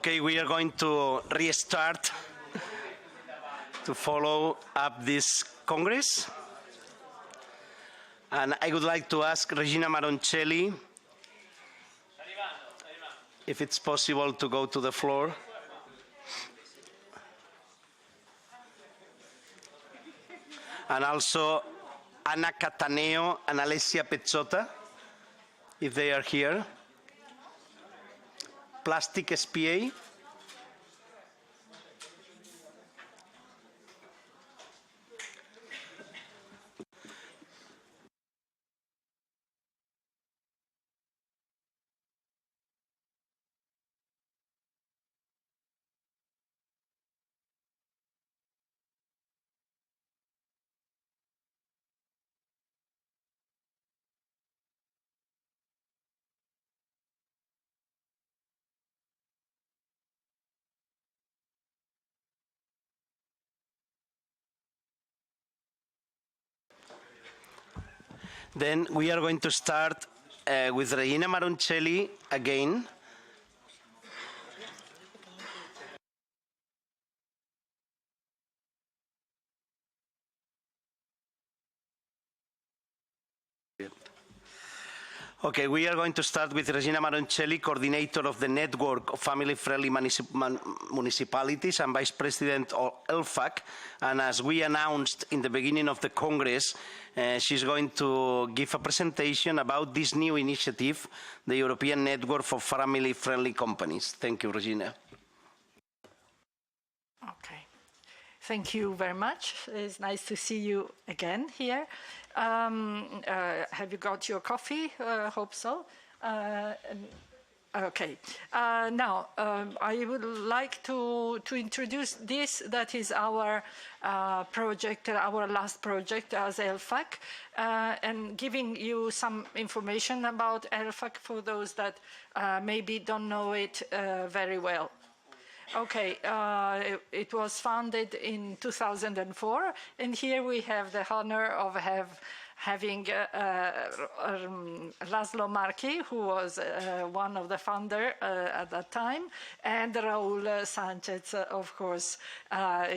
Okay, we are going to restart to follow up this Congress. And I would like to ask Regina Maroncelli if it's possible to go to the floor. And also Cattaneo and Alessia Pezzotta, if they are here. Plastik SPA. Then we are going to start with Regina Maroncelli again. Okay, we are going to start with Regina Maroncelli, coordinator of the network of family-friendly municipalities and vice president of ELFAC. And as we announced in the beginning of the Congress, she's going to give a presentation about this new initiative, the European Network for Family-Friendly Companies. Thank you, Regina. Okay. Thank you very much. It's nice to see you again here. Have you got your coffee? Hope so. Okay. Now, I would like to introduce this. That is our project, our last project as ELFAC, and giving you some information about ELFAC for those that maybe don't know it very well. Okay, it was founded in 2004, and here we have the honor of having Laszlo Marki, who was one of the founders at that time, and Raúl Sánchez, of course.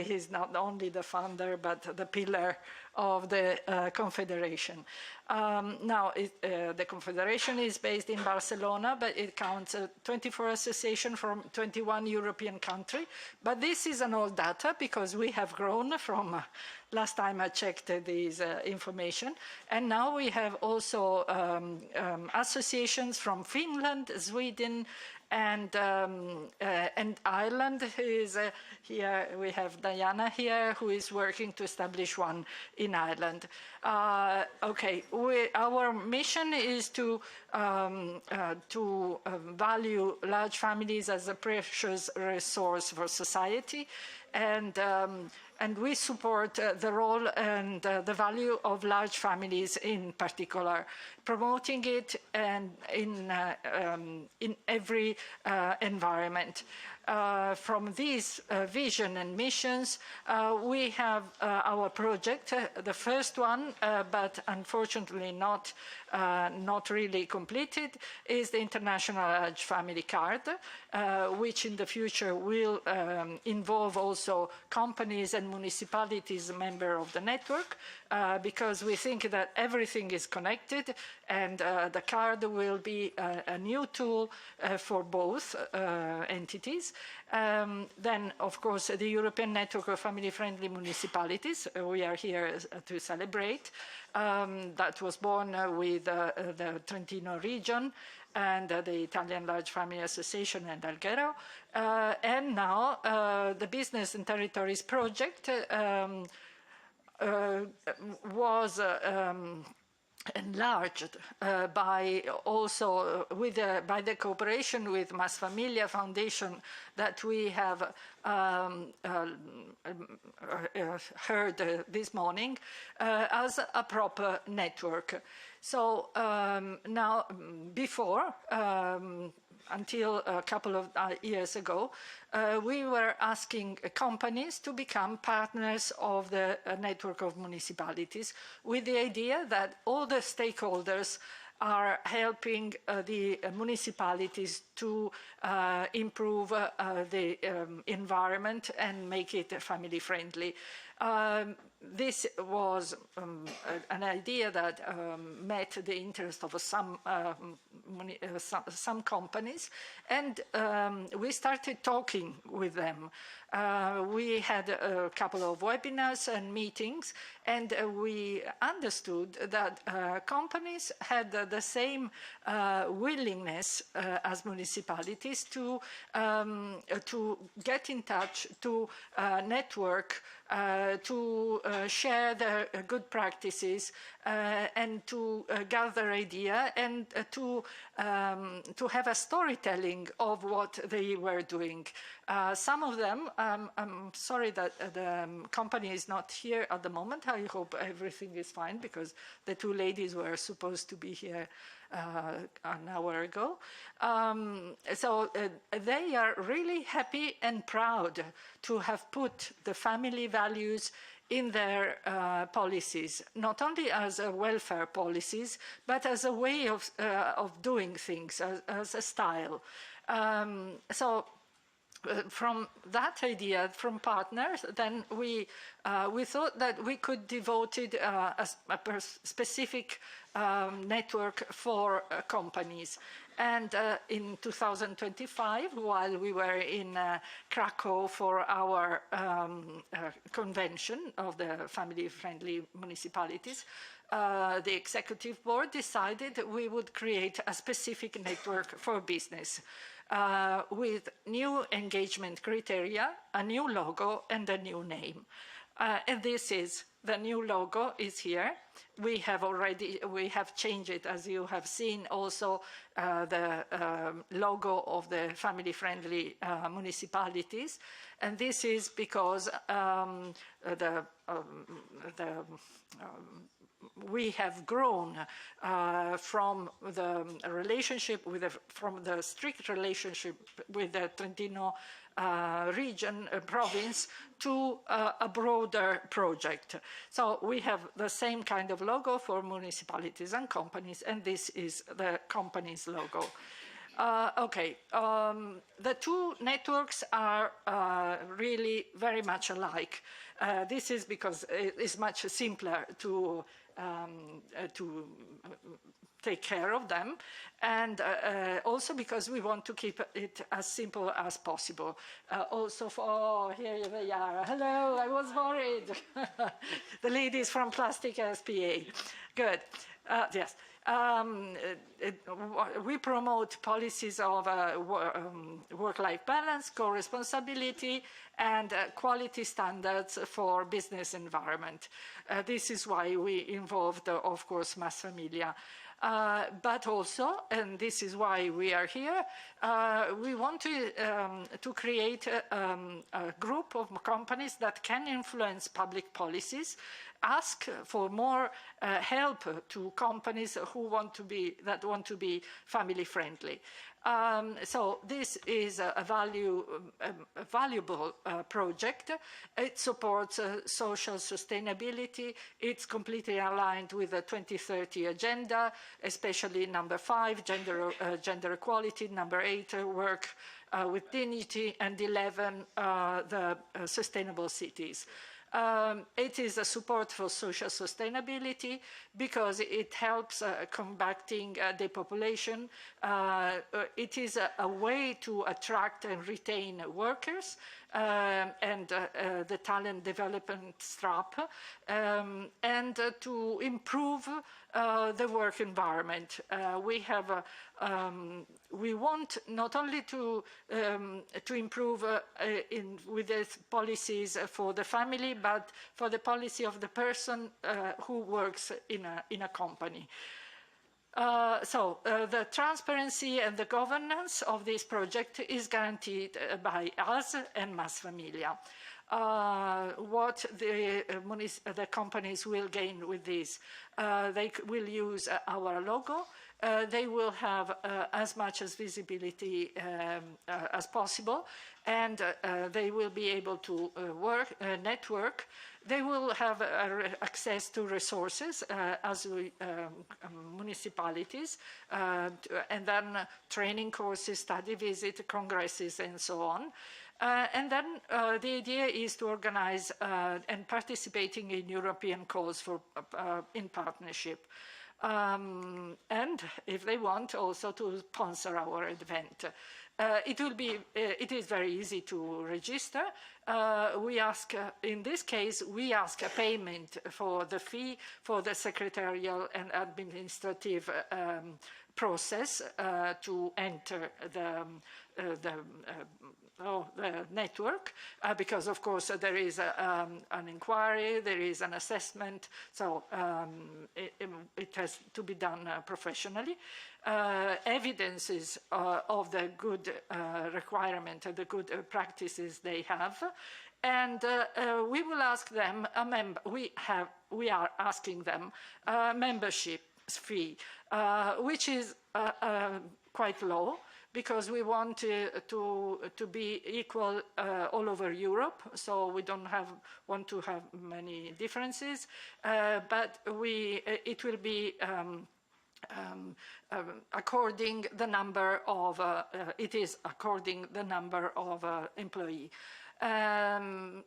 He's not only the founder, but the pillar of the Confederation. Now, the Confederation is based in Barcelona, but it counts 24 associations from 21 European countries. But this is an old data because we have grown from last time I checked this information. And now we have also associations from Finland, Sweden, and Ireland is here. We have Diana here, who is working to establish one in Ireland. Okay, our mission is to value large families as a precious resource for society, and we support the role and the value of large families in particular, promoting it and in every environment. From these vision and missions, we have our project, the first one, but unfortunately not really completed, is the International Large Family Card, which in the future will involve also companies and municipalities member of the network, because we think that everything is connected, and the card will be a new tool for both entities. Then, of course, the European Network of Family-Friendly Municipalities, we are here to celebrate. That was born with the Trentino region and the Italian Large Family Association and Alghero. And now the Business and Territories project was enlarged by the cooperation with Mas Familia Foundation that we have heard this morning as a proper network. So now, before, until a couple of years ago, we were asking companies to become partners of the network of municipalities with the idea that all the stakeholders are helping the municipalities to improve the environment and make it family friendly. This was an idea that met the interest of some companies, and we started talking with them. We had a couple of webinars and meetings, and we understood that companies had the same willingness as municipalities to get in touch, to network, to share their good practices and to gather idea and to have a storytelling of what they were doing. Some of them, I'm sorry that the company is not here at the moment. I hope everything is fine because the two ladies were supposed to be here an hour ago. They are really happy and proud to have put the family values in their policies, not only as a welfare policies, but as a way of doing things, as a style. From that idea, from partners, then we thought that we could devote it a specific network for companies. And in 2025, while we were in Krakow for our convention of the family-friendly municipalities, the executive board decided we would create a specific network for business with new engagement criteria, a new logo, and a new name. And this is the new logo is here. We have changed it, as you have seen, also the logo of the family-friendly municipalities. And this is because we have grown from the relationship from the strict relationship with the Trentino region, province, to a broader project. So we have the same kind of logo for municipalities and companies, and this is the company's logo. The two networks are really very much alike. This is because it's much simpler to take care of them, and also because we want to keep it as simple as possible. Here they are. Hello, I was worried. The ladies from Plastik SPA. Good. Yes. We promote policies of work-life balance, co-responsibility, and quality standards for business environment. This is why we involved, of course, Mass Familia. But also, and this is why we are here, we want to create a group of companies that can influence public policies, ask for more help to companies who want to be family friendly. So this is a valuable project. It supports social sustainability. It's completely aligned with the 2030 agenda, especially number 5, gender equality, number 8, work with dignity, and 11, the sustainable cities. It is a support for social sustainability because it helps combating depopulation. It is a way to attract and retain workers and the talent development strap, and to improve the work environment. We want not only to improve with the policies for the family, but for the policy of the person who works in a company. The transparency and the governance of this project is guaranteed by us and Mass Familia. What the companies will gain with this? They will use our logo. They will have as much as visibility as possible, and they will be able to network They will have access to resources as municipalities, and then training courses, study visit, congresses, and so on. And then the idea is to organize and participating in European calls for in partnership. And if they want, also to sponsor our event. It is very easy to register. We ask, in this case, we ask a payment for the fee for the secretarial and administrative process to enter the network, because of course there is an inquiry, there is an assessment, so it has to be done professionally. Evidences of the good requirement, the good practices they have, and we will ask them we are asking them a membership fee, which is quite low, because we want to be equal all over Europe, so we don't want to have many differences, but it will be according the number of employee. Then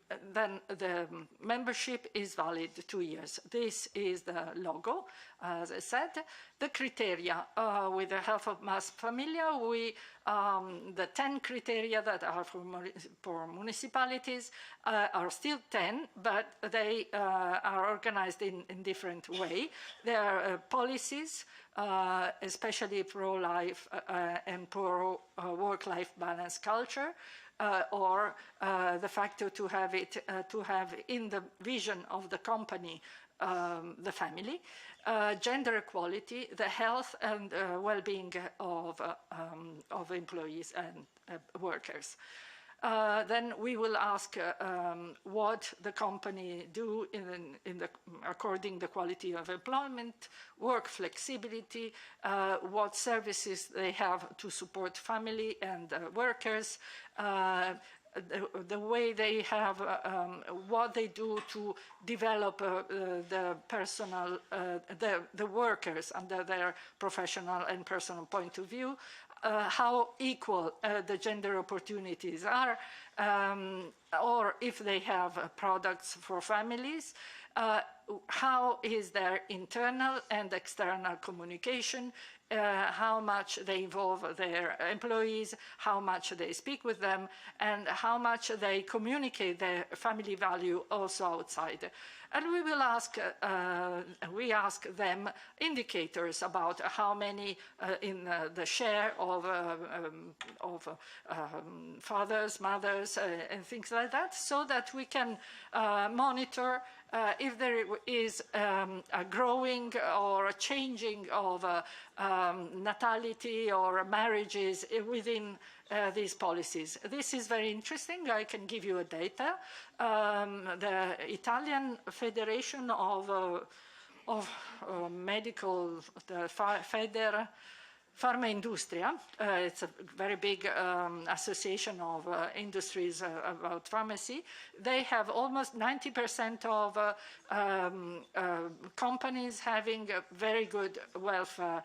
the membership is valid 2 years. This is the logo, as I said. The criteria, with the help of Mas Familia, the 10 criteria that are for municipalities are still 10, but they are organized in different way. There are policies, especially pro-life and pro-work-life balance culture, or the fact to have in the vision of the company the family, gender equality, the health and well-being of employees and workers. Then we will ask what the company do according the quality of employment, work flexibility, what services they have to support family and workers, the way they have, what they do to develop the personal, the workers under their professional and personal point of view, how equal the gender opportunities are, or if they have products for families, how is their internal and external communication, how much they involve their employees, how much they speak with them, and how much they communicate their family value also outside. And we will ask, them indicators about how many in the share of fathers, mothers, and things like that, so that we can monitor if there is a growing or a changing of natality or marriages within these policies. This is very interesting. I can give you a data. The Italian Federation of Medical, the Farmaindustria, it's a very big association of industries about pharmacy. They have almost 90% of companies having a very good welfare,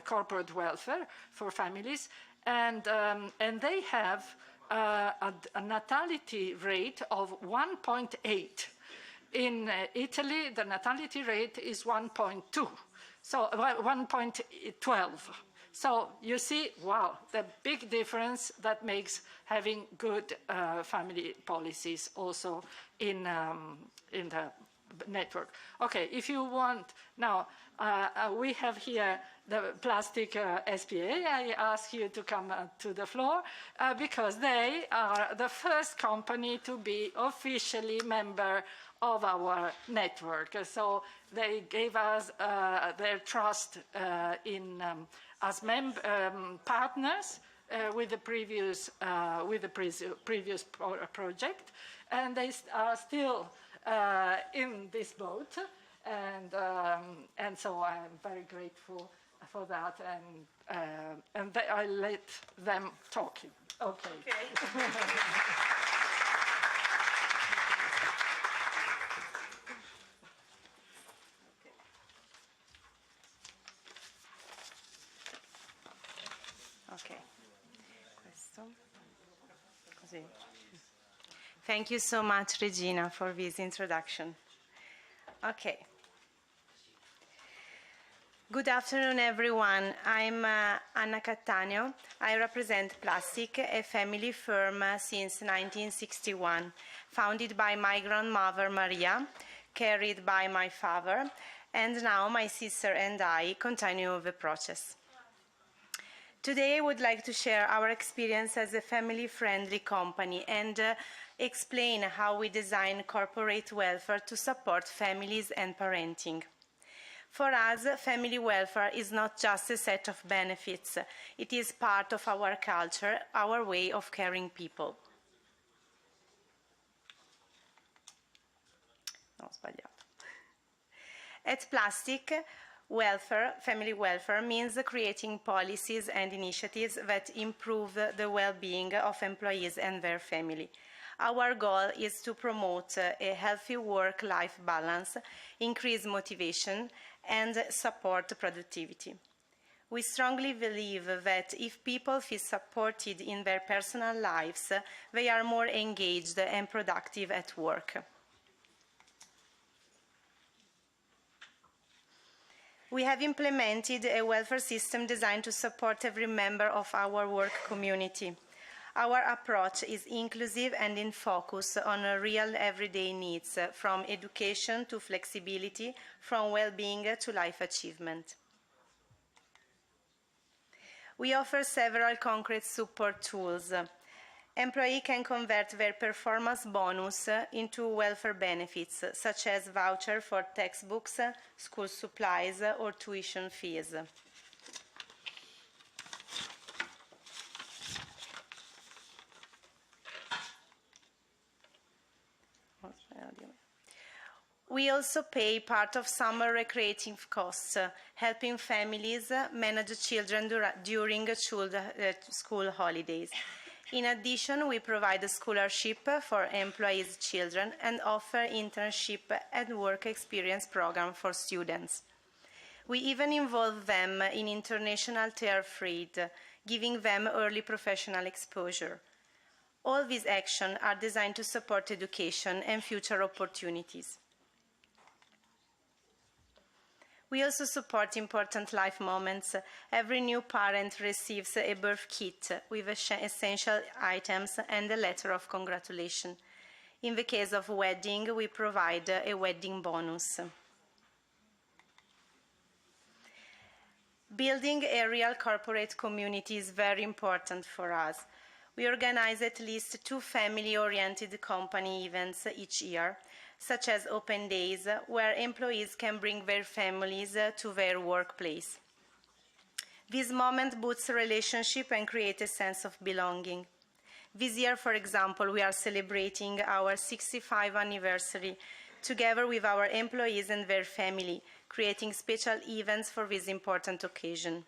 corporate welfare for families, and they have a natality rate of 1.8. In Italy, the natality rate is 1.2, so 1.12. So you see, wow, the big difference that makes having good family policies also in the network. Okay, if you want, now we have here the Plastik SPA. I ask you to come to the floor because they are the first company to be officially member of our network. So they gave us their trust as partners with the previous project, and they are still in this boat, and so I'm very grateful for that, and I let them talk. Okay. Thank you so much, Regina, for this introduction. Okay. Good afternoon, everyone. I'm Anna Cattaneo. I represent Plastik, a family firm since 1961, founded by my grandmother, Maria, carried by my father, and now my sister and I continue the process. Today, I would like to share our experience as a family-friendly company and explain how we design corporate welfare to support families and parenting. For us, family welfare is not just a set of benefits. It is part of our culture, our way of caring people. No, sbagliato. At Plastik, family welfare means creating policies and initiatives that improve the well-being of employees and their family. Our goal is to promote a healthy work-life balance, increase motivation, and support productivity. We strongly believe that if people feel supported in their personal lives, they are more engaged and productive at work. We have implemented a welfare system designed to support every member of our work community. Our approach is inclusive and in focus on real everyday needs, from education to flexibility, from well-being to life achievement. We offer several concrete support tools. Employees can convert their performance bonus into welfare benefits, such as voucher for textbooks, school supplies, or tuition fees. We also pay part of summer recreative costs, helping families manage children during school holidays. In addition, we provide a scholarship for employees' children and offer internship and work experience program for students. We even involve them in international trade, giving them early professional exposure. All these actions are designed to support education and future opportunities. We also support important life moments. Every new parent receives a birth kit with essential items and a letter of congratulation. In the case of wedding, we provide a wedding bonus. Building a real corporate community is very important for us. We organize at least 2 family-oriented company events each year, such as open days, where employees can bring their families to their workplace. This moment boosts relationship and creates a sense of belonging. This year, for example, we are celebrating our 65th anniversary together with our employees and their family, creating special events for this important occasion.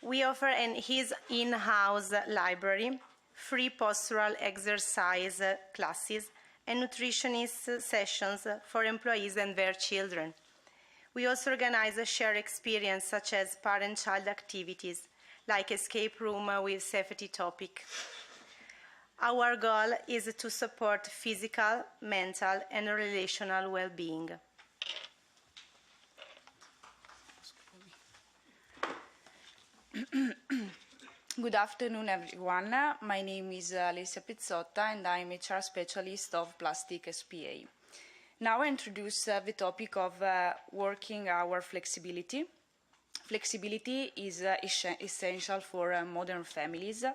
We offer his in-house library, free postural exercise classes, and nutritionist sessions for employees and their children. We also organize a shared experience such as parent-child activities, like escape room with safety topic. Our goal is to support physical, mental, and relational well-being. Good afternoon, everyone. My name is Alessia Pezzotta, and I'm HR specialist of Plastik SPA. Now I introduce the topic of working hour flexibility. Flexibility is essential for modern families.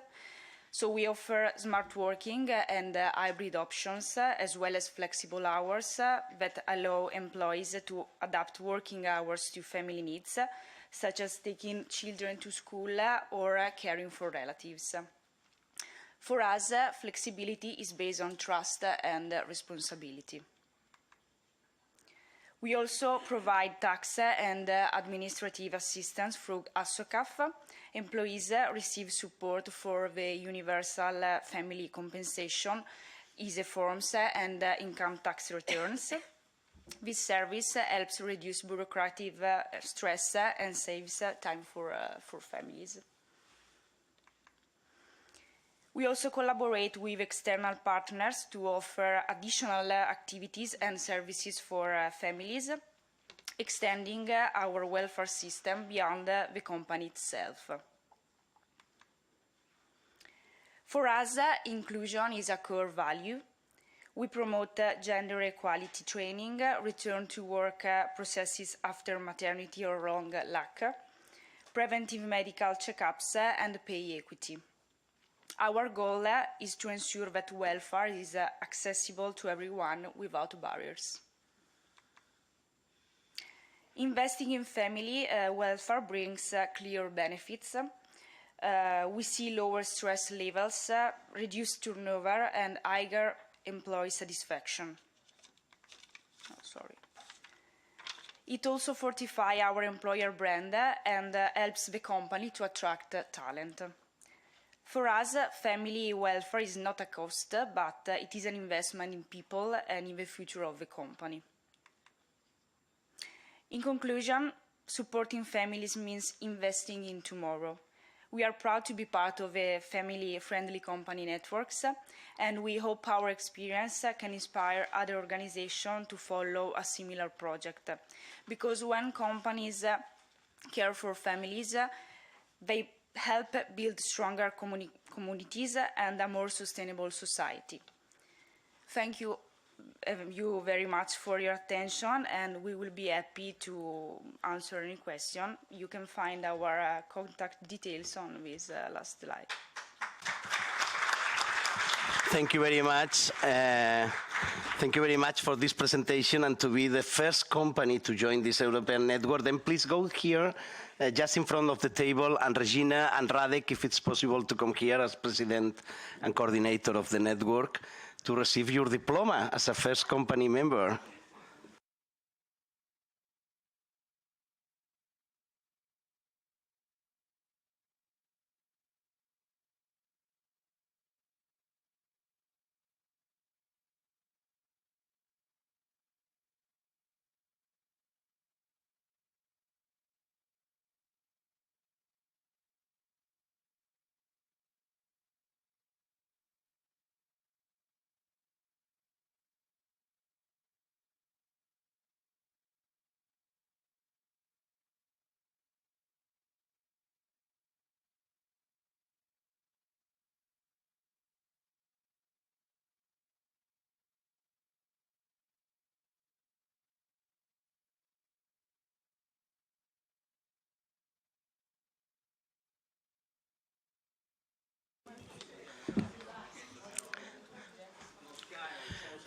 So we offer smart working and hybrid options, as well as flexible hours that allow employees to adapt working hours to family needs, such as taking children to school or caring for relatives. For us, flexibility is based on trust and responsibility. We also provide tax and administrative assistance through ASSOCAF. Employees receive support for the universal family compensation, easy forms, and income tax returns. This service helps reduce bureaucratic stress and saves time for families. We also collaborate with external partners to offer additional activities and services for families, extending our welfare system beyond the company itself. For us, inclusion is a core value. We promote gender equality training, return to work processes after maternity or long lack, preventive medical checkups, and pay equity. Our goal is to ensure that welfare is accessible to everyone without barriers. Investing in family welfare brings clear benefits. We see lower stress levels, reduced turnover, and higher employee satisfaction. It also fortifies our employer brand and helps the company to attract talent. For us, family welfare is not a cost, but it is an investment in people and in the future of the company. In conclusion, supporting families means investing in tomorrow. We are proud to be part of a family-friendly company networks, and we hope our experience can inspire other organizations to follow a similar project. Because when companies care for families, they help build stronger communities and a more sustainable society. Thank you very much for your attention, and we will be happy to answer any question. You can find our contact details on this last slide. Thank you very much. Thank you very much for this presentation and to be the first company to join this European network. Then please go here, just in front of the table, and Regina and Radek, if it's possible, to come here as president and coordinator of the network to receive your diploma as a first company member.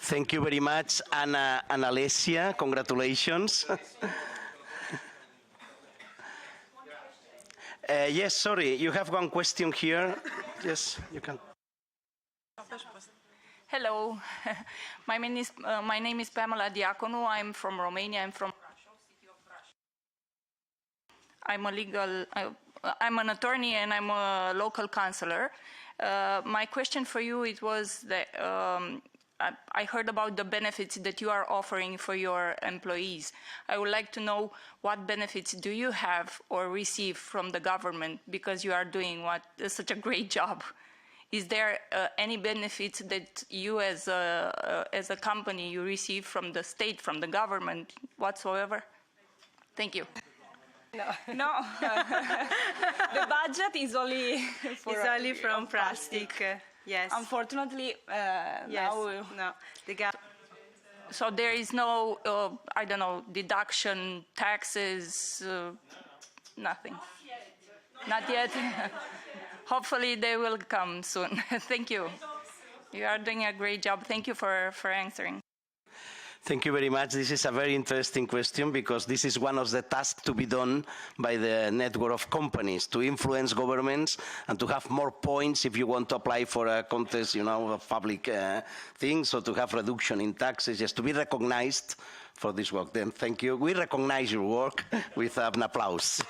Thank you very much, Anna and Alessia. Congratulations. Yes, sorry, you have one question here. Yes, you can. Hello, my name is Pamela Diaconu. I'm from Romania. I'm from Brașov, city of Brașov. I'm an attorney and I'm a local councillor. My question for you, it was that I heard about the benefits that you are offering for your employees. I would like to know what benefits do you have or receive from the government because you are doing such a great job. Is there any benefits that you as a company you receive from the state, from the government whatsoever? Thank you. No. The budget is only from Plastik. Yes. Unfortunately, yes. No. So there is no, I don't know, deduction, taxes, nothing. Not yet. Hopefully they will come soon. Thank you. You are doing a great job. Thank you for answering. Thank you very much. This is a very interesting question because this is one of the tasks to be done by the network of companies, to influence governments and to have more points if you want to apply for a contest, of public things, or to have reduction in taxes, just to be recognized for this work. Then thank you. We recognize your work with an applause.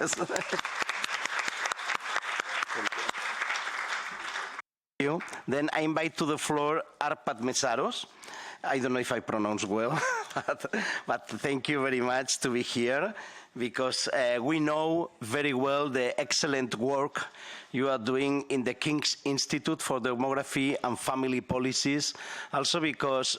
Then I invite to the floor Arpad Mesaros. I don't know if I pronounce well, but thank you very much to be here. because we know very well the excellent work you are doing in the King's Institute for Demography and Family Policies. Also because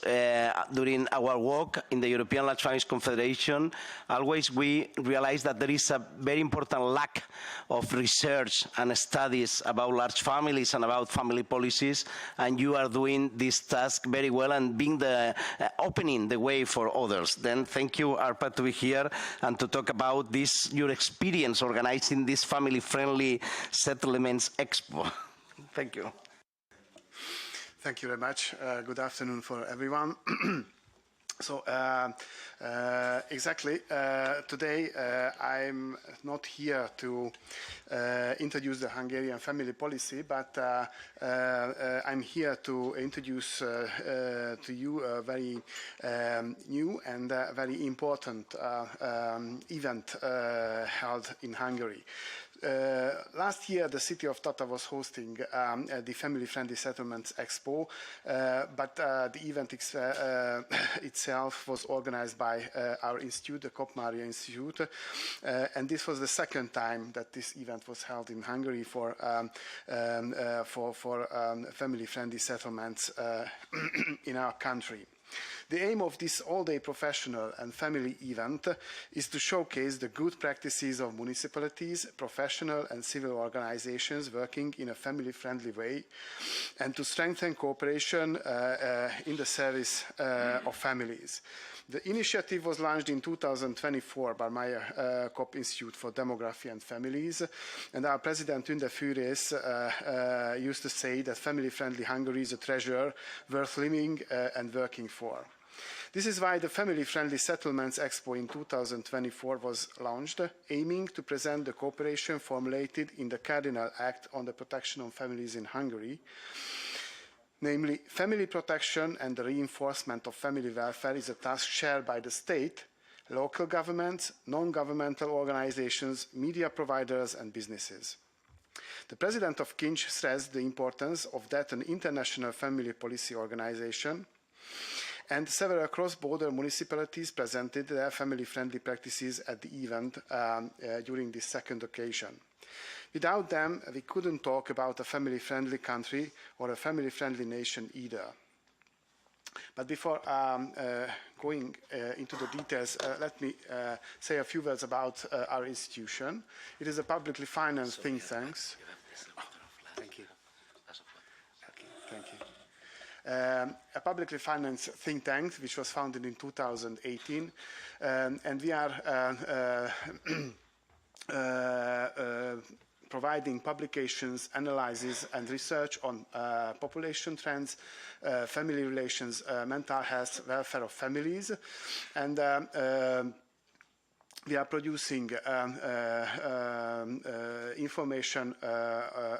during our work in the European Large Families Confederation, always we realize that there is a very important lack of research and studies about large families and about family policies, and you are doing this task very well and being the opening the way for others. Then thank you, Arpa, to be here and to talk about this, your experience organizing this family-friendly settlements Expo. Thank you. Thank you very much. Good afternoon for everyone. So exactly, today I'm not here to introduce the Hungarian family policy, but I'm here to introduce to you a very new and very important event held in Hungary. Last year, the city of Tata was hosting the Family-Friendly Settlements Expo, but the event itself was organized by our institute, the Kopp-Maria Institute, and this was the second time that this event was held in Hungary for family-friendly settlements in our country. The aim of this all-day professional and family event is to showcase the good practices of municipalities, professional and civil organizations working in a family-friendly way, and to strengthen cooperation in the service of families. The initiative was launched in 2024 by my Kopp Institute for Demography and Families, and our president, Tünde Fűrész, used to say that family-friendly Hungary is a treasure worth living and working for. This is why the Family-Friendly Settlements Expo in 2024 was launched, aiming to present the cooperation formulated in the Cardinal Act on the Protection of Families in Hungary. Namely, family protection and the reinforcement of family welfare is a task shared by the state, local governments, non-governmental organizations, media providers and businesses. The president of Kinch stressed the importance of that an international family policy organization, and several cross-border municipalities presented their family-friendly practices at the event during this second occasion. Without them, we couldn't talk about a family-friendly country or a family-friendly nation either. But before going into the details, let me say a few words about our institution. It is a publicly financed think tank. Thank you. Okay, thank you. A publicly financed think tank which was founded in 2018, and we are providing publications, analyses and research on population trends, family relations, mental health, welfare of families, and we are producing information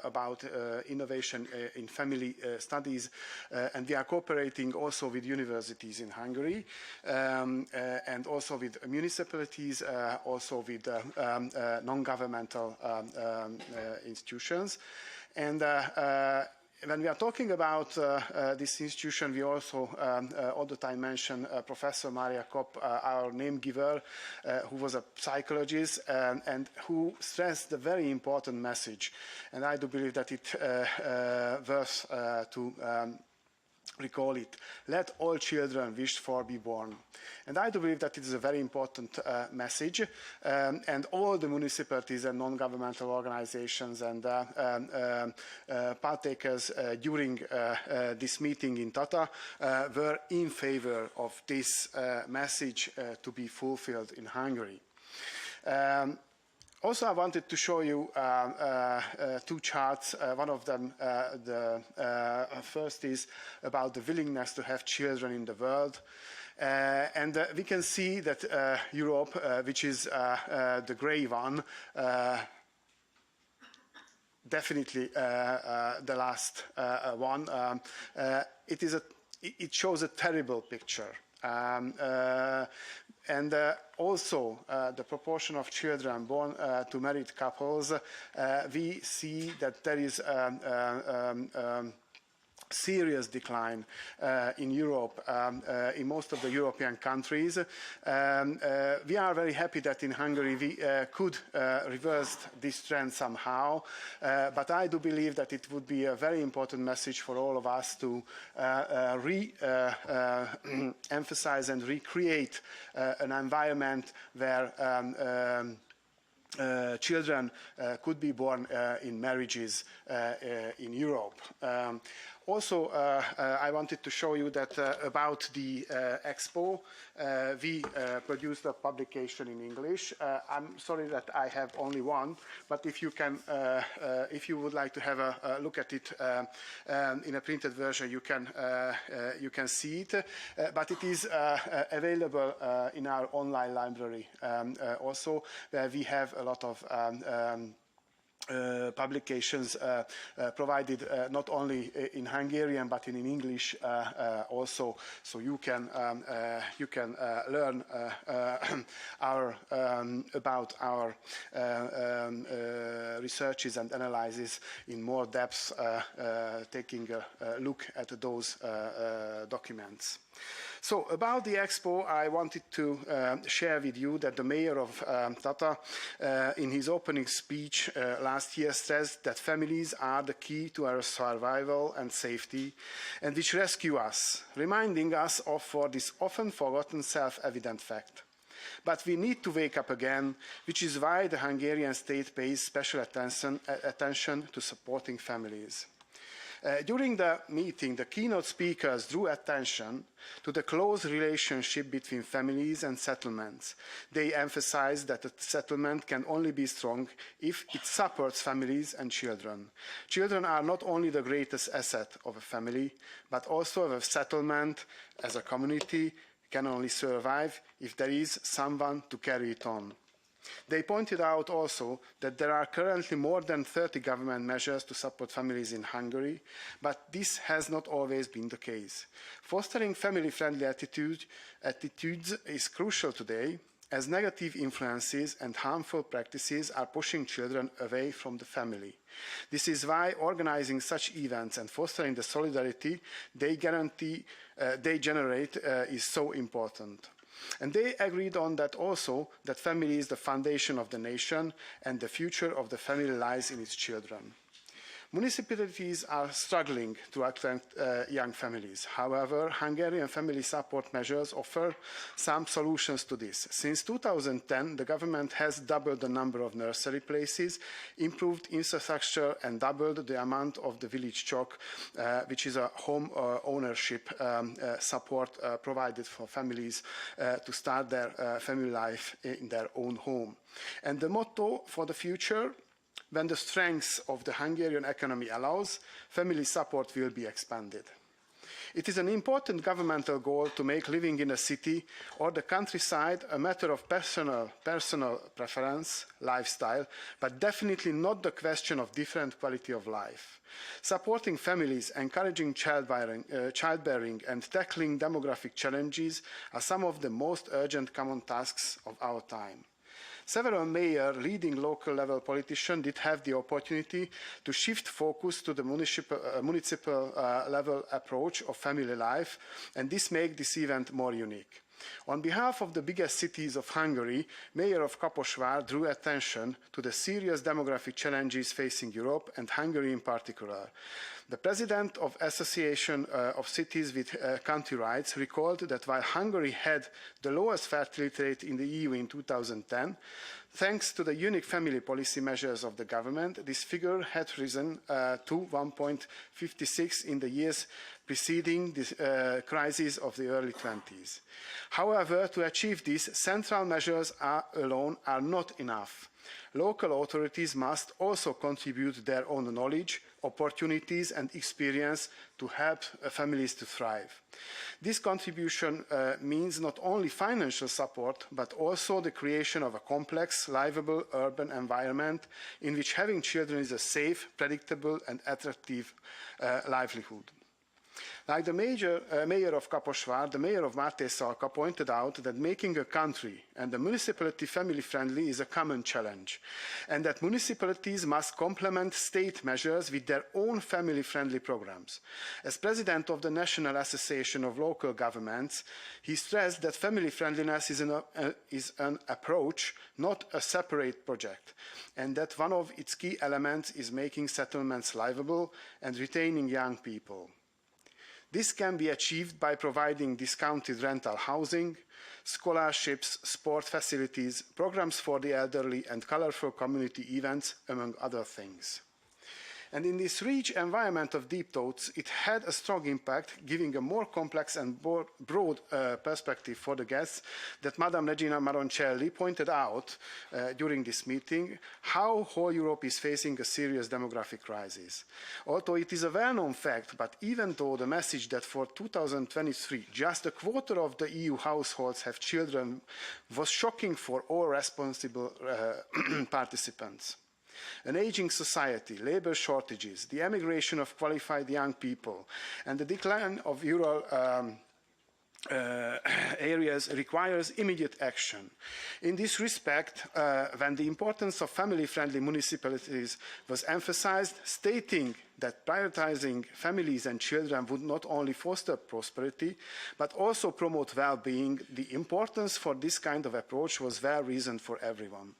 about innovation in family studies, and we are cooperating also with universities in Hungary, and also with municipalities, also with non-governmental institutions. And when we are talking about this institution, we also all the time mention Professor Maria Kopp, our name giver, who was a psychologist and who stressed the very important message. And I do believe that it worth to recall it. Let all children wished for be born. And I do believe that it is a very important message, and all the municipalities and non-governmental organizations and partakers during this meeting in Tata were in favor of this message to be fulfilled in Hungary. Also, I wanted to show you two charts. One of them, the first is about the willingness to have children in the world. And we can see that Europe, which is the gray one, definitely the last one, it shows a terrible picture. And also the proportion of children born to married couples, we see that there is serious decline in Europe, in most of the European countries. We are very happy that in Hungary we could reverse this trend somehow, but I do believe that it would be a very important message for all of us to emphasize and recreate an environment where children could be born in marriages in Europe. Also, I wanted to show you that about the Expo, we produced a publication in English. I'm sorry that I have only one, but if you can, if you would like to have a look at it in a printed version, you can see it. But it is available in our online library also, where we have a lot of publications provided not only in Hungarian but in English also, so you can learn about our researches and analyses in more depth, taking a look at those documents. So about the Expo, I wanted to share with you that the mayor of Tata, in his opening speech last year, says that families are the key to our survival and safety, and which rescue us, reminding us of for this often forgotten self-evident fact. But we need to wake up again, which is why the Hungarian state pays special attention to supporting families. During the meeting, the keynote speakers drew attention to the close relationship between families and settlements. They emphasized that a settlement can only be strong if it supports families and children. Children are not only the greatest asset of a family, but also a settlement as a community can only survive if there is someone to carry it on. They pointed out also that there are currently more than 30 government measures to support families in Hungary, but this has not always been the case. Fostering family-friendly attitudes is crucial today, as negative influences and harmful practices are pushing children away from the family. This is why organizing such events and fostering the solidarity they generate is so important. And they agreed on that also, that family is the foundation of the nation and the future of the family lies in its children. Municipalities are struggling to attract young families. However, Hungarian family support measures offer some solutions to this. Since 2010, the government has doubled the number of nursery places, improved infrastructure, and doubled the amount of the village chalk, which is a home ownership support provided for families to start their family life in their own home. And the motto for the future: when the strength of the Hungarian economy allows, family support will be expanded. It is an important governmental goal to make living in a city or the countryside a matter of personal preference, lifestyle, but definitely not the question of different quality of life. Supporting families, encouraging childbearing, and tackling demographic challenges are some of the most urgent common tasks of our time. Several mayor, leading local level politicians did have the opportunity to shift focus to the municipal level approach of family life, and this makes this event more unique. On behalf of the biggest cities of Hungary, Mayor of Kaposvár drew attention to the serious demographic challenges facing Europe and Hungary in particular. The president of Association of Cities with Country Rights recalled that while Hungary had the lowest fertility rate in the EU in 2010, thanks to the unique family policy measures of the government, this figure had risen to 1.56 in the years preceding the crisis of the early 20s. However, to achieve this, central measures alone are not enough. Local authorities must also contribute their own knowledge, opportunities and experience to help families to thrive. This contribution means not only financial support, but also the creation of a complex, livable urban environment in which having children is a safe, predictable and attractive livelihood. Like the mayor of Kaposvár, the mayor of Mátészalka pointed out that making a country and the municipality family-friendly is a common challenge, and that municipalities must complement state measures with their own family-friendly programs. As president of the National Association of Local Governments, he stressed that family-friendliness is an approach, not a separate project, and that one of its key elements is making settlements livable and retaining young people. This can be achieved by providing discounted rental housing, scholarships, sport facilities, programs for the elderly, and colorful community events, among other things. And in this rich environment of deep thoughts, it had a strong impact, giving a more complex and broad perspective for the guests that Madame Regina Maroncelli pointed out during this meeting, how whole Europe is facing a serious demographic crisis. Although it is a well-known fact, but even though the message that for 2023, just a quarter of the EU households have children was shocking for all responsible participants. An aging society, labor shortages, the emigration of qualified young people, and the decline of rural areas requires immediate action. In this respect, when the importance of family-friendly municipalities was emphasized, stating that prioritizing families and children would not only foster prosperity, but also promote well-being, the importance for this kind of approach was well reasoned for everyone.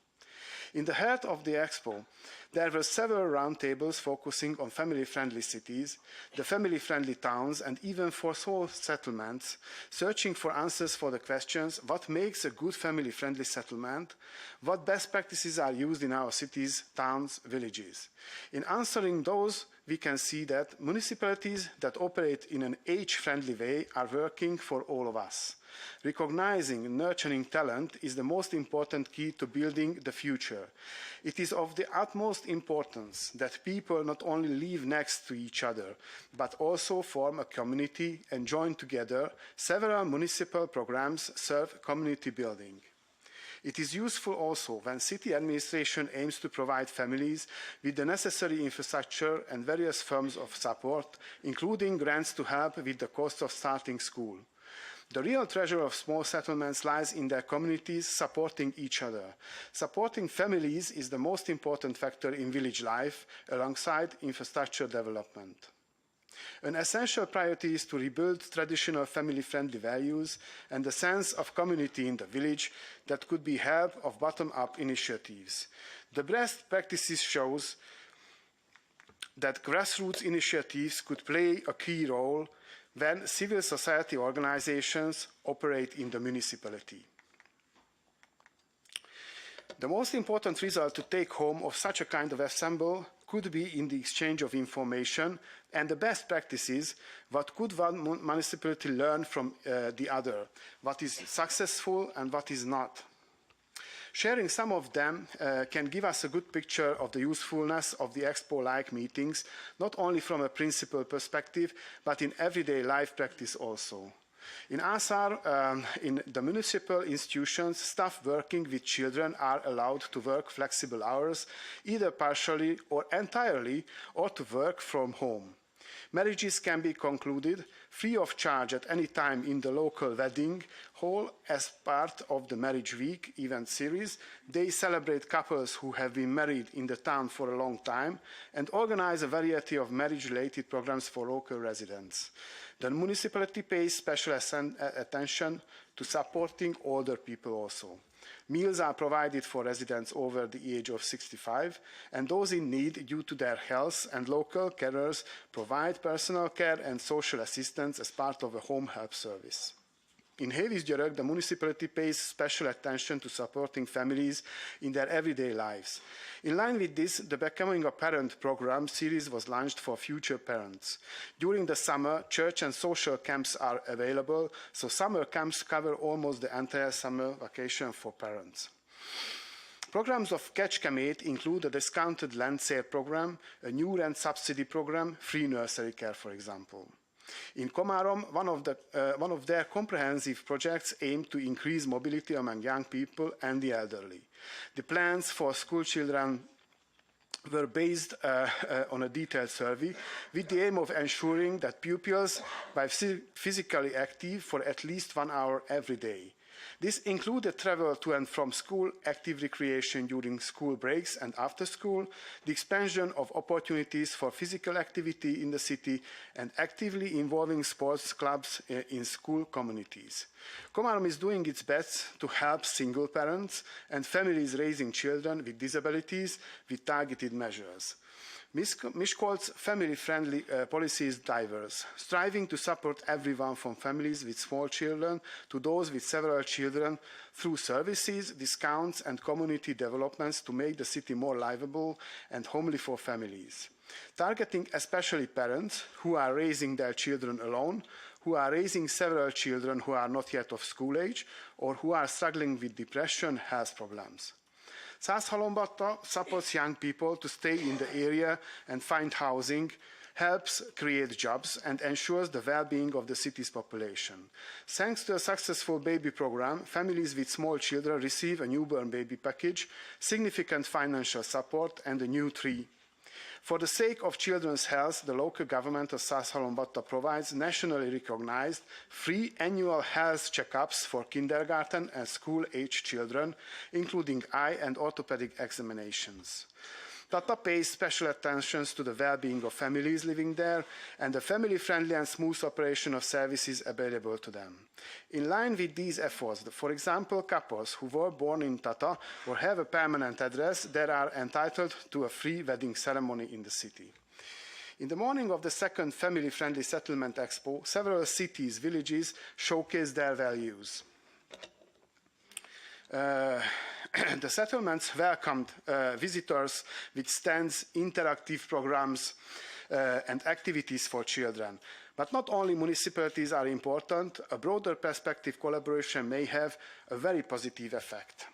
In the heart of the Expo, there were several roundtables focusing on family-friendly cities, the family-friendly towns, and even for small settlements, searching for answers for the questions, what makes a good family-friendly settlement, what best practices are used in our cities, towns, villages. In answering those, we can see that municipalities that operate in an age-friendly way are working for all of us. Recognizing and nurturing talent is the most important key to building the future. It is of the utmost importance that people not only live next to each other, but also form a community and join together. Several municipal programs serve community building. It is useful also when city administration aims to provide families with the necessary infrastructure and various forms of support, including grants to help with the cost of starting school. The real treasure of small settlements lies in their communities supporting each other. Supporting families is the most important factor in village life, alongside infrastructure development. An essential priority is to rebuild traditional family-friendly values and the sense of community in the village that could be help of bottom-up initiatives. The best practices shows that grassroots initiatives could play a key role when civil society organizations operate in the municipality. The most important result to take home of such a kind of assembly could be in the exchange of information and the best practices, what could one municipality learn from the other, what is successful and what is not. Sharing some of them can give us a good picture of the usefulness of the Expo-like meetings, not only from a principal perspective, but in everyday life practice also. In ASAR, in the municipal institutions, staff working with children are allowed to work flexible hours, either partially or entirely, or to work from home. Marriages can be concluded free of charge at any time in the local wedding hall as part of the Marriage Week event series. They celebrate couples who have been married in the town for a long time and organize a variety of marriage-related programs for local residents. The municipality pays special attention to supporting older people also. Meals are provided for residents over the age of 65 and those in need due to their health, and local carers provide personal care and social assistance as part of a home help service. In Hévízgyörök, the municipality pays special attention to supporting families in their everyday lives. In line with this, the Becoming a Parent program series was launched for future parents. During the summer, church and social camps are available, so summer camps cover almost the entire summer vacation for parents. Programs of Kecskemét include a discounted land sale program, a new rent subsidy program, free nursery care, for example. In Komárom, one of their comprehensive projects aimed to increase mobility among young people and the elderly. The plans for school children were based on a detailed survey with the aim of ensuring that pupils are physically active for at least 1 hour every day. This included travel to and from school, active recreation during school breaks and after school, the expansion of opportunities for physical activity in the city, and actively involving sports clubs in school communities. Komárom is doing its best to help single parents and families raising children with disabilities with targeted measures. Miskolc's family-friendly policy is diverse, striving to support everyone from families with small children to those with several children through services, discounts and community developments to make the city more livable and homely for families. Targeting especially parents who are raising their children alone, who are raising several children who are not yet of school age, or who are struggling with depression, health problems. Százhalombatta supports young people to stay in the area and find housing, helps create jobs, and ensures the well-being of the city's population. Thanks to a successful baby program, families with small children receive a newborn baby package, significant financial support, and a new tree. For the sake of children's health, the local government of Százhalombatta provides nationally recognized free annual health checkups for kindergarten and school-age children, including eye and orthopedic examinations. Tata pays special attention to the well-being of families living there and the family-friendly and smooth operation of services available to them. In line with these efforts, for example, couples who were born in Tata or have a permanent address, they are entitled to a free wedding ceremony in the city. In the morning of the second family-friendly settlement expo, several cities, villages showcased their values. The settlements welcomed visitors with stands, interactive programs, and activities for children. But not only municipalities are important, a broader perspective collaboration may have a very positive effect.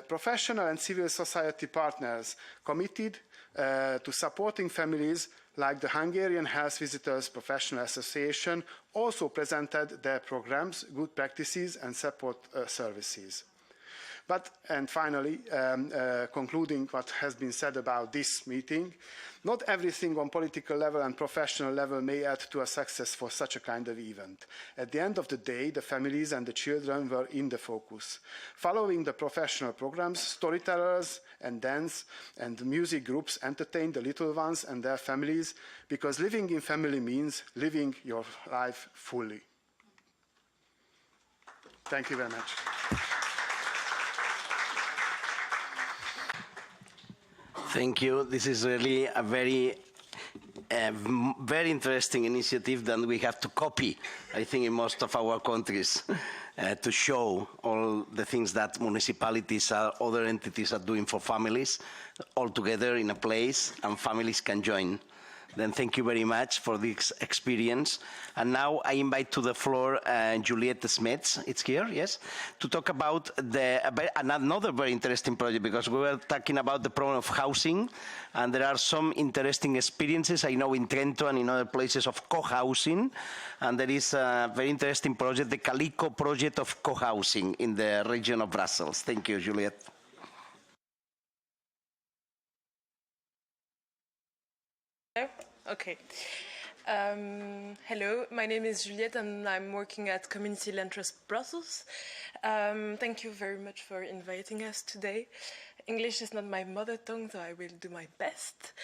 Professional and civil society partners committed to supporting families like the Hungarian Health Visitors Professional Association also presented their programs, good practices and support services. And finally, concluding what has been said about this meeting, not everything on political level and professional level may add to a success for such a kind of event. At the end of the day, the families and the children were in the focus. Following the professional programs, storytellers and dance and music groups entertained the little ones and their families, because living in family means living your life fully. Thank you very much. Thank you. This is really a very interesting initiative that we have to copy, I think, in most of our countries to show all the things that municipalities or other entities are doing for families all together in a place, and families can join. Then thank you very much for this experience. And now I invite to the floor Juliette Schmetz, it's here, yes, to talk about another very interesting project, because we were talking about the problem of housing, and there are some interesting experiences, I know, in Trento and in other places of co-housing, and there is a very interesting project, the Calico project of co-housing in the region of Brussels. Thank you, Juliette. Okay. Hello, my name is Juliette and I'm working at Community Land Trust Brussels. Thank you very much for inviting us today. English is not my mother tongue, so I will do my best.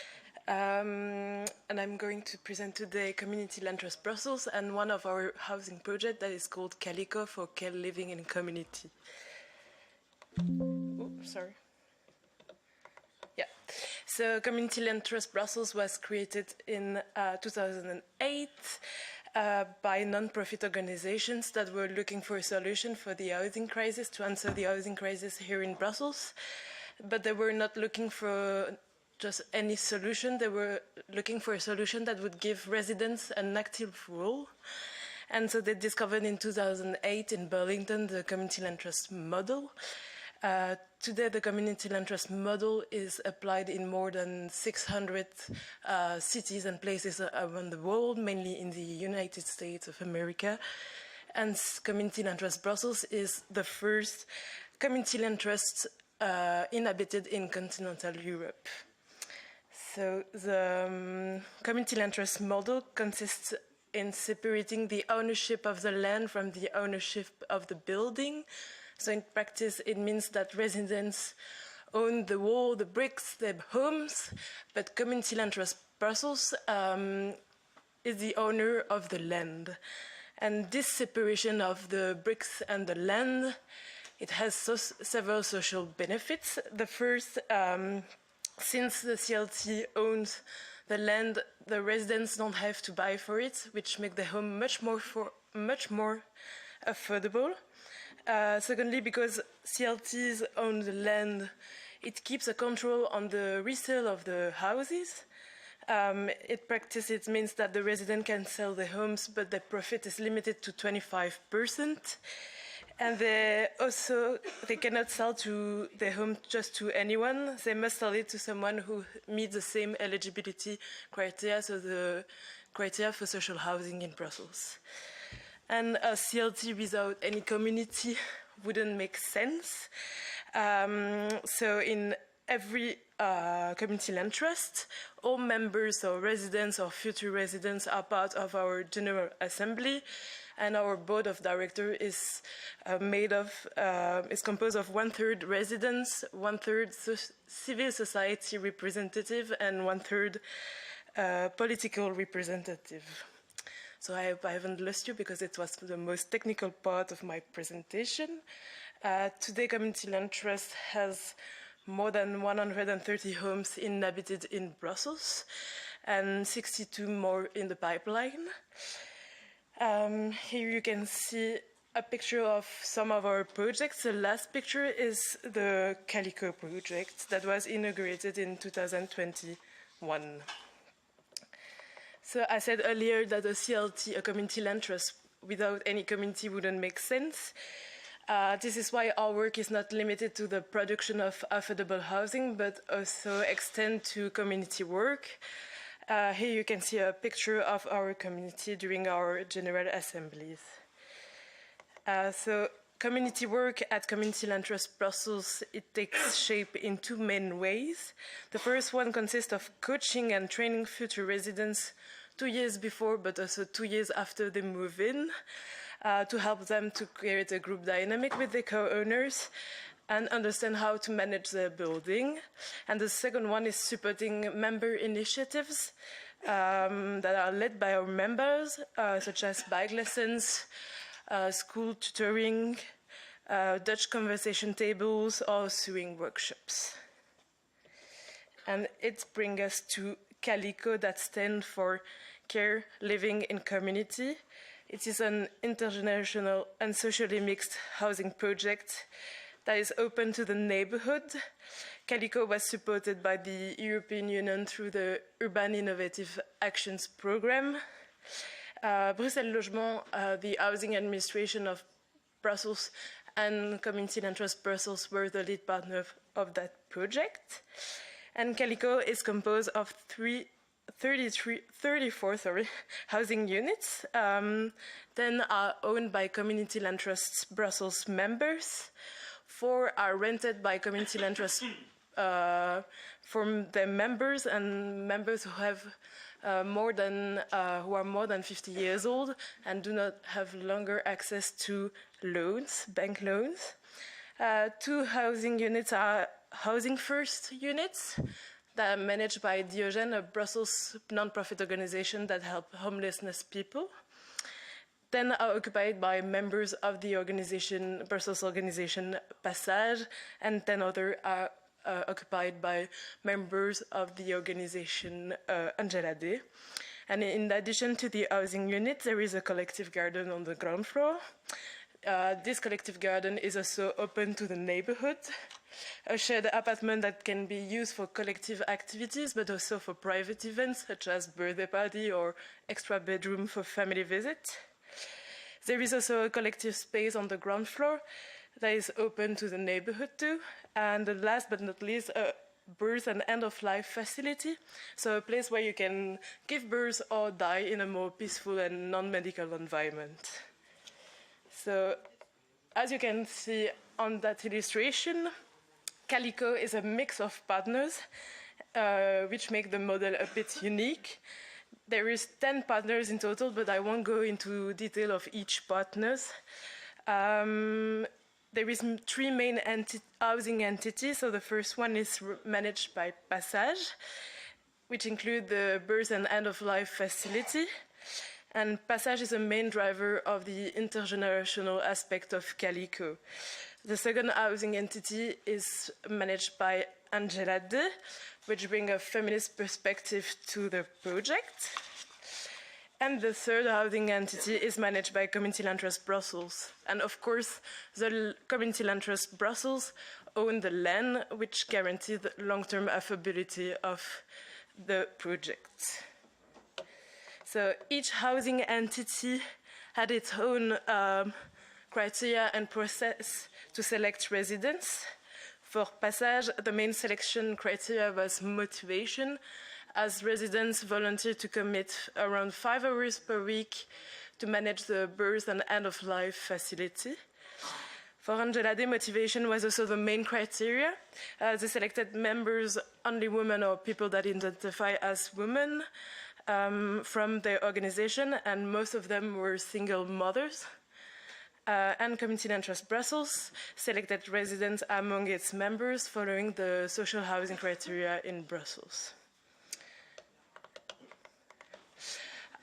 And I'm going to present today Community Land Trust Brussels and one of our housing projects that is called Calico for care living in community. Oh, sorry. So Community Land Trust Brussels was created in 2008 by non-profit organizations that were looking for a solution for the housing crisis, to answer the housing crisis here in Brussels. But they were not looking for just any solution. They were looking for a solution that would give residents an active role. And so they discovered in 2008 in Burlington the Community Land Trust model. Today, the Community Land Trust model is applied in more than 600 cities and places around the world, mainly in the United States of America. And Community Land Trust Brussels is the first community land trust inhabited in continental Europe. So the community land trust model consists in separating the ownership of the land from the ownership of the building. So in practice, it means that residents own the wall, the bricks, their homes, but community land trust Brussels is the owner of the land. And this separation of the bricks and the land, it has several social benefits. The first, since the CLT owns the land, the residents don't have to buy for it, which makes the home much more affordable. Secondly, because CLTs own the land, it keeps a control on the resale of the houses. In practice, it means that the resident can sell the homes, but the profit is limited to 25%. And they cannot sell the home just to anyone. They must sell it to someone who meets the same eligibility criteria, so the criteria for social housing in Brussels. And a CLT without any community wouldn't make sense. So in every community land trust, all members or residents or future residents are part of our General Assembly, and our board of directors is composed of 1/3 residents, 1/3 civil society representative, and 1/3 political representative. So I hope I haven't lost you because it was the most technical part of my presentation. Today, Community Land Trust has more than 130 homes inhabited in Brussels and 62 more in the pipeline. Here you can see a picture of some of our projects. The last picture is the Calico project that was inaugurated in 2021. So I said earlier that a CLT, a community land trust, without any community wouldn't make sense. This is why our work is not limited to the production of affordable housing, but also extend to community work. Here you can see a picture of our community during our general assemblies. So community work at Community Land Trust Brussels, it takes shape in two main ways. The first one consists of coaching and training future residents 2 years before, but also 2 years after they move in, to help them to create a group dynamic with the co-owners and understand how to manage their building. And the second one is supporting member initiatives that are led by our members, such as bike lessons, school tutoring, Dutch conversation tables, or sewing workshops. And it brings us to Calico, that stands for Care, Living in Community. It is an intergenerational and socially mixed housing project that is open to the neighborhood. Calico was supported by the European Union through the Urban Innovative Actions Programme. Bruxelles Logement, the housing administration of Brussels, and Community Land Trust Brussels were the lead partner of that project. And Calico is composed of 34 housing units. 10 are owned by Community Land Trust Brussels members. 4 are rented by Community Land Trust from their members and members who have who are more than 50 years old and do not have longer access to loans, bank loans. 2 housing units are Housing First units that are managed by Diogen, a Brussels non-profit organization that helps homelessness people. 10 are occupied by members of the organization, Brussels organization Passage, and 10 others are occupied by members of the organization Angela Day. And in addition to the housing unit, there is a collective garden on the ground floor. This collective garden is also open to the neighborhood, a shared apartment that can be used for collective activities, but also for private events, such as birthday party or extra bedroom for family visit. There is also a collective space on the ground floor that is open to the neighborhood too. And last but not least, a birth and end-of-life facility, so a place where you can give birth or die in a more peaceful and non-medical environment. So, as you can see on that illustration, Calico is a mix of partners, which make the model a bit unique. There is 10 partners in total, but I won't go into detail of each partners. There is 3 main housing entities. So the first one is managed by Passage, which include the birth and end-of-life facility. And Passage is a main driver of the intergenerational aspect of Calico. The second housing entity is managed by Angela De, which brings a feminist perspective to the project. And the third housing entity is managed by Community Land Trust Brussels. And of course, the Community Land Trust Brussels own the land, which guarantees the long-term affordability of the project. So each housing entity had its own criteria and process to select residents. For Passage, the main selection criteria was motivation, as residents volunteered to commit around 5 hours per week to manage the birth and end-of-life facility. For Angela De, motivation was also the main criteria. They selected members, only women or people that identify as women, from their organization, and most of them were single mothers. And Community Land Trust Brussels selected residents among its members following the social housing criteria in Brussels.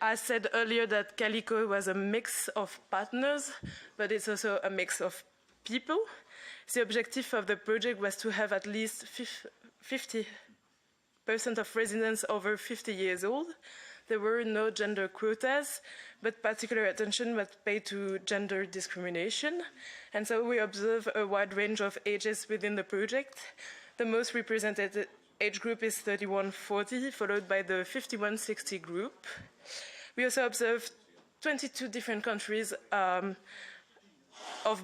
I said earlier that Calico was a mix of partners, but it's also a mix of people. The objective of the project was to have at least 50% of residents over 50 years old. There were no gender quotas, but particular attention was paid to gender discrimination. And so we observe a wide range of ages within the project. The most represented age group is 31-40, followed by the 51-60 group. We also observed 22 different countries of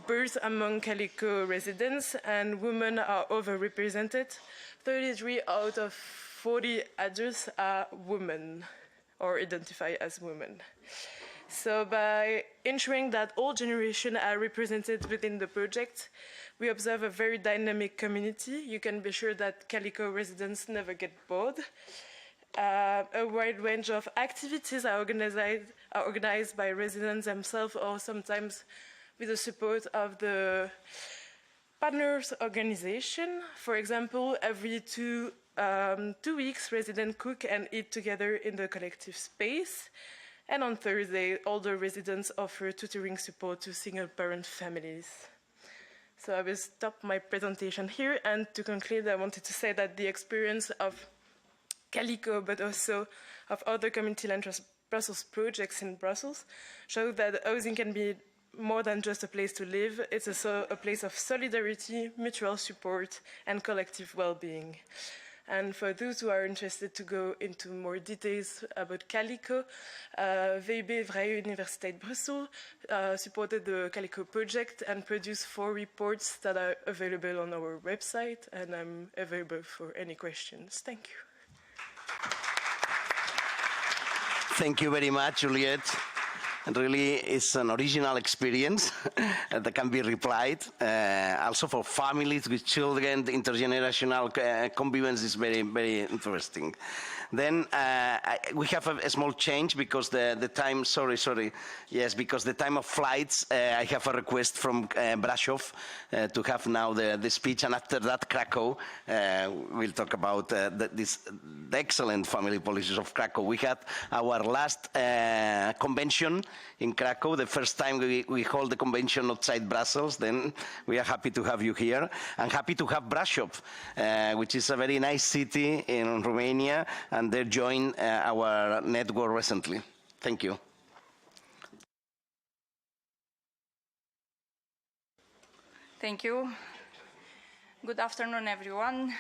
birth among Calico residents, and women are overrepresented. 33 out of 40 adults are women or identify as women. So by ensuring that all generations are represented within the project, we observe a very dynamic community. You can be sure that Calico residents never get bored. A wide range of activities are organized by residents themselves, or sometimes with the support of the partners organization. For example, every 2 weeks, residents cook and eat together in the collective space. And on Thursday, all the residents offer tutoring support to single-parent families. So I will stop my presentation here, and to conclude, I wanted to say that the experience of Calico, but also of other Community Land Trust Brussels projects in Brussels, show that housing can be more than just a place to live. It's also a place of solidarity, mutual support, and collective well-being. And for those who are interested to go into more details about Calico, VUB Vrije Universiteit Brussel supported the Calico project and produced 4 reports that are available on our website, and I'm available for any questions. Thank you. Thank you very much, Juliette. And really, it's an original experience that can be replied. Also for families with children, the intergenerational convivence is very, very interesting. Then we have a small change because the time, sorry. Yes, because the time of flights, I have a request from Brasov to have now the speech, and after that, Krakow. We'll talk about the excellent family policies of Krakow. We had our last convention in Krakow, the first time we hold the convention outside Brussels. Then we are happy to have you here, and happy to have Brasov, which is a very nice city in Romania, and they joined our network recently. Thank you. Thank you. Good afternoon, everyone.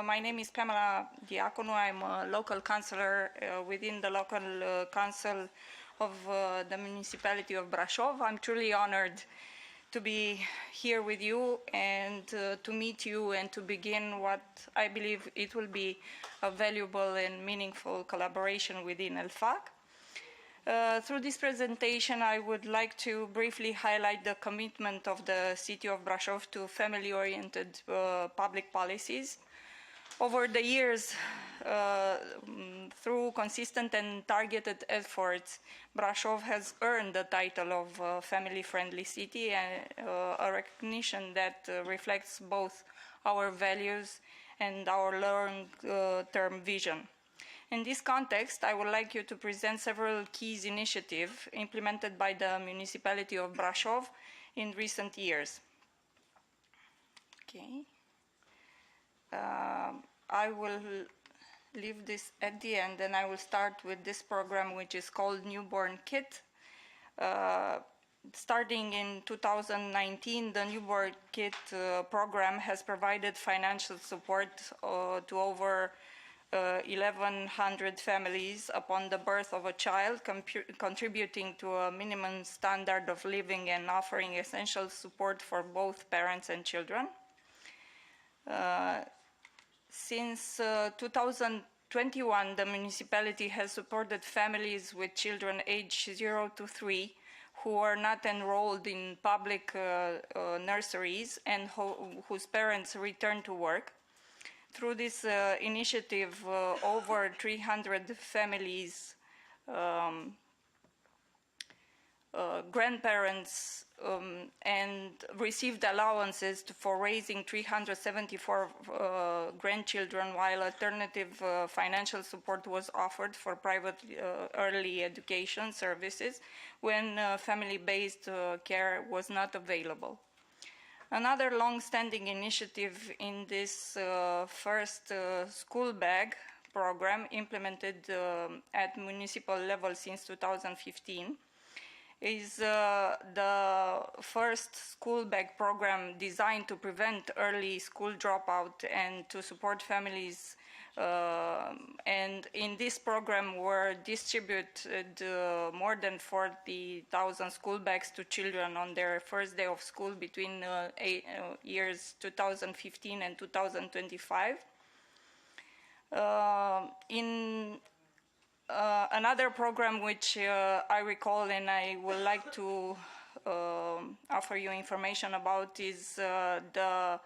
My name is Pamela Diaconu. I'm a local councillor within the local council of the Municipality of Brașov. I'm truly honored to be here with you and to meet you and to begin what I believe it will be a valuable and meaningful collaboration within ELFAC. Through this presentation, I would like to briefly highlight the commitment of the city of Brașov to family-oriented public policies. Over the years, through consistent and targeted efforts, Brașov has earned the title of family-friendly city, and a recognition that reflects both our values and our long-term vision. In this context, I would like you to present several key initiatives implemented by the Municipality of Brașov in recent years. Okay. I will leave this at the end, and I will start with this program, which is called Newborn Kit. Starting in 2019, the Newborn Kit program has provided financial support to over 1,100 families upon the birth of a child, contributing to a minimum standard of living and offering essential support for both parents and children. Since 2021, the municipality has supported families with children aged 0 to 3 who are not enrolled in public nurseries and whose parents return to work. Through this initiative, over 300 families, grandparents, and received allowances for raising 374 grandchildren, while alternative financial support was offered for private early education services when family-based care was not available. Another long-standing initiative in this first school bag program, implemented at municipal level since 2015, is the first school bag program designed to prevent early school dropout and to support families. And in this program were distributed more than 40,000 school bags to children on their first day of school between years 2015 and 2025. Another program which I recall and I would like to offer you information about is the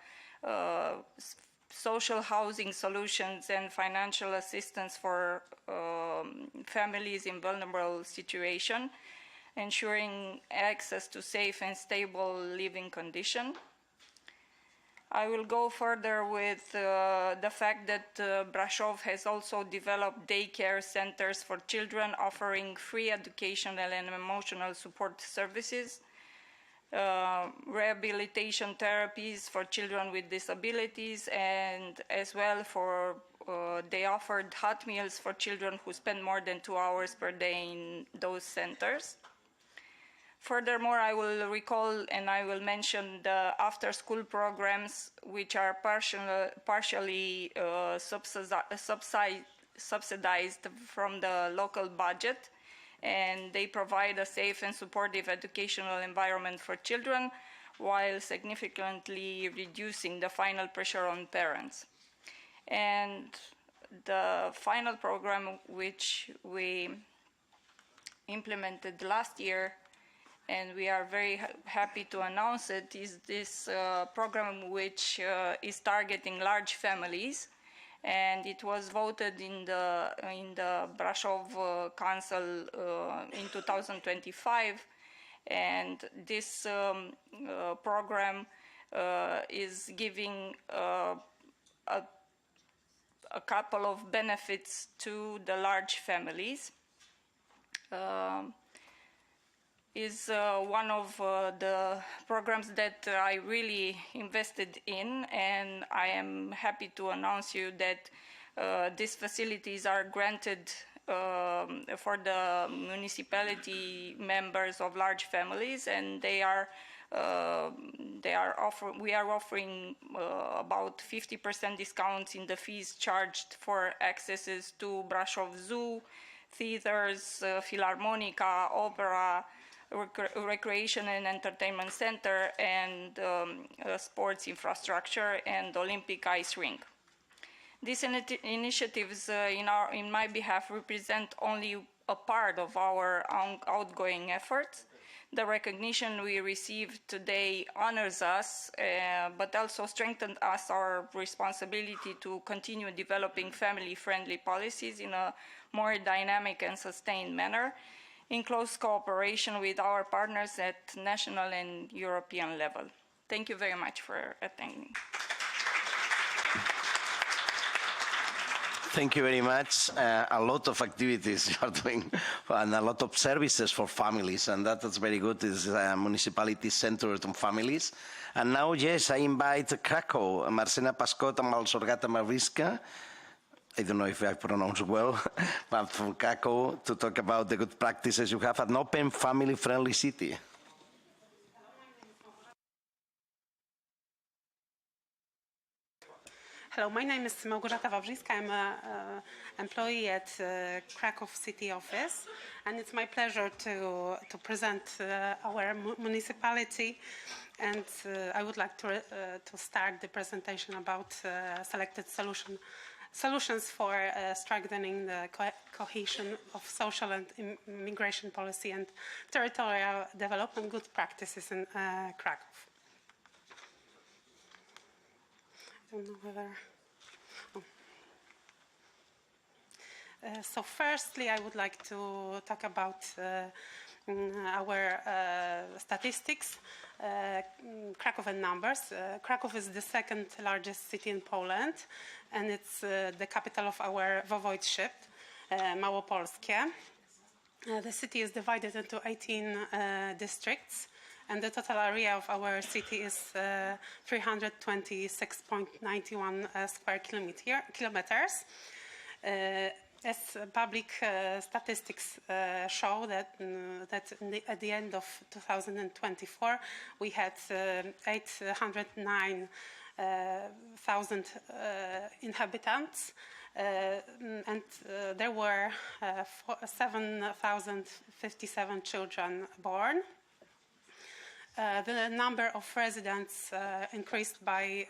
social housing solutions and financial assistance for families in vulnerable situation, ensuring access to safe and stable living conditions. I will go further with the fact that Brașov has also developed daycare centers for children offering free educational and emotional support services, rehabilitation therapies for children with disabilities, and as well for they offered hot meals for children who spend more than 2 hours per day in those centers. Furthermore, I will recall and I will mention the after-school programs, which are partially subsidized from the local budget, and they provide a safe and supportive educational environment for children while significantly reducing the final pressure on parents. And the final program which we implemented last year, and we are very happy to announce it, is this program which is targeting large families, and it was voted in the Brașov Council in 2025, and this program is giving a couple of benefits to the large families. Is one of the programs that I really invested in, and I am happy to announce you that these facilities are granted for the municipality members of large families, and we are offering about 50% discounts in the fees charged for accesses to Brașov Zoo, theaters, Philharmonica, opera, recreation and entertainment center, and sports infrastructure, and Olympic ice rink. These initiatives in my behalf represent only a part of our outgoing efforts. The recognition we received today honors us, but also strengthens our responsibility to continue developing family-friendly policies in a more dynamic and sustained manner, in close cooperation with our partners at national and European level. Thank you very much for attending. Thank you very much. A lot of activities you are doing and a lot of services for families, and that's very good. It's a municipality centered on families. And now, yes, I invite Krakow, Marzena, Paszkot, and Malgorzata Wawrzynska. I don't know if I pronounce well, but from Krakow to talk about the good practices you have an open, family-friendly city. Hello, my name is Malgorzata Wawrzynska. I'm an employee at Krakow City Office, and it's my pleasure to present our municipality. And I would like to start the presentation about selected solutions for strengthening the cohesion of social and immigration policy and territorial development good practices in Krakow. I don't know whether. So firstly, I would like to talk about our statistics, Krakow and numbers. Krakow is the second largest city in Poland, and it's the capital of our voivodeship, Małopolskie. The city is divided into 18 districts, and the total area of our city is 326.91 square kilometers. As public statistics show that at the end of 2024, we had 809,000 inhabitants, and there were 7,057 children born. The number of residents increased by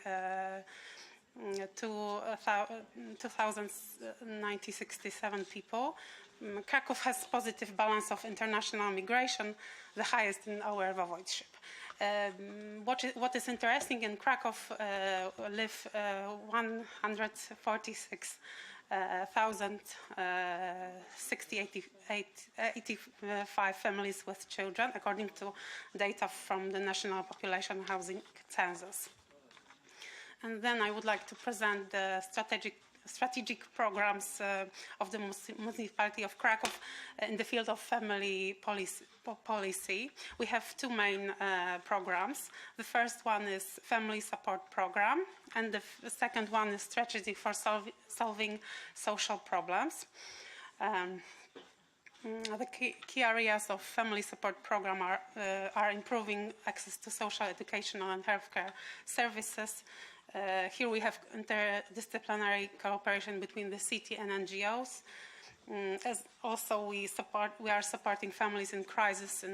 2,067 people. Krakow has positive balance of international migration, the highest in our voivodeship. What is interesting, in Krakow live 146,085 families with children, according to data from the National Population Housing Census. And then I would like to present the strategic programs of the Municipality of Krakow in the field of family policy. We have two main programs. The first one is Family Support Program, and the second one is Strategy for Solving Social Problems. The key areas of Family Support Program are improving access to social, educational, and healthcare services. Here we have interdisciplinary cooperation between the city and NGOs. As also we are supporting families in crisis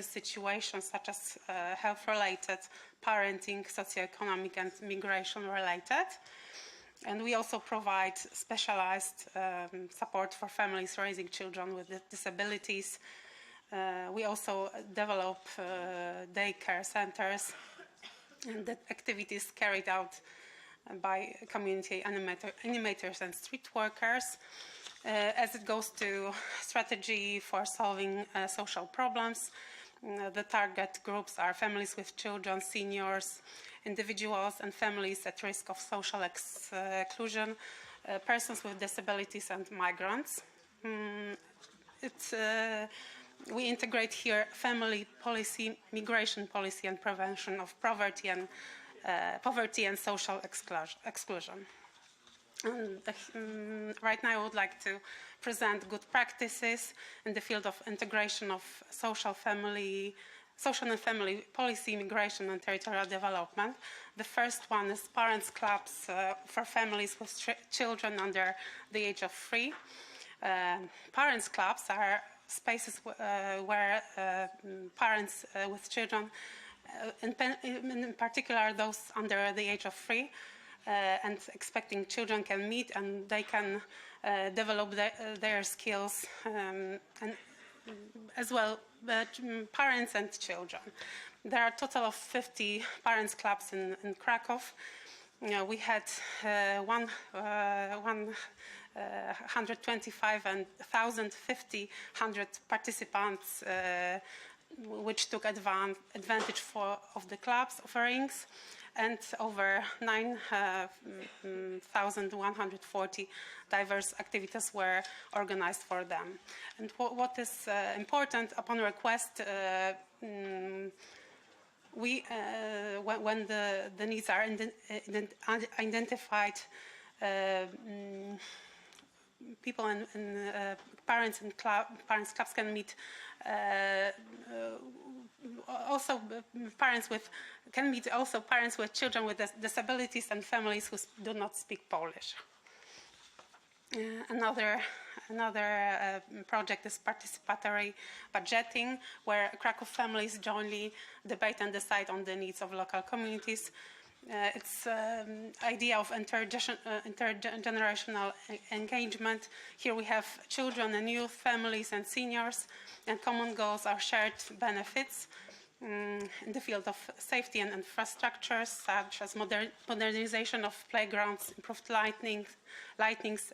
situations such as health-related, parenting, socioeconomic, and migration-related. And we also provide specialized support for families raising children with disabilities. We also develop daycare centers, and the activities carried out by community animators and street workers. As it goes to strategy for solving social problems, the target groups are families with children, seniors, individuals and families at risk of social exclusion, persons with disabilities and migrants. We integrate here family policy, migration policy, and prevention of poverty and social exclusion. Right now I would like to present good practices in the field of integration of social and family policy, migration, and territorial development. The first one is parents' clubs for families with children under the age of 3. Parents' clubs are spaces where parents with children, in particular those under the age of 3 and expecting children, can meet, and they can develop their skills, and as well parents and children. There are a total of 50 parents clubs in Krakow. We had 125 and 1,050 participants, which took advantage of the club's offerings, and over 9,140 diverse activities were organized for them. And what is important, upon request, when the needs are identified, people and parents and parents clubs can meet. Also, parents with children with disabilities and families who do not speak Polish. Another project is participatory budgeting, where Krakow families jointly debate and decide on the needs of local communities. It's idea of intergenerational engagement. Here we have children and youth, families and seniors, and common goals are shared benefits in the field of safety and infrastructures, such as modernization of playgrounds, improved lightings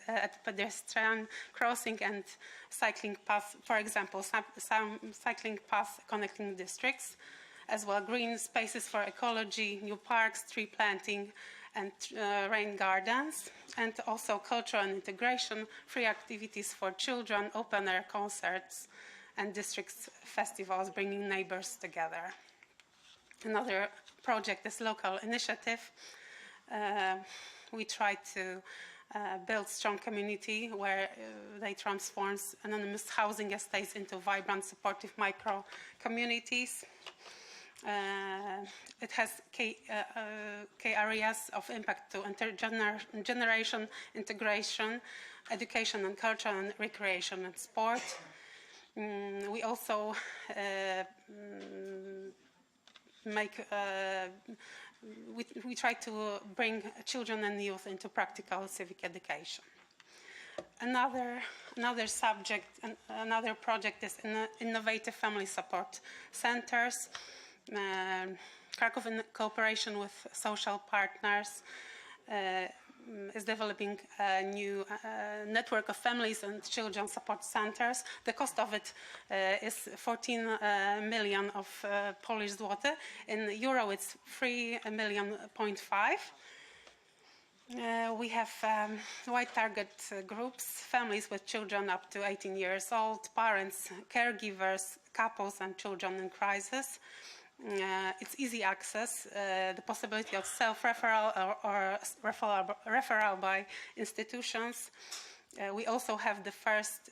at pedestrian crossing and cycling paths, for example, some cycling paths connecting districts, as well green spaces for ecology, new parks, tree planting, and rain gardens, and also cultural and integration, free activities for children, open-air concerts, and district festivals bringing neighbors together. Another project is local initiative. We try to build strong community where they transform anonymous housing estates into vibrant, supportive micro-communities. It has key areas of impact to intergeneration, integration, education and culture and recreation and sport. We also we try to bring children and youth into practical civic education. Another project is innovative family support centers. Krakow, in cooperation with social partners, is developing a new network of families and children support centers. The cost of it is 14 million of Polish zloty. In euro, it's 3.5 million. We have wide target groups, families with children up to 18 years old, parents, caregivers, couples, and children in crisis. It's easy access, the possibility of self-referral or referral by institutions. We also have the first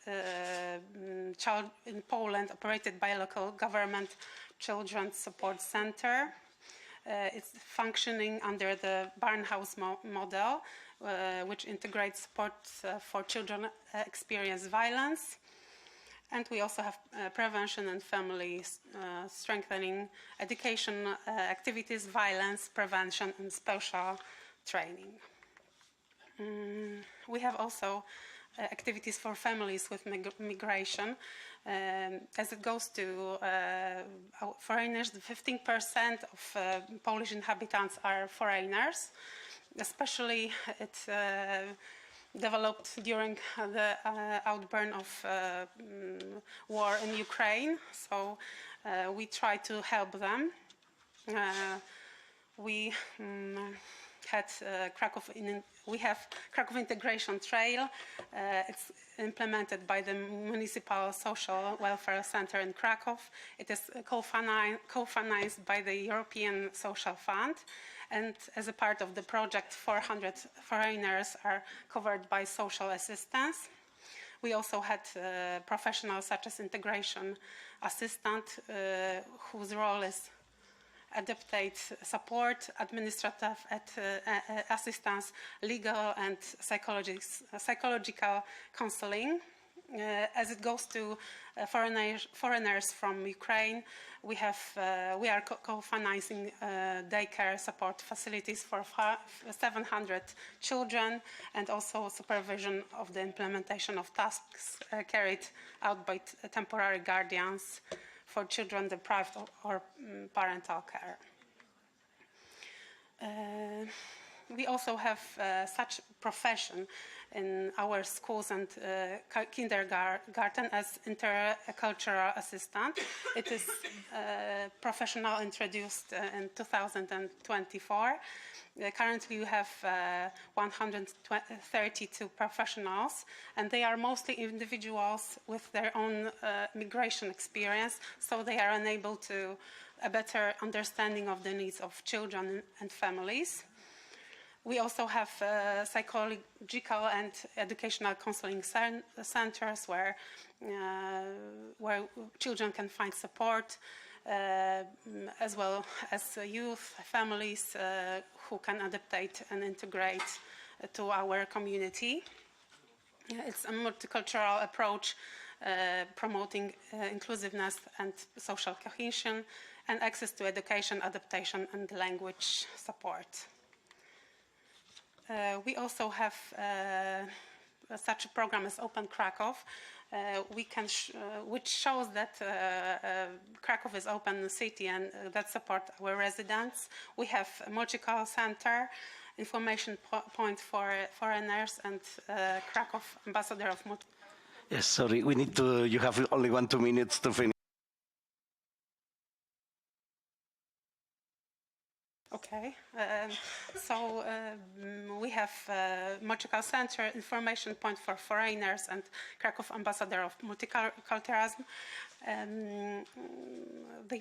child in Poland operated by a local government children's support center. It's functioning under the Barnhouse model, which integrates support for children experience violence. And we also have prevention and family strengthening, education activities, violence prevention, and special training. We have also activities for families with migration. As it goes to foreigners, 15% of Polish inhabitants are foreigners. Especially it developed during the outburn of war in Ukraine, so we try to help them. We have Krakow Integration Trail. It's implemented by the Municipal Social Welfare Center in Krakow. It is co-financed by the European Social Fund. And as a part of the project, 400 foreigners are covered by social assistance. We also had professionals such as integration assistant, whose role is adaptate support, administrative assistance, legal and psychological counseling. as it goes to foreigners from Ukraine, we are co-financing daycare support facilities for 700 children, and also supervision of the implementation of tasks carried out by temporary guardians for children deprived of parental care. We also have such profession in our schools and kindergarten as intercultural assistant. It is professional introduced in 2024. Currently we have 132 professionals, and they are mostly individuals with their own migration experience, so they are enabled to a better understanding of the needs of children and families. We also have psychological and educational counseling centers where children can find support, as well as youth, families who can adapt and integrate to our community. It's a multicultural approach promoting inclusiveness and social cohesion and access to education, adaptation, and language support. We also have such a program as Open Kraków, which shows that Kraków is an open city and that supports our residents. We have a multicultural center, information point for foreigners, and Kraków ambassador of Yes, sorry, we need to, you have only 2 minutes to finish. Okay, we have Multicultural Center, information point for foreigners, and Kraków ambassador of multiculturalism.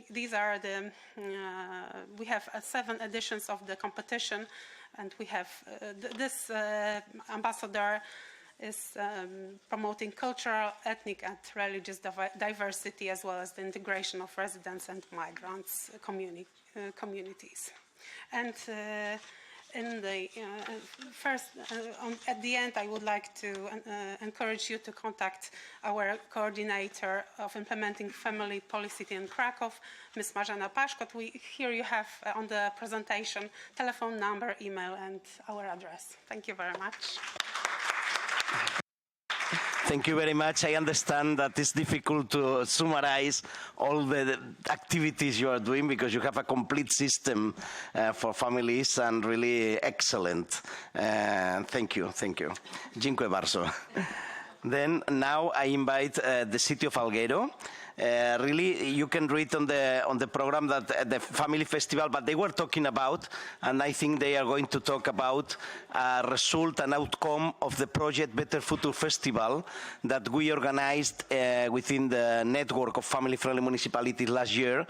These are the, we have 7 editions of the competition, and we have this ambassador is promoting cultural, ethnic, and religious diversity, as well as the integration of residents and migrants communities. And in the at the end, I would like to encourage you to contact our coordinator of implementing family policy in Kraków, Ms. Marzena Paszkot. Here you have on the presentation telephone number, email, and our address. Thank you very much. Thank you very much. I understand that it's difficult to summarize all the activities you are doing because you have a complete system for families and really excellent. Thank you, thank you. Dziękuję bardzo. Then now I invite the city of Alghero. Really, you can read on the program that the family festival, but they were talking about, and I think they are going to talk about a result and outcome of the project Better Future Festival that we organized within the network of family-friendly municipalities last year.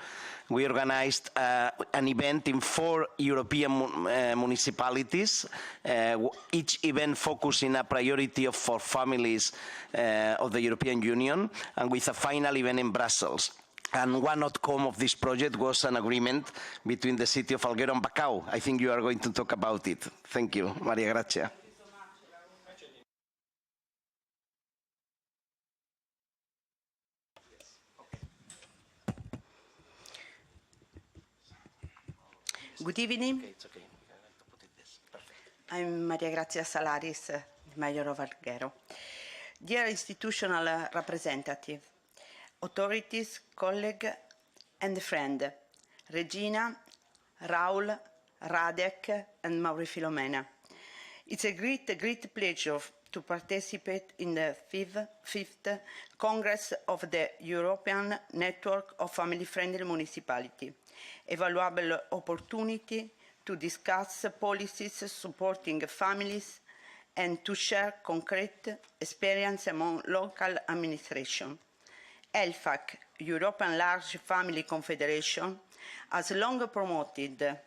We organized an event in 4 European municipalities, each event focusing a priority for families of the European Union, and with a final event in Brussels. And one outcome of this project was an agreement between the city of Alghero and Bacau. I think you are going to talk about it. Thank you, Maria Grazia. Good evening. Okay, it's okay. Put it this. Perfect. I'm Maria Grazia Salaris, Mayor of Alghero. Dear institutional representative, authorities, colleague, and friend, Regina, Raul, Radek, and Mauri Filomena. It's a great pleasure to participate in the 5th Congress of the European Network of Family-Friendly Municipalities, a valuable opportunity to discuss policies supporting families and to share concrete experience among local administration. ELFAC, European Large Family Confederation, has long promoted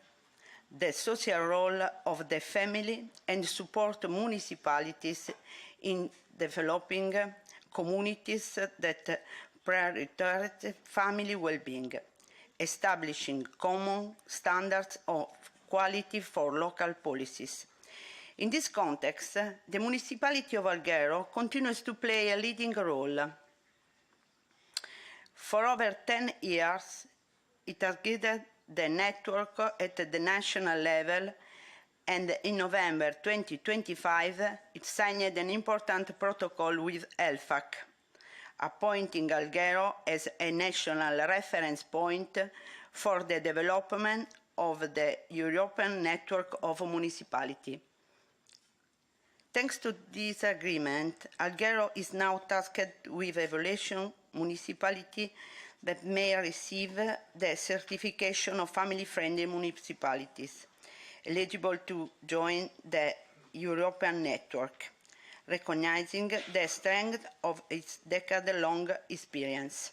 the social role of the family and support municipalities in developing communities that prioritize family well-being, establishing common standards of quality for local policies. In this context, the Municipality of Alghero continues to play a leading role. For over 10 years, it has guided the network at the national level, and in November 2025, it signed an important protocol with ELFAC, appointing Alghero as a national reference point for the development of the European network of municipalities. Thanks to this agreement, Alghero is now tasked with evaluation municipality that may receive the certification of family-friendly municipalities, eligible to join the European network, recognizing the strength of its decade-long experience.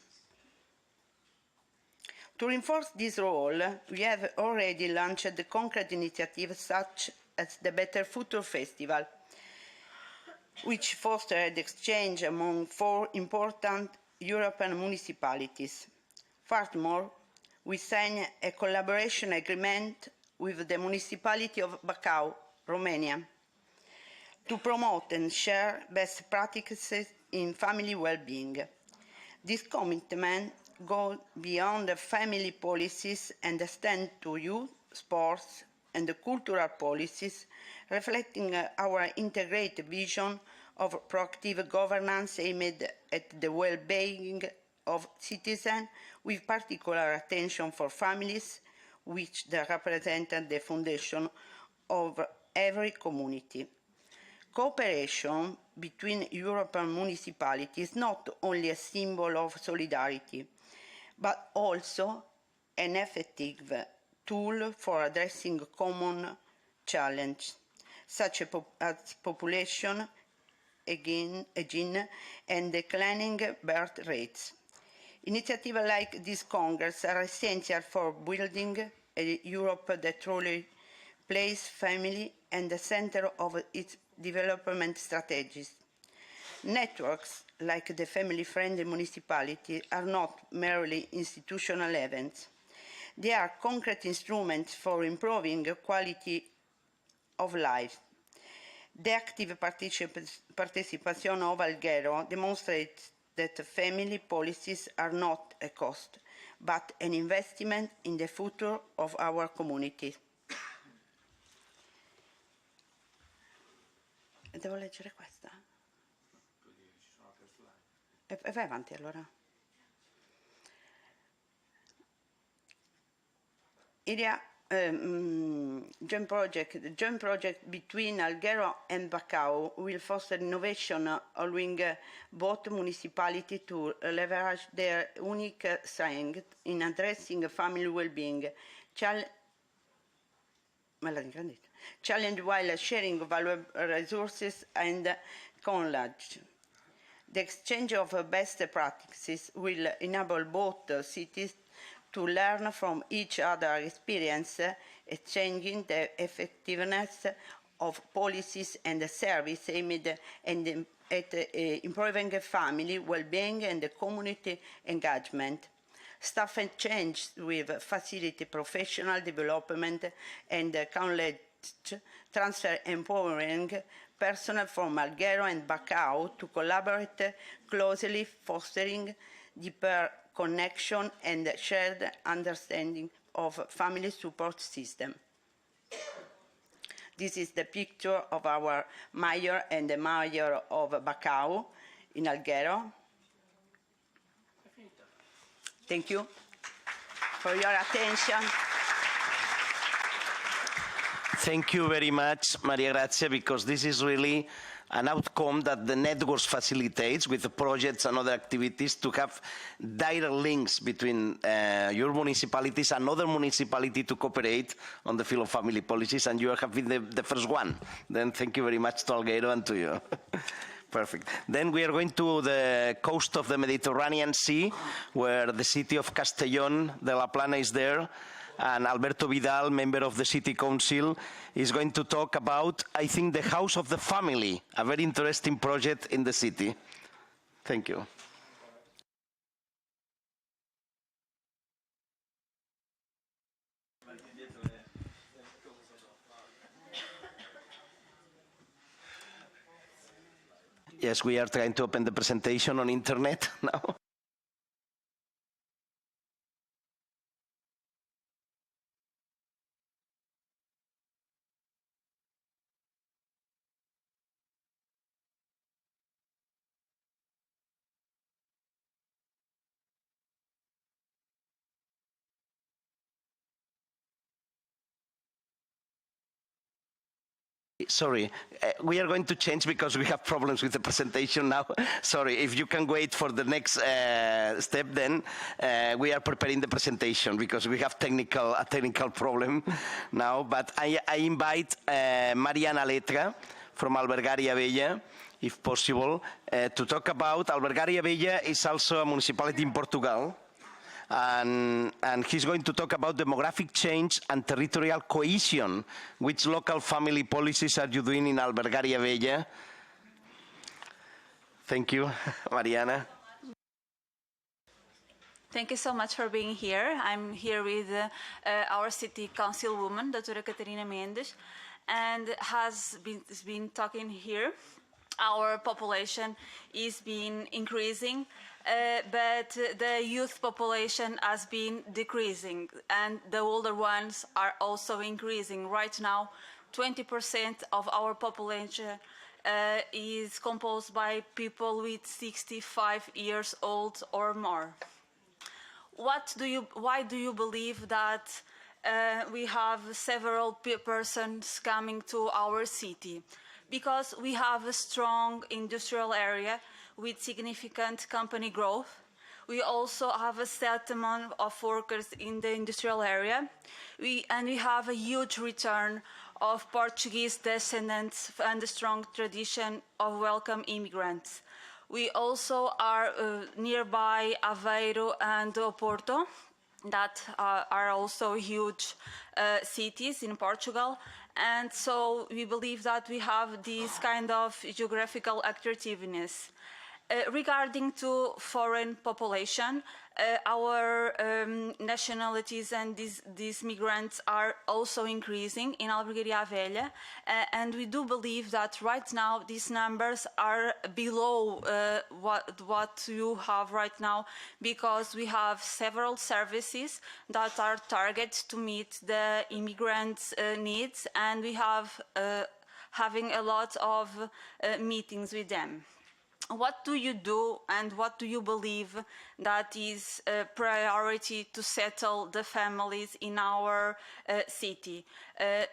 To reinforce this role, we have already launched concrete initiatives such as the Better Future Festival, which fostered exchange among 4 important European municipalities. Furthermore, we signed a collaboration agreement with the Municipality of Bacău, Romania, to promote and share best practices in family well-being. This commitment goes beyond the family policies and extends to youth, sports, and the cultural policies, reflecting our integrated vision of proactive governance aimed at the well-being of citizens, with particular attention for families, which represent the foundation of every community. Cooperation between European municipalities is not only a symbol of solidarity, but also an effective tool for addressing common challenges, such as population aging and declining birth rates. Initiatives like this Congress are essential for building a Europe that truly places family at the center of its development strategies. Networks like the family-friendly municipality are not merely institutional events. They are concrete instruments for improving quality of life. The active participation of Alghero demonstrates that family policies are not a cost, but an investment in the future of our community. Devo leggere questa? E vai avanti allora. Joint project between Alghero and Bacău will foster innovation, allowing both municipalities to leverage their unique strength in addressing family well-being, challenge while sharing valuable resources and knowledge. The exchange of best practices will enable both cities to learn from each other's experience, exchanging the effectiveness of policies and services aimed at improving family well-being and community engagement. Staff exchange will facilitate professional development and knowledge transfer, empowering personnel from Alghero and Bacău to collaborate closely, fostering deeper connection and shared understanding of family support system. This is the picture of our mayor and the mayor of Bacău in Alghero. Thank you for your attention. Thank you very much, Maria Grazia, because this is really an outcome that the networks facilitates with the projects and other activities to have direct links between your municipalities and other municipalities to cooperate on the field of family policies, and you have been the first one. Then thank you very much to Alghero and to you. Perfect. Then we are going to the coast of the Mediterranean Sea, where the city of Castellón de la Plana is there, and Alberto Vidal, member of the City Council, is going to talk about, I think, the House of the Family, a very interesting project in the city. Thank you. Yes, we are trying to open the presentation on internet now. Sorry, we are going to change because we have problems with the presentation now. Sorry, if you can wait for the next step, then we are preparing the presentation because we have a technical problem now. But I invite Mariana Letra from Albergaria Vella, if possible, to talk about. Albergaria Vella is also a municipality in Portugal. And he's going to talk about demographic change and territorial cohesion. Which local family policies are you doing in Albergaria Vella? Thank you, Mariana. Thank you so much for being here. I'm here with our city councilwoman, Dra. Catarina Mendes, and has been talking here. Our population is been increasing, but the youth population has been decreasing, and the older ones are also increasing. Right now, 20% of our population is composed by people with 65 years old or more. Why do you believe that we have several persons coming to our city? Because we have a strong industrial area with significant company growth. We also have a set amount of workers in the industrial area. We have a huge return of Portuguese descendants and a strong tradition of welcome immigrants. We also are nearby Aveiro and Oporto, that are also huge cities in Portugal. And so we believe that we have this kind of geographical attractiveness. Regarding to foreign population, our nationalities and these migrants are also increasing in Albergaria Vella, and we do believe that right now these numbers are below what you have right now, because we have several services that are targeted to meet the immigrants' needs, and we have having a lot of meetings with them. What do you do and what do you believe that is a priority to settle the families in our city?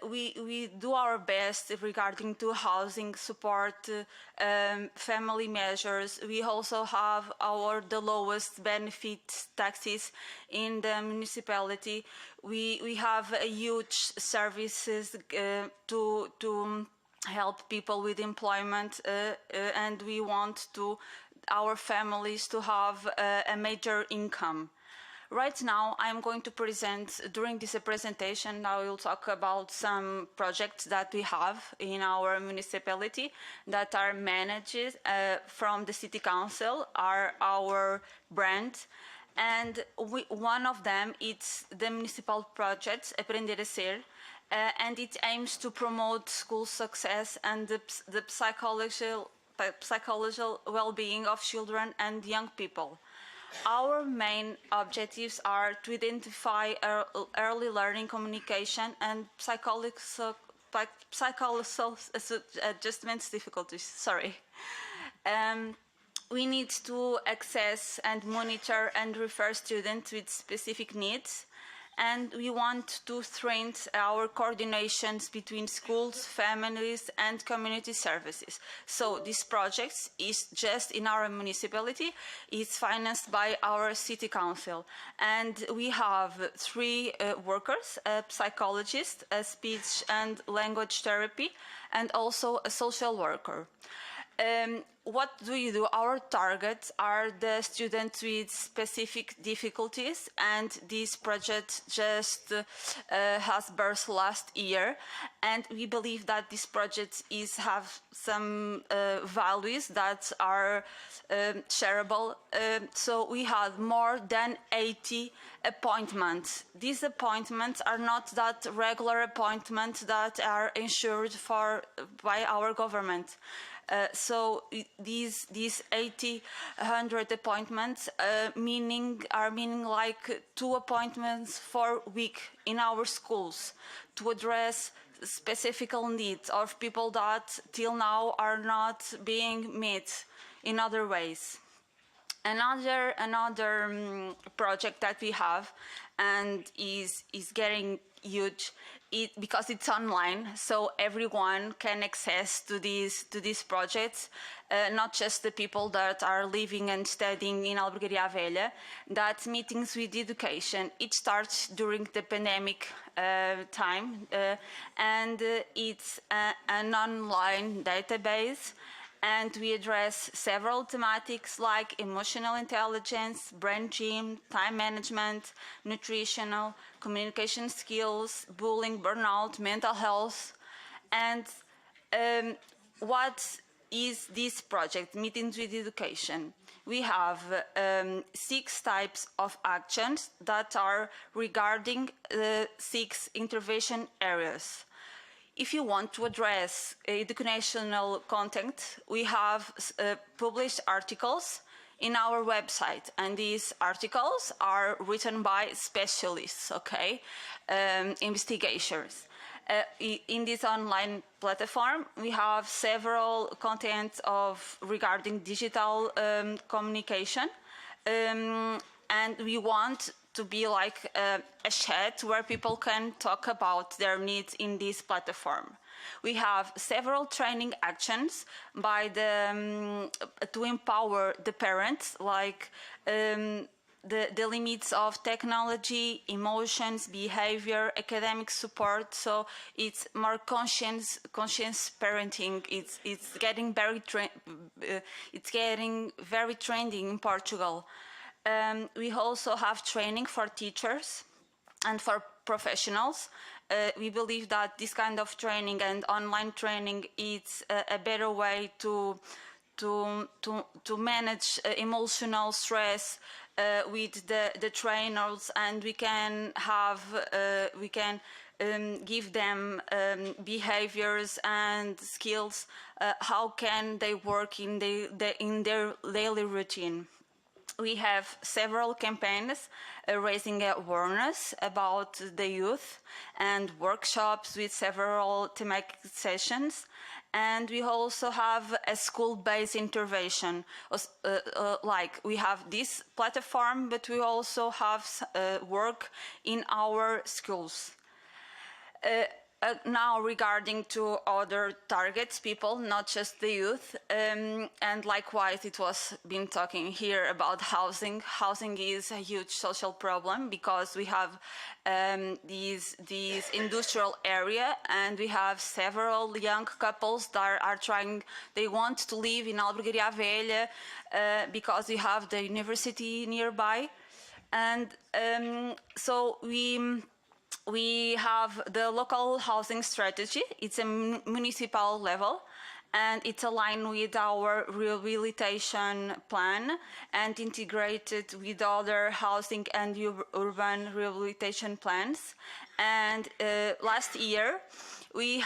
We do our best regarding to housing support, family measures. We also have the lowest benefit taxes in the municipality. We have a huge services to help people with employment, and we want our families to have a major income. Right now, I'm going to present, during this presentation, I will talk about some projects that we have in our municipality that are managed from the City Council, are our brand. And one of them is the municipal project, Aprender a Ser, and it aims to promote school success and the psychological well-being of children and young people. Our main objectives are to identify early learning, communication, and psychological adjustments difficulties. Sorry. We need to access and monitor and refer students with specific needs, and we want to strengthen our coordinations between schools, families, and community services. So this project is just in our municipality. It's financed by our city council. And we have 3 workers, a psychologist, a speech and language therapy, and also a social worker. What do you do? Our targets are the students with specific difficulties, and this project just has birth last year, and we believe that this project have some values that are shareable. So we have more than 80 appointments. These appointments are not that regular appointments that are insured by our government. So these 80, 100 appointments are meaning like 2 appointments for a week in our schools to address specific needs of people that till now are not being met in other ways. Another project that we have and is getting huge because it's online, so everyone can access to these projects, not just the people that are living and studying in Albergaria Velha. That's meetings with education. It starts during the pandemic time, and it's an online database. And we address several thematics like emotional intelligence, brain gym, time management, nutritional, communication skills, bullying, burnout, mental health. And what is this project, Meetings with Education? We have 6 types of actions that are regarding 6 intervention areas. If you want to address educational content, we have published articles in our website, and these articles are written by specialists, investigators. In this online platform, we have several content regarding digital communication, and we want to be like a chat where people can talk about their needs in this platform. We have several training actions by to empower the parents, like the limits of technology, emotions, behavior, academic support. So it's more conscious parenting. It's getting very trending in Portugal. We also have training for teachers and for professionals. We believe that this kind of training and online training is a better way to manage emotional stress with the trainers, and we can give them behaviors and skills. How can they work in their daily routine? We have several campaigns raising awareness about the youth and workshops with several thematic sessions. And we also have a school-based intervention. Like we have this platform, but we also have work in our schools. Now regarding to other targets people, not just the youth, and likewise it was been talking here about housing. Housing is a huge social problem because we have these industrial area, and we have several young couples that are trying, they want to live in Albergaria Velha because we have the university nearby. And so we have the local housing strategy. It's a municipal level, and it's aligned with our rehabilitation plan and integrated with other housing and urban rehabilitation plans. And last year, we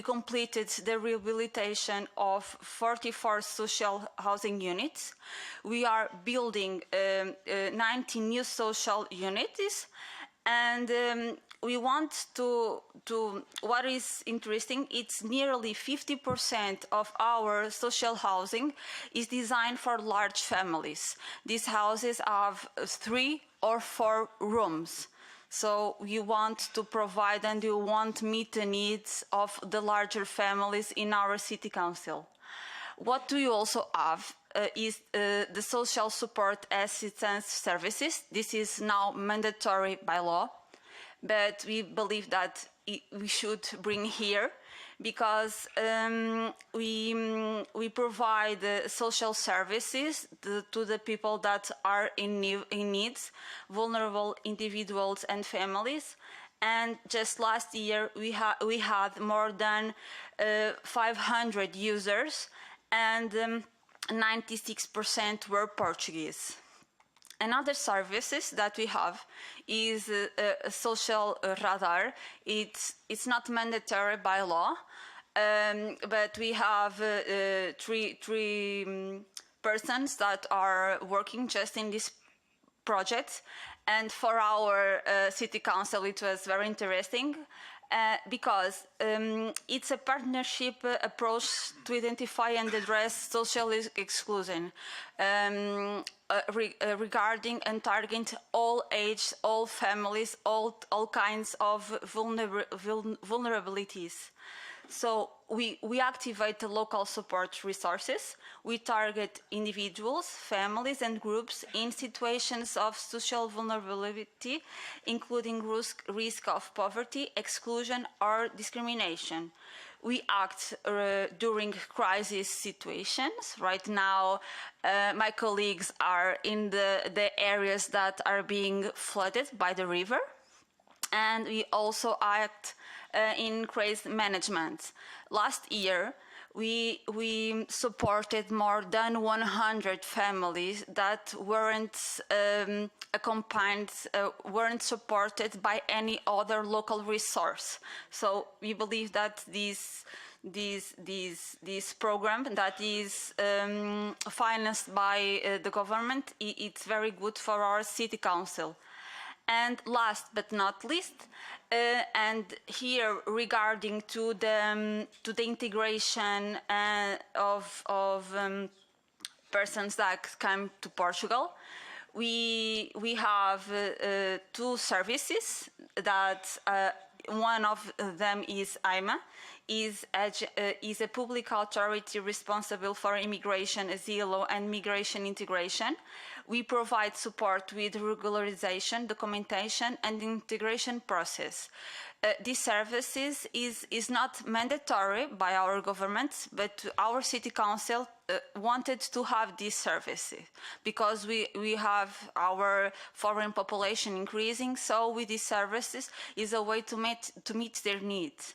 completed the rehabilitation of 44 social housing units. We are building 90 new social units. And we want to, what is interesting, it's nearly 50% of our social housing is designed for large families. These houses have 3 or 4 rooms. So we want to provide and we want to meet the needs of the larger families in our city council. What we also have is the social support assistance services. This is now mandatory by law, but we believe that we should bring here because we provide social services to the people that are in needs, vulnerable individuals and families. And just last year we had more than 500 users, and 96% were Portuguese. Another services that we have is a social radar. It's not mandatory by law, but we have three persons that are working just in this project. And for our city council, it was very interesting because it's a partnership approach to identify and address social exclusion regarding and targeting all ages, all families, all kinds of vulnerabilities. So we activate the local support resources. We target individuals, families and groups in situations of social vulnerability, including risk of poverty, exclusion or discrimination. We act during crisis situations. Right now, my colleagues are in the areas that are being flooded by the river. And we also act in crisis management. Last year, we supported more than 100 families that weren't accompanied, weren't supported by any other local resource. So we believe that this program that is financed by the government, it's very good for our city council. And last but not least, and here regarding to the integration of persons that come to Portugal, we have two services that one of them is AIMA, is a public authority responsible for immigration, asilo, and migration integration. We provide support with regularization, documentation, and integration process. These services is not mandatory by our government, but our city council wanted to have these services because we have our foreign population increasing, so with these services is a way to meet their needs.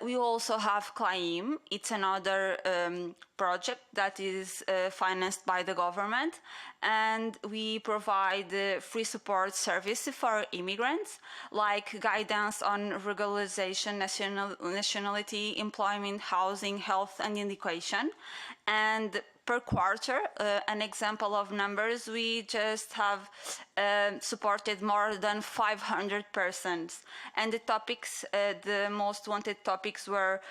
We also have CLAIM. It's another project that is financed by the government, and we provide free support services for immigrants, like guidance on regularization, nationality, employment, housing, health, and education. And per quarter, an example of numbers, we just have supported more than 500 persons. And the topics, the most wanted topics were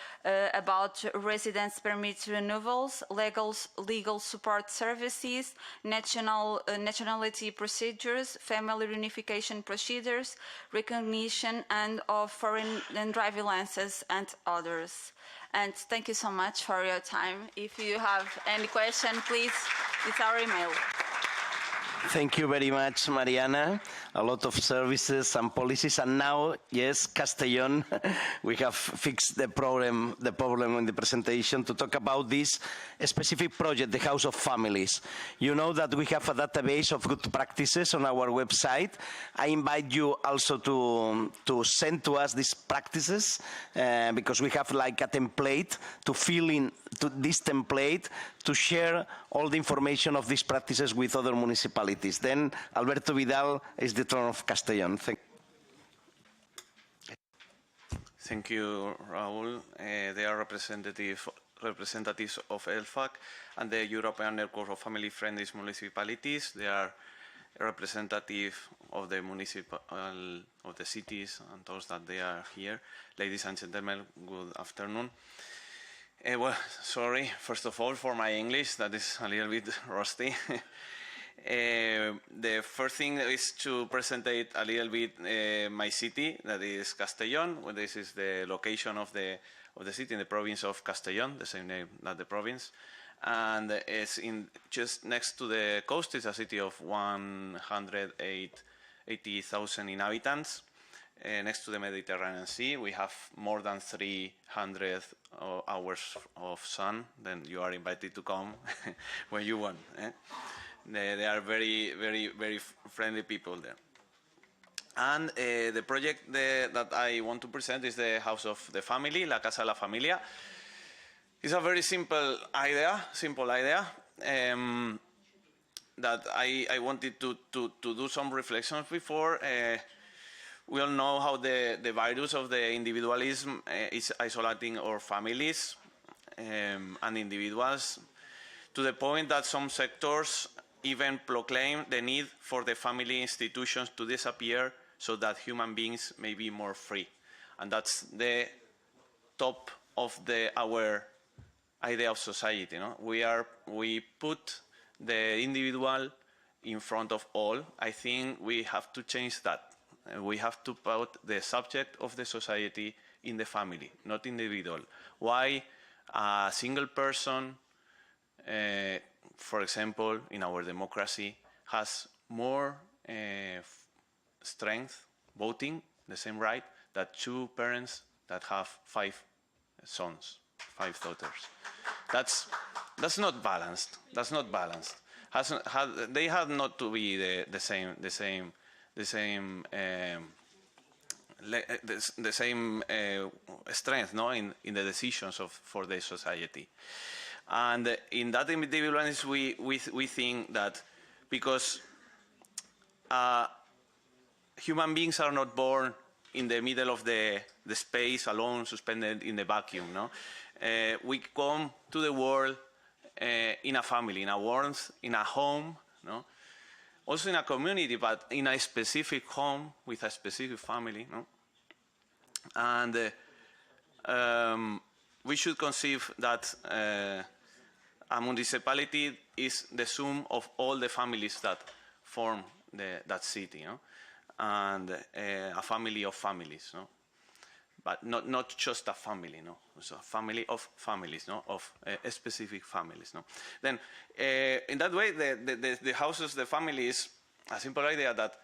about residence permit renewals, legal support services, nationality procedures, family reunification procedures, recognition and of foreign and driving licenses, and others. And thank you so much for your time. If you have any question, please, it's our email. Thank you very much, Mariana. A lot of services and policies, and now, yes, Castellón, we have fixed the problem in the presentation to talk about this specific project, the House of Families. You know that we have a database of good practices on our website. I invite you also to send to us these practices because we have like a template to fill in to this template to share all the information of these practices with other municipalities. Then Alberto Vidal is the turn of Castellón. Thank you, Raúl. They are representatives of ELFAC and the European Network of Family-Friendly Municipalities. They are a representative of the of the cities and those that they are here. Ladies and gentlemen, good afternoon. Well, sorry, first of all, for my English, that is a little bit rusty. The first thing is to present a little bit my city, that is Castellón. Well, this is the location of the city in the province of Castellón, the same name, not the province. And it's just next to the coast. It's a city of 180,000 inhabitants. Next to the Mediterranean Sea, we have more than 300 hours of sun. Then you are invited to come when you want. They are very, very, very friendly people there. And the project that I want to present is the House of the Family, La Casa de la Familia. It's a very simple idea that I wanted to do some reflections before. we all know how the virus of the individualism is isolating our families and individuals, to the point that some sectors even proclaim the need for the family institutions to disappear so that human beings may be more free. And that's the top of our idea of society. No? We put the individual in front of all. I think we have to change that. We have to put the subject of the society in the family, not individual. Why a single person, for example, in our democracy, has more strength voting, the same right, that two parents that have 5 sons, 5 daughters. That's not balanced. That's not balanced. They have not to be the same strength, no, in the decisions for the society. And in that individualism, we think that because human beings are not born in the middle of the space alone, suspended in the vacuum. No, we come to the world in a family, in a warmth, in a home. No, also in a community, but in a specific home with a specific family. No, and we should conceive that a municipality is the sum of all the families that form that city, no? And a family of families, no? But not just a family, no? It's a family of families, no? Of specific families, no? Then, in that way, the houses, the family is a simple idea that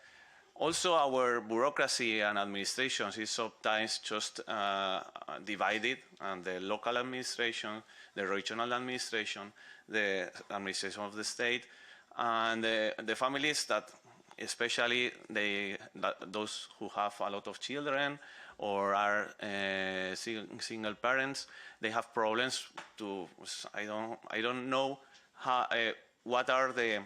also our bureaucracy and administrations is sometimes just divided, and the local administration, the regional administration, the administration of the state, and the families that, especially those who have a lot of children or are single parents, they have problems to. I don't know how, what are the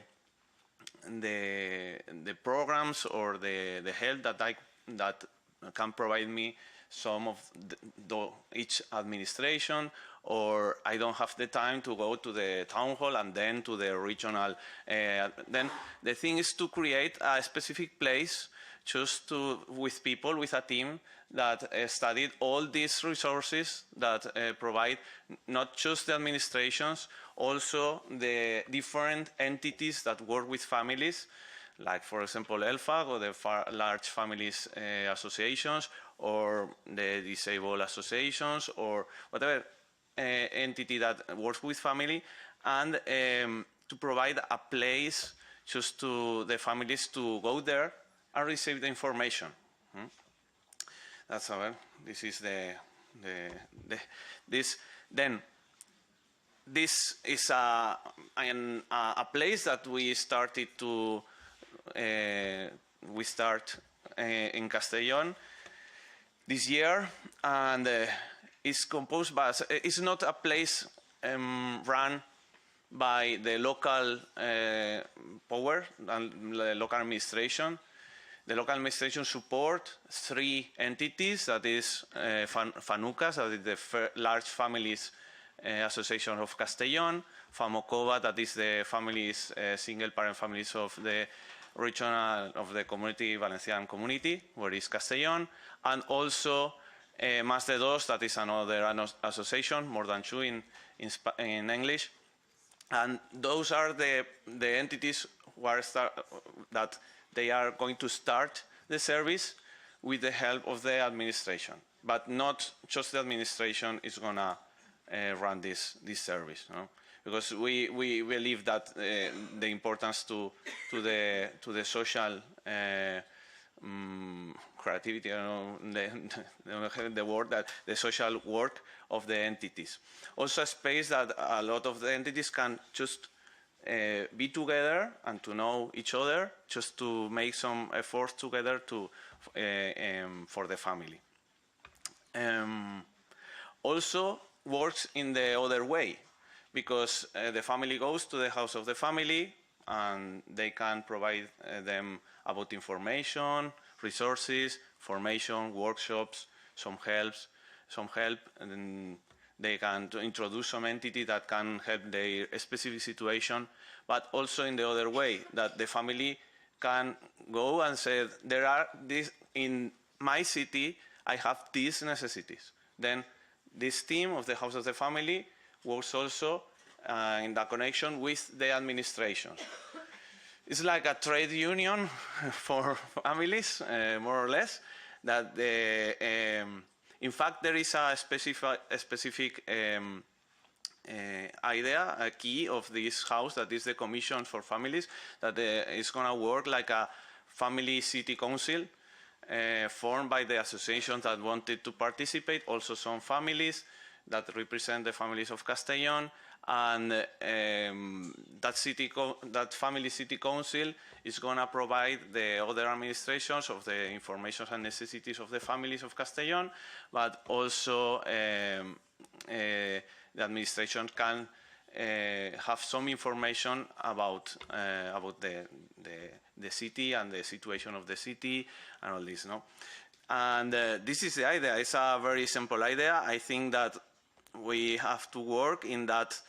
programs or the help that can provide me some of each administration, or I don't have the time to go to the town hall and then to the regional. Then the thing is to create a specific place just with people, with a team that studied all these resources that provide not just the administrations, also the different entities that work with families, like, for example, ELFAC or the large families associations, or the disabled associations, or whatever entity that works with family, and to provide a place just to the families to go there and receive the information. That's how. This is this is a place that we started to. We start in Castellón this year, and it's composed by. It's not a place run by the local power and the local administration. The local administration support 3 entities, that is FANUCAS, that is the large families association of Castellón, FAMOCOVA, that is the families, single parent families of the regional, of the community, Valencian community, where is Castellón, and also Más de Dos, that is another association, more than 2 in English. And those are the entities who are that they are going to start the service with the help of the administration, but not just the administration is going to run this service, no? Because we believe that the importance to the social creativity, the word, that the social work of the entities. Also a space that a lot of the entities can just be together and to know each other, just to make some efforts together for the family. Also works in the other way, because the family goes to the house of the family and they can provide them about information, resources, formation, workshops, some help, and they can introduce some entity that can help their specific situation, but also in the other way, that the family can go and say, there are this in my city, I have these necessities. Then this team of the House of the Family works also in the connection with the administration. It's like a trade union for families, more or less, that in fact there is a specific idea, a key of this house, that is the Commission for Families, that is going to work like a family city council formed by the associations that wanted to participate, also some families that represent the families of Castellón, and that family city council is going to provide the other administrations of the information and necessities of the families of Castellón, but also the administration can have some information about the city and the situation of the city and all this, no? And this is the idea. It's a very simple idea. I think that we have to work in that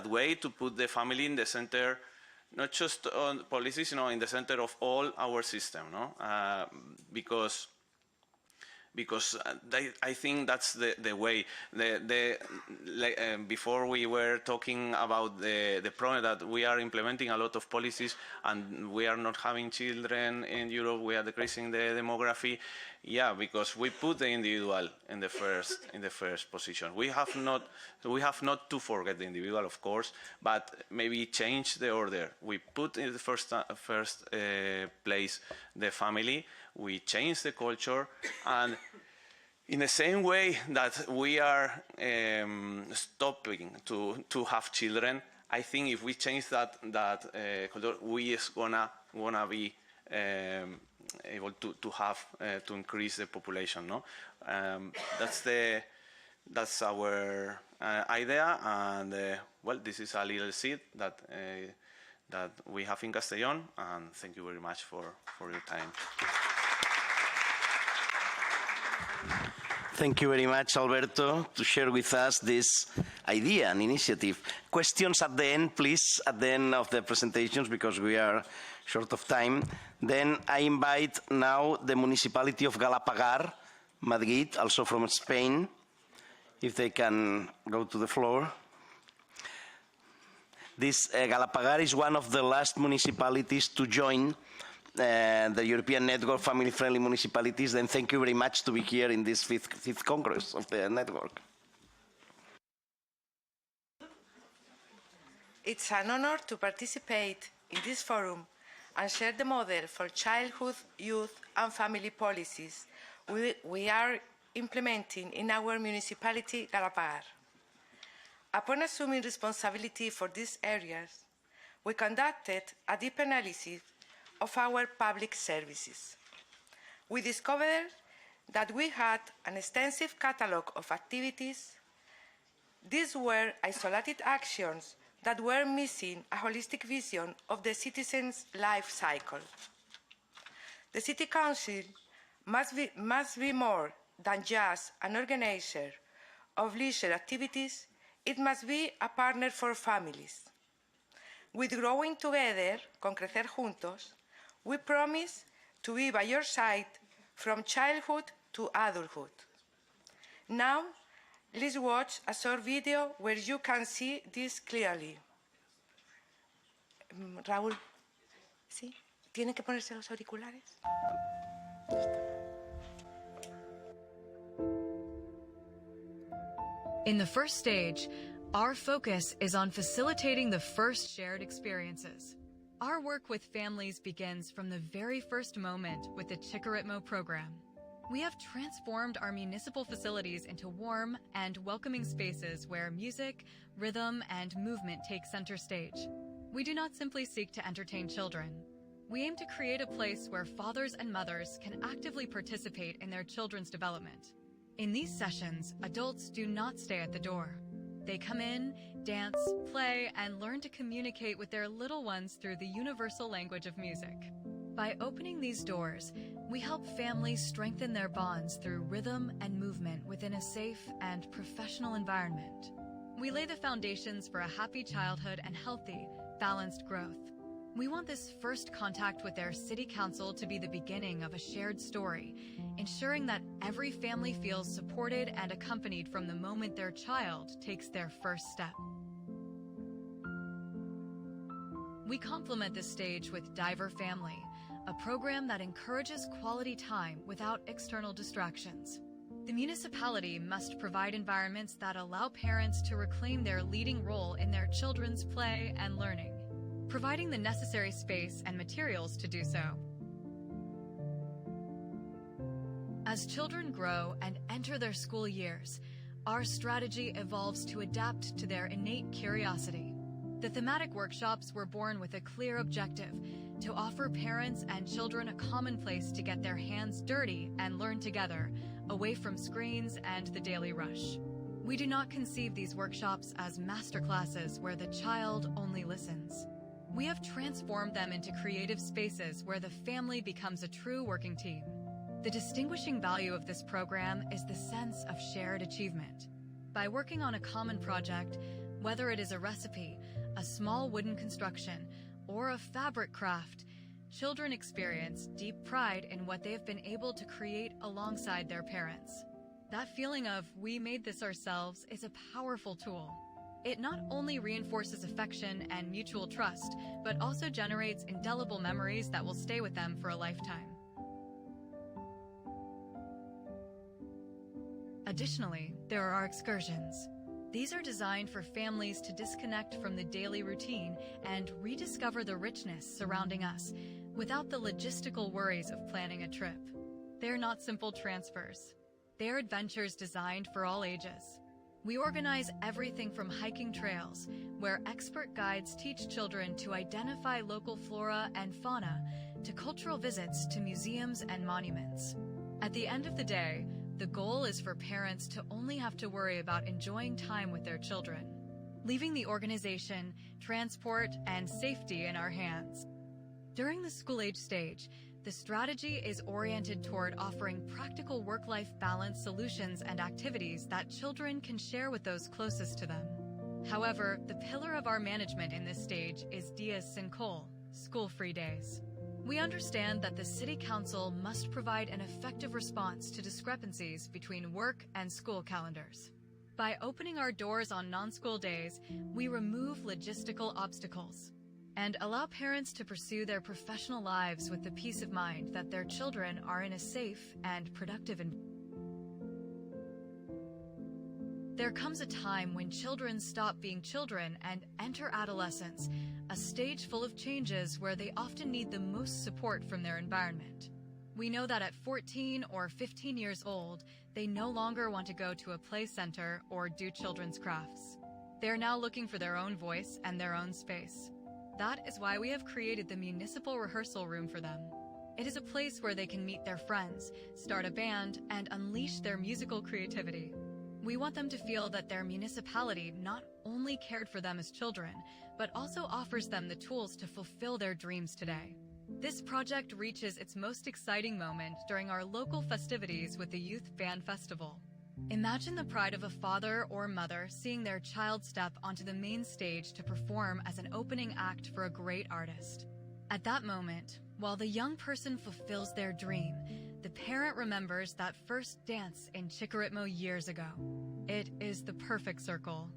way to put the family in the center, not just on policies, in the center of all our system, no? Because I think that's the way. Before we were talking about the problem that we are implementing a lot of policies and we are not having children in Europe, we are decreasing the demography. Yeah, because we put the individual in the first position. We have not to forget the individual, of course, but maybe change the order. We put in the first place the family. We change the culture, and in the same way that we are stopping to have children, I think if we change that culture, we is gonna be able to have to increase the population. No, that's our idea, and well, this is a little seed that we have in Castellón, and thank you very much for your time. Thank you very much, Alberto, to share with us this idea and initiative. Questions at the end, please, at the end of the presentations, because we are short of time. Then I invite now the Municipality of Galapagar, Madrid, also from Spain, if they can go to the floor. This Galapagar is one of the last municipalities to join the European Network Family-Friendly Municipalities. Then thank you very much to be here in this fifth Congress of the network. It's an honor to participate in this forum and share the model for childhood, youth and family policies we are implementing in our municipality, Galapagar. Upon assuming responsibility for these areas, we conducted a deep analysis of our public services. We discovered that we had an extensive catalogue of activities. These were isolated actions that were missing a holistic vision of the citizen's life cycle. The City Council must be more than just an organizer of leisure activities. It must be a partner for families. With Growing Together, con Crecer Juntos, we promise to be by your side from childhood to adulthood. Now, let's watch a short video where you can see this clearly. Raúl, ¿sí? ¿Tienen que ponerse los auriculares? In the first stage, our focus is on facilitating the first shared experiences. Our work with families begins from the very first moment with the Chicoritmo program. We have transformed our municipal facilities into warm and welcoming spaces where music, rhythm, and movement take center stage. We do not simply seek to entertain children. We aim to create a place where fathers and mothers can actively participate in their children's development. In these sessions, adults do not stay at the door. They come in, dance, play, and learn to communicate with their little ones through the universal language of music. By opening these doors, we help families strengthen their bonds through rhythm and movement within a safe and professional environment. We lay the foundations for a happy childhood and healthy, balanced growth. We want this first contact with their city council to be the beginning of a shared story, ensuring that every family feels supported and accompanied from the moment their child takes their first step. We complement this stage with Diver Family, a program that encourages quality time without external distractions. The municipality must provide environments that allow parents to reclaim their leading role in their children's play and learning, providing the necessary space and materials to do so. As children grow and enter their school years, our strategy evolves to adapt to their innate curiosity. The thematic workshops were born with a clear objective: to offer parents and children a common place to get their hands dirty and learn together, away from screens and the daily rush. We do not conceive these workshops as masterclasses where the child only listens. We have transformed them into creative spaces where the family becomes a true working team. The distinguishing value of this program is the sense of shared achievement. By working on a common project, whether it is a recipe, a small wooden construction, or a fabric craft, children experience deep pride in what they have been able to create alongside their parents. That feeling of "we made this ourselves" is a powerful tool. It not only reinforces affection and mutual trust, but also generates indelible memories that will stay with them for a lifetime. Additionally, there are excursions. These are designed for families to disconnect from the daily routine and rediscover the richness surrounding us without the logistical worries of planning a trip. They're not simple transfers. They're adventures designed for all ages. We organize everything from hiking trails, where expert guides teach children to identify local flora and fauna, to cultural visits to museums and monuments. At the end of the day, the goal is for parents to only have to worry about enjoying time with their children, leaving the organization, transport, and safety in our hands. During the school-age stage, the strategy is oriented toward offering practical work-life balance solutions and activities that children can share with those closest to them. However, the pillar of our management in this stage is Dias Sin Cole, school-free days. We understand that the City Council must provide an effective response to discrepancies between work and school calendars. By opening our doors on non-school days, we remove logistical obstacles and allow parents to pursue their professional lives with the peace of mind that their children are in a safe and productive environment. There comes a time when children stop being children and enter adolescence, a stage full of changes where they often need the most support from their environment. We know that at 14 or 15 years old, they no longer want to go to a play center or do children's crafts. They are now looking for their own voice and their own space. That is why we have created the Municipal Rehearsal Room for them. It is a place where they can meet their friends, start a band, and unleash their musical creativity. We want them to feel that their municipality not only cared for them as children, but also offers them the tools to fulfill their dreams today. This project reaches its most exciting moment during our local festivities with the Youth Band Festival. Imagine the pride of a father or mother seeing their child step onto the main stage to perform as an opening act for a great artist. At that moment, while the young person fulfills their dream, the parent remembers that first dance in Chicoritmo years ago. It is the perfect circle.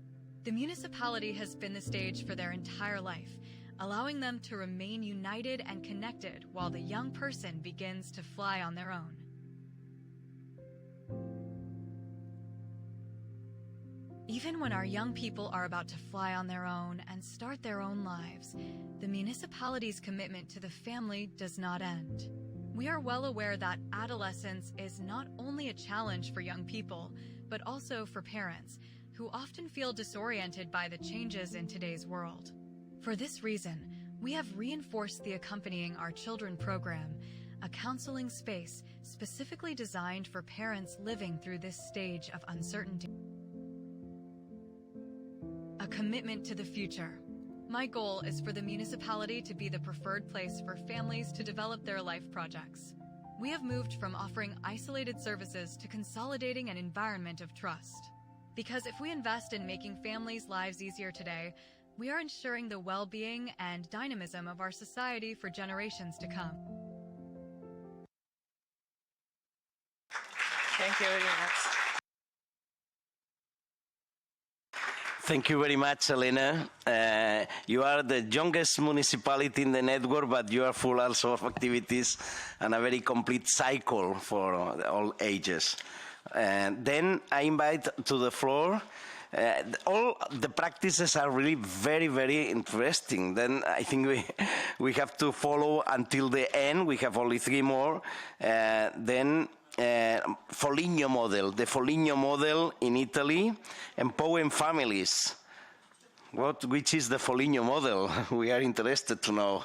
The municipality has been the stage for their entire life, allowing them to remain united and connected while the young person begins to fly on their own. Even when our young people are about to fly on their own and start their own lives, the municipality's commitment to the family does not end. We are well aware that adolescence is not only a challenge for young people, but also for parents, who often feel disoriented by the changes in today's world. For this reason, we have reinforced the Accompanying Our Children program, a counseling space specifically designed for parents living through this stage of uncertainty. A commitment to the future. My goal is for the municipality to be the preferred place for families to develop their life projects. We have moved from offering isolated services to consolidating an environment of trust. Because if we invest in making families' lives easier today, we are ensuring the well-being and dynamism of our society for generations to come. Thank you very much. Thank you very much, Elena. You are the youngest municipality in the network, but you are full also of activities and a very complete cycle for all ages. Then I invite to the floor. All the practices are really very, very interesting. Then I think we have to follow until the end. We have only 3 more. Then Foligno model, the Foligno model in Italy, empowering families. Which is the Foligno model? We are interested to know.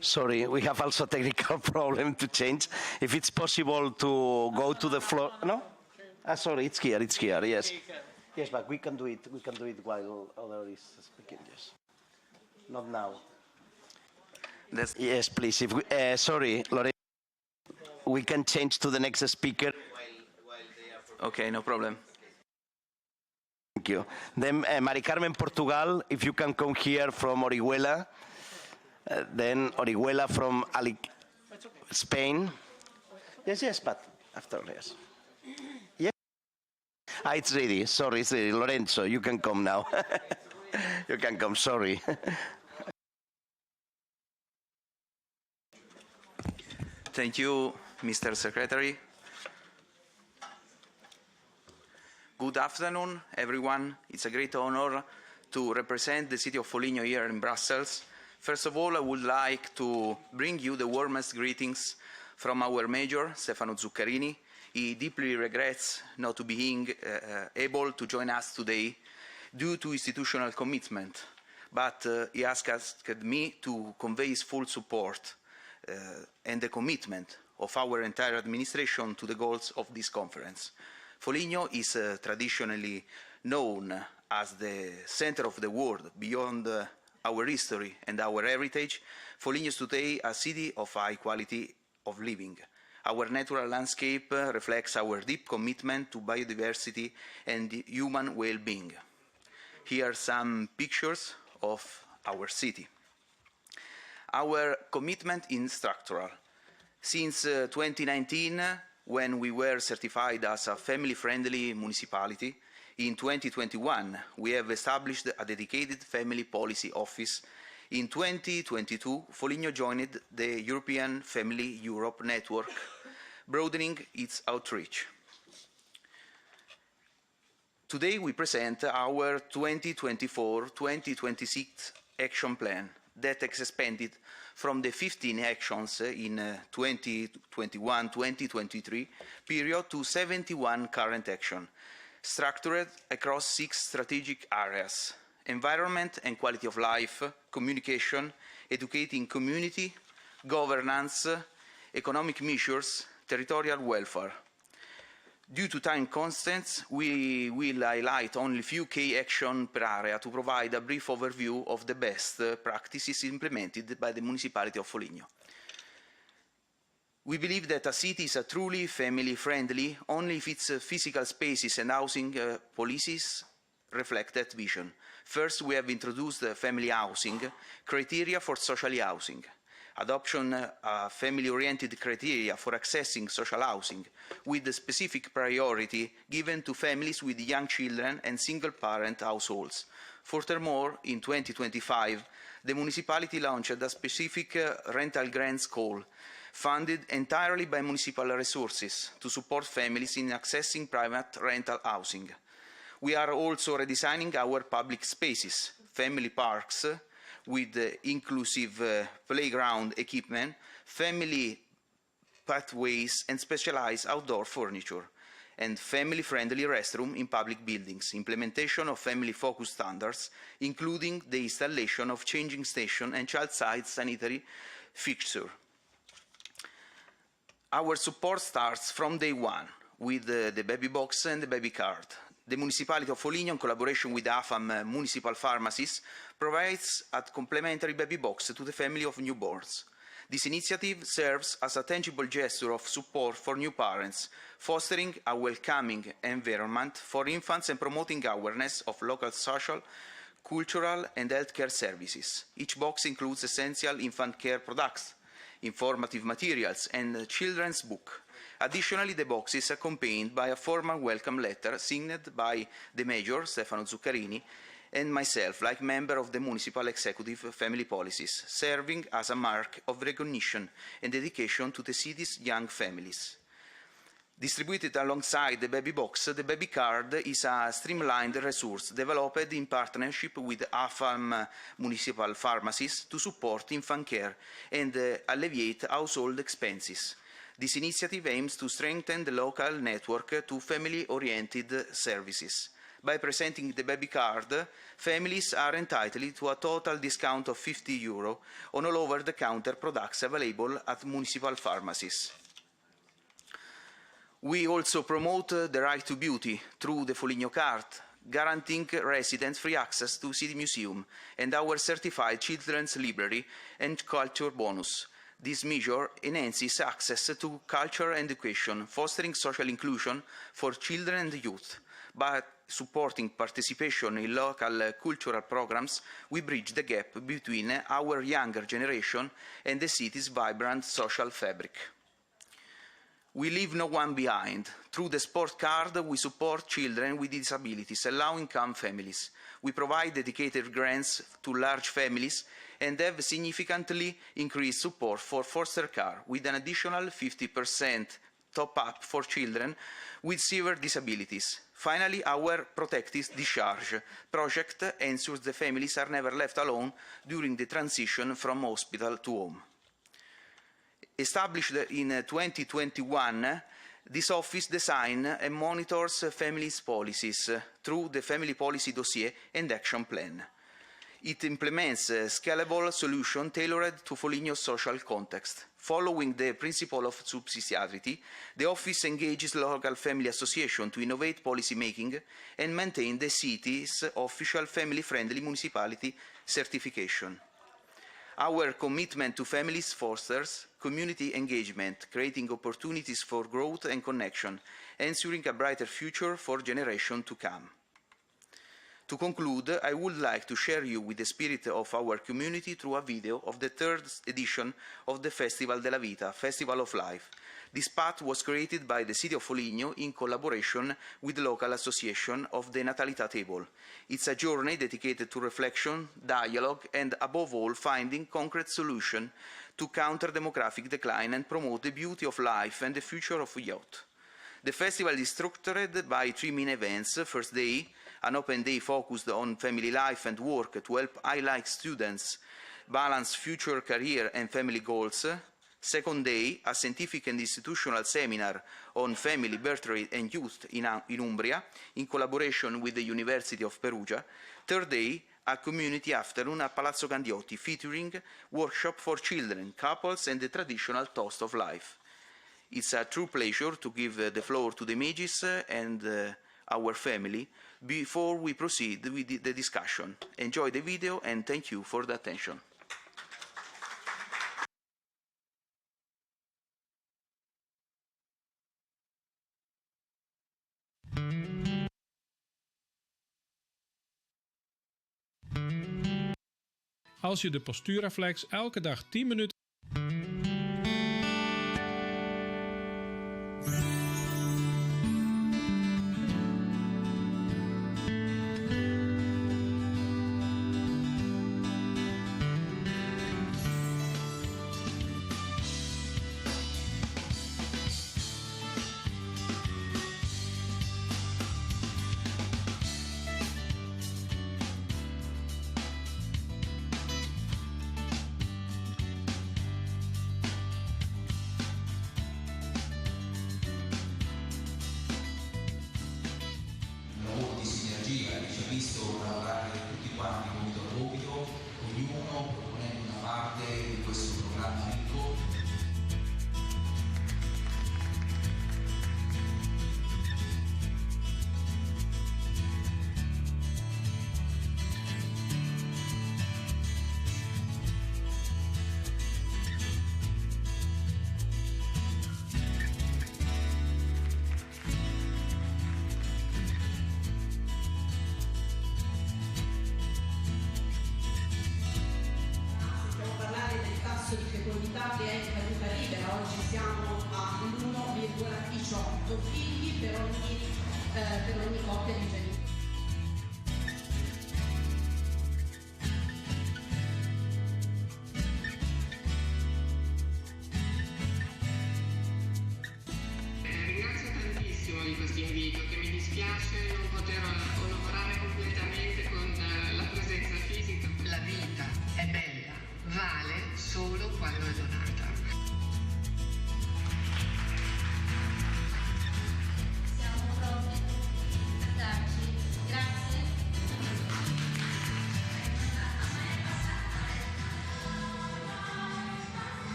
Sorry, we have also a technical problem to change. If it's possible to go to the floor, no? Sorry, it's here, yes. Yes, but we can do it while other is speaking, yes. Not now. Yes, please. If we, sorry, Lorena, we can change to the next speaker. Okay, no problem. Thank you. Then Mari Carmen Portugal, if you can come here from Orihuela. Then Orihuela from Spain. Yes, but after, yes. Yes. It's ready. Sorry, it's ready. Lorenzo, you can come now. You can come, sorry. Thank you, Mr. Secretary. Good afternoon, everyone. It's a great honor to represent the city of Foligno here in Brussels. First of all, I would like to bring you the warmest greetings from our mayor, Stefano Zuccarini. He deeply regrets not being able to join us today due to institutional commitment, but he asked me to convey his full support and the commitment of our entire administration to the goals of this conference. Foligno is traditionally known as the center of the world. Beyond our history and our heritage, Foligno is today a city of high quality of living. Our natural landscape reflects our deep commitment to biodiversity and human well-being. Here are some pictures of our city. Our commitment is structural. Since 2019, when we were certified as a family-friendly municipality, in 2021, we have established a dedicated family policy office. In 2022, Foligno joined the European Family Europe Network, broadening its outreach. Today, we present our 2024-2026 action plan that expanded from the 15 actions in 2021-2023 period to 71 current actions, structured across 6 strategic areas: environment and quality of life, communication, educating community, governance, economic measures, territorial welfare. Due to time constraints, we will highlight only a few key actions per area to provide a brief overview of the best practices implemented by the Municipality of Foligno. We believe that a city is truly family-friendly only if its physical spaces and housing policies reflect that vision. First, we have introduced family housing criteria for social housing, adoption family-oriented criteria for accessing social housing, with the specific priority given to families with young children and single-parent households. Furthermore, in 2025, the municipality launched a specific rental grants call, funded entirely by municipal resources to support families in accessing private rental housing. We are also redesigning our public spaces. family parks with inclusive playground equipment, family pathways and specialized outdoor furniture, and family-friendly restroom in public buildings, implementation of family-focused standards, including the installation of changing station and child-side sanitary fixture. Our support starts from day one with the baby box and the baby card. The Municipality of Foligno, in collaboration with AFAM municipal pharmacies, provides a complementary baby box to the family of newborns. This initiative serves as a tangible gesture of support for new parents, fostering a welcoming environment for infants and promoting awareness of local social, cultural and healthcare services. Each box includes essential infant care products, informative materials and a children's book. Additionally, the box is accompanied by a formal welcome letter signed by the Mayor, Stefano Zuccarini, and myself, like member of the Municipal Executive Family Policies, serving as a mark of recognition and dedication to the city's young families. Distributed alongside the baby box, the baby card is a streamlined resource developed in partnership with AFAM municipal pharmacies to support infant care and alleviate household expenses. This initiative aims to strengthen the local network to family-oriented services. By presenting the baby card, families are entitled to a total discount of €50 on all over-the-counter products available at municipal pharmacies. We also promote the right to beauty through the Foligno card, guaranteeing residents free access to City Museum and our certified children's library and culture bonus. This measure enhances access to culture and education, fostering social inclusion for children and youth. By supporting participation in local cultural programs, we bridge the gap between our younger generation and the city's vibrant social fabric. We leave no one behind. Through the sport card, we support children with disabilities and low-income families. We provide dedicated grants to large families and have significantly increased support for foster care, with an additional 50% top-up for children with severe disabilities. Finally, our Protective Discharge project ensures the families are never left alone during the transition from hospital to home. Established in 2021, this office designs and monitors families' policies through the Family Policy Dossier and Action Plan. It implements a scalable solution tailored to Foligno's social context. Following the principle of subsidiarity, the office engages local family associations to innovate policy making and maintain the city's official family-friendly municipality certification. Our commitment to families fosters community engagement, creating opportunities for growth and connection, ensuring a brighter future for generations to come. To conclude, I would like to share you with the spirit of our community through a video of the third edition of the Festival della Vita, Festival of Life. This path was created by the City of Foligno in collaboration with the local association of the Natalità Table. It's a journey dedicated to reflection, dialogue, and above all, finding concrete solutions to counter demographic decline and promote the beauty of life and the future of youth. The festival is structured by 3 main events. First day, an open day focused on family life and work to help highlight students balance future career and family goals. Second day, a scientific and institutional seminar on family, birth rate and youth in Umbria, in collaboration with the University of Perugia. Third day, a community afternoon at Palazzo Gandiotti, featuring workshop for children, couples and the traditional toast of life. It's a true pleasure to give the floor to the Magis and our family before we proceed with the discussion. Enjoy the video and thank you for the attention. Als je de postuurreflex elke dag 10 minuten... per ogni coppia di genitori. Ringrazio tantissimo di questo invito, che mi dispiace non poter onorare completamente con la presenza fisica. La vita è bella, vale solo quando è donata. Siamo pronti a darci. Grazie.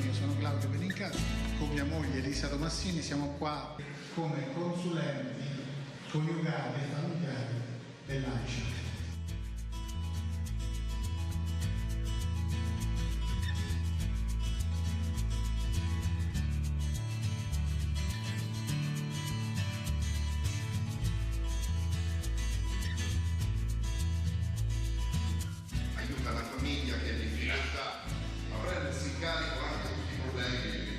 Io sono Claudio Benincati, con mia moglie Elisa Tomassini siamo qua come consulenti coniugali e familiari dell'AICA. Aiuta la famiglia che è in difficoltà a prendersi in carico anche tutti i problemi dei genitori.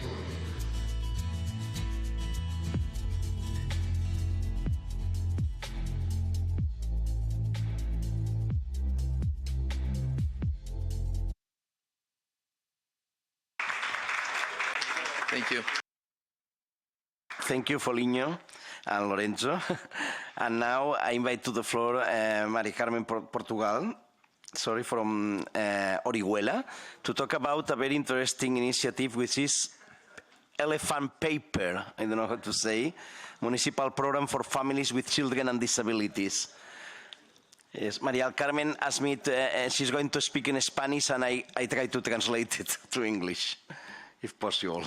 Thank you. Thank you, Foligno and Lorenzo. And now I invite to the floor Maria Carmen Portugal, from Orihuela, to talk about a very interesting initiative, which is Elephant Paper, I don't know how to say, municipal program for families with children and disabilities. Yes, Maria Carmen asked me, she's going to speak in Spanish, and I try to translate it to English, if possible.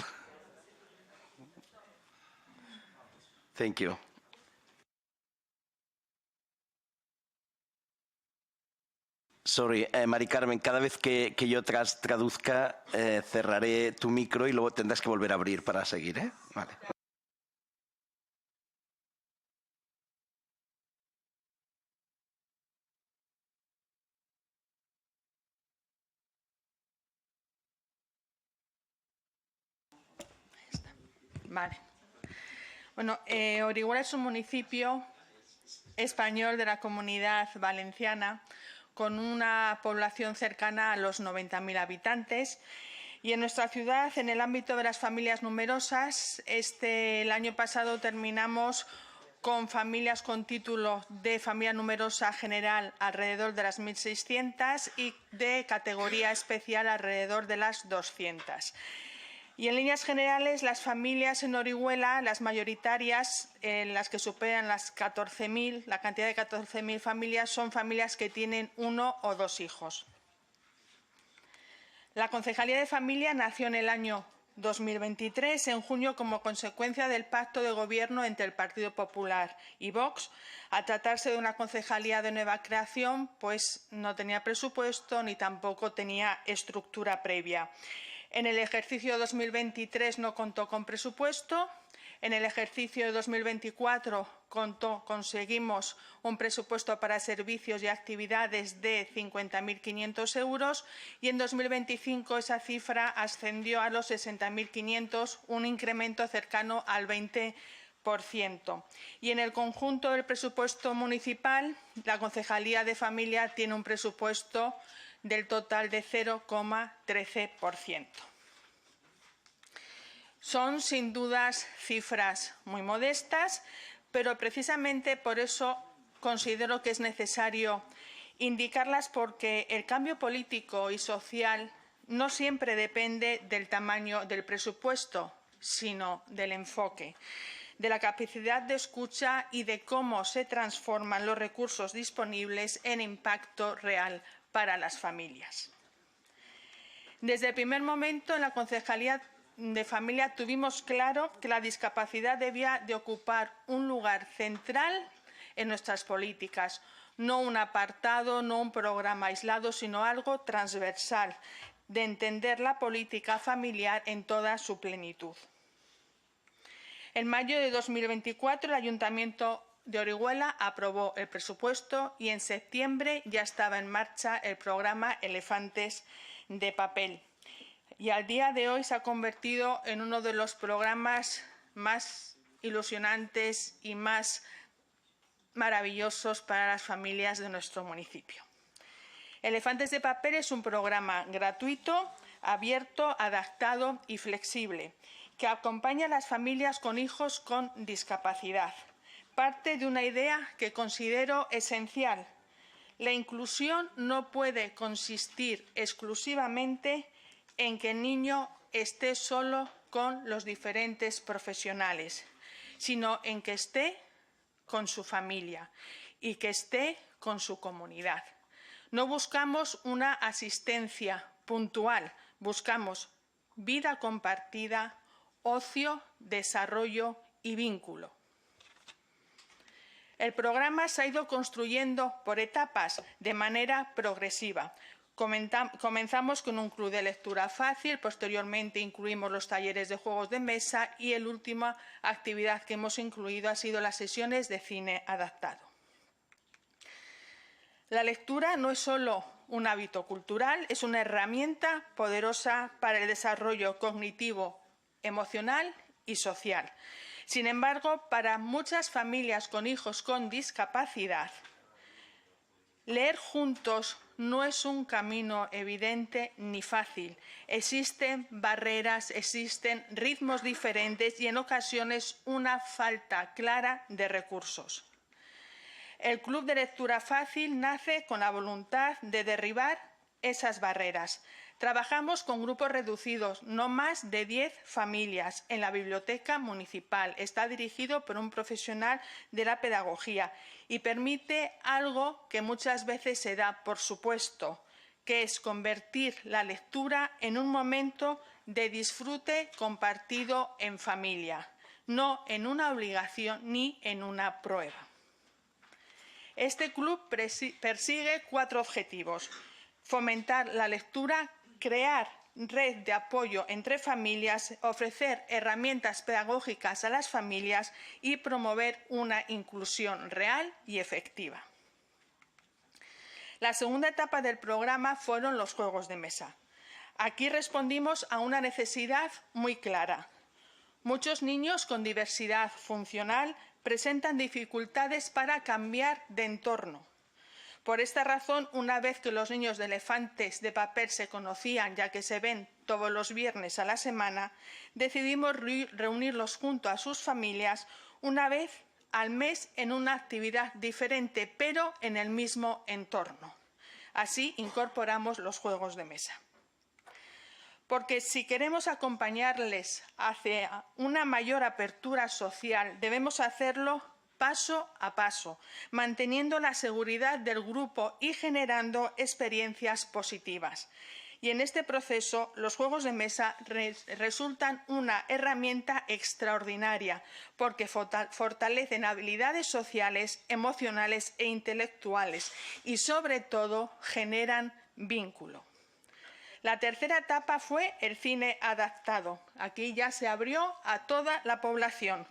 Thank you. Sorry, Mari Carmen, cada vez que yo traduzca, cerraré tu micro y luego tendrás que volver a abrir para seguir, ¿eh? Vale. Vale. Bueno, Orihuela es un municipio español de la Comunidad Valenciana con una población cercana a los 90.000 habitantes. Y en nuestra ciudad, en el ámbito de las familias numerosas, el año pasado terminamos con familias con título de familia numerosa general alrededor de las 1.600 y de categoría especial alrededor de las 200. Y en líneas generales, las familias en Orihuela, las mayoritarias, las que superan las 14.000, la cantidad de 14.000 familias, son familias que tienen 1 o 2 hijos. La Concejalía de Familia nació en el año 2023, en junio, como consecuencia del pacto de gobierno entre el Partido Popular y Vox. Al tratarse de una concejalía de nueva creación, pues no tenía presupuesto ni tampoco tenía estructura previa. En el ejercicio 2023 no contó con presupuesto. En el ejercicio de 2024 conseguimos un presupuesto para servicios y actividades de 50.500 euros y en 2025 esa cifra ascendió a los 60.500, un incremento cercano al 20%. Y en el conjunto del presupuesto municipal, la Concejalía de Familia tiene un presupuesto del total de 0,13%. Son sin dudas cifras muy modestas, pero precisamente por eso considero que es necesario indicarlas, porque el cambio político y social no siempre depende del tamaño del presupuesto, sino del enfoque, de la capacidad de escucha y de cómo se transforman los recursos disponibles en impacto real para las familias. Desde el primer momento en la Concejalía de Familia tuvimos claro que la discapacidad debía de ocupar un lugar central en nuestras políticas, no un apartado, no un programa aislado, sino algo transversal, de entender la política familiar en toda su plenitud. En mayo de 2024 el Ayuntamiento de Orihuela aprobó el presupuesto y en septiembre ya estaba en marcha el programa Elefantes de Papel. Y al día de hoy se ha convertido en uno de los programas más ilusionantes y más maravillosos para las familias de nuestro municipio. Elefantes de Papel es un programa gratuito, abierto, adaptado y flexible, que acompaña a las familias con hijos con discapacidad. Parte de una idea que considero esencial. La inclusión no puede consistir exclusivamente en que el niño esté solo con los diferentes profesionales, sino en que esté con su familia y que esté con su comunidad. No buscamos una asistencia puntual, buscamos vida compartida, ocio, desarrollo y vínculo. El programa se ha ido construyendo por etapas de manera progresiva. Comenzamos con un club de lectura fácil, posteriormente incluimos los talleres de juegos de mesa y la última actividad que hemos incluido ha sido las sesiones de cine adaptado. La lectura no es solo un hábito cultural, es una herramienta poderosa para el desarrollo cognitivo, emocional y social. Sin embargo, para muchas familias con hijos con discapacidad, leer juntos no es un camino evidente ni fácil. Existen barreras, existen ritmos diferentes y en ocasiones una falta clara de recursos. El Club de Lectura Fácil nace con la voluntad de derribar esas barreras. Trabajamos con grupos reducidos, no más de 10 familias, en la biblioteca municipal. Está dirigido por un profesional de la pedagogía y permite algo que muchas veces se da por supuesto, que es convertir la lectura en un momento de disfrute compartido en familia, no en una obligación ni en una prueba. Este club persigue 4 objetivos: fomentar la lectura, crear red de apoyo entre familias, ofrecer herramientas pedagógicas a las familias y promover una inclusión real y efectiva. La segunda etapa del programa fueron los juegos de mesa. Aquí respondimos a una necesidad muy clara. Muchos niños con diversidad funcional presentan dificultades para cambiar de entorno. Por esta razón, una vez que los niños de Elefantes de Papel se conocían, ya que se ven todos los viernes a la semana, decidimos reunirlos junto a sus familias una vez al mes en una actividad diferente, pero en el mismo entorno. Así incorporamos los juegos de mesa. Porque si queremos acompañarles hacia una mayor apertura social, debemos hacerlo paso a paso, manteniendo la seguridad del grupo y generando experiencias positivas. Y en este proceso, los juegos de mesa resultan una herramienta extraordinaria, porque fortalecen habilidades sociales, emocionales e intelectuales y, sobre todo, generan vínculo. La tercera etapa fue el cine adaptado. Aquí ya se abrió a toda la población.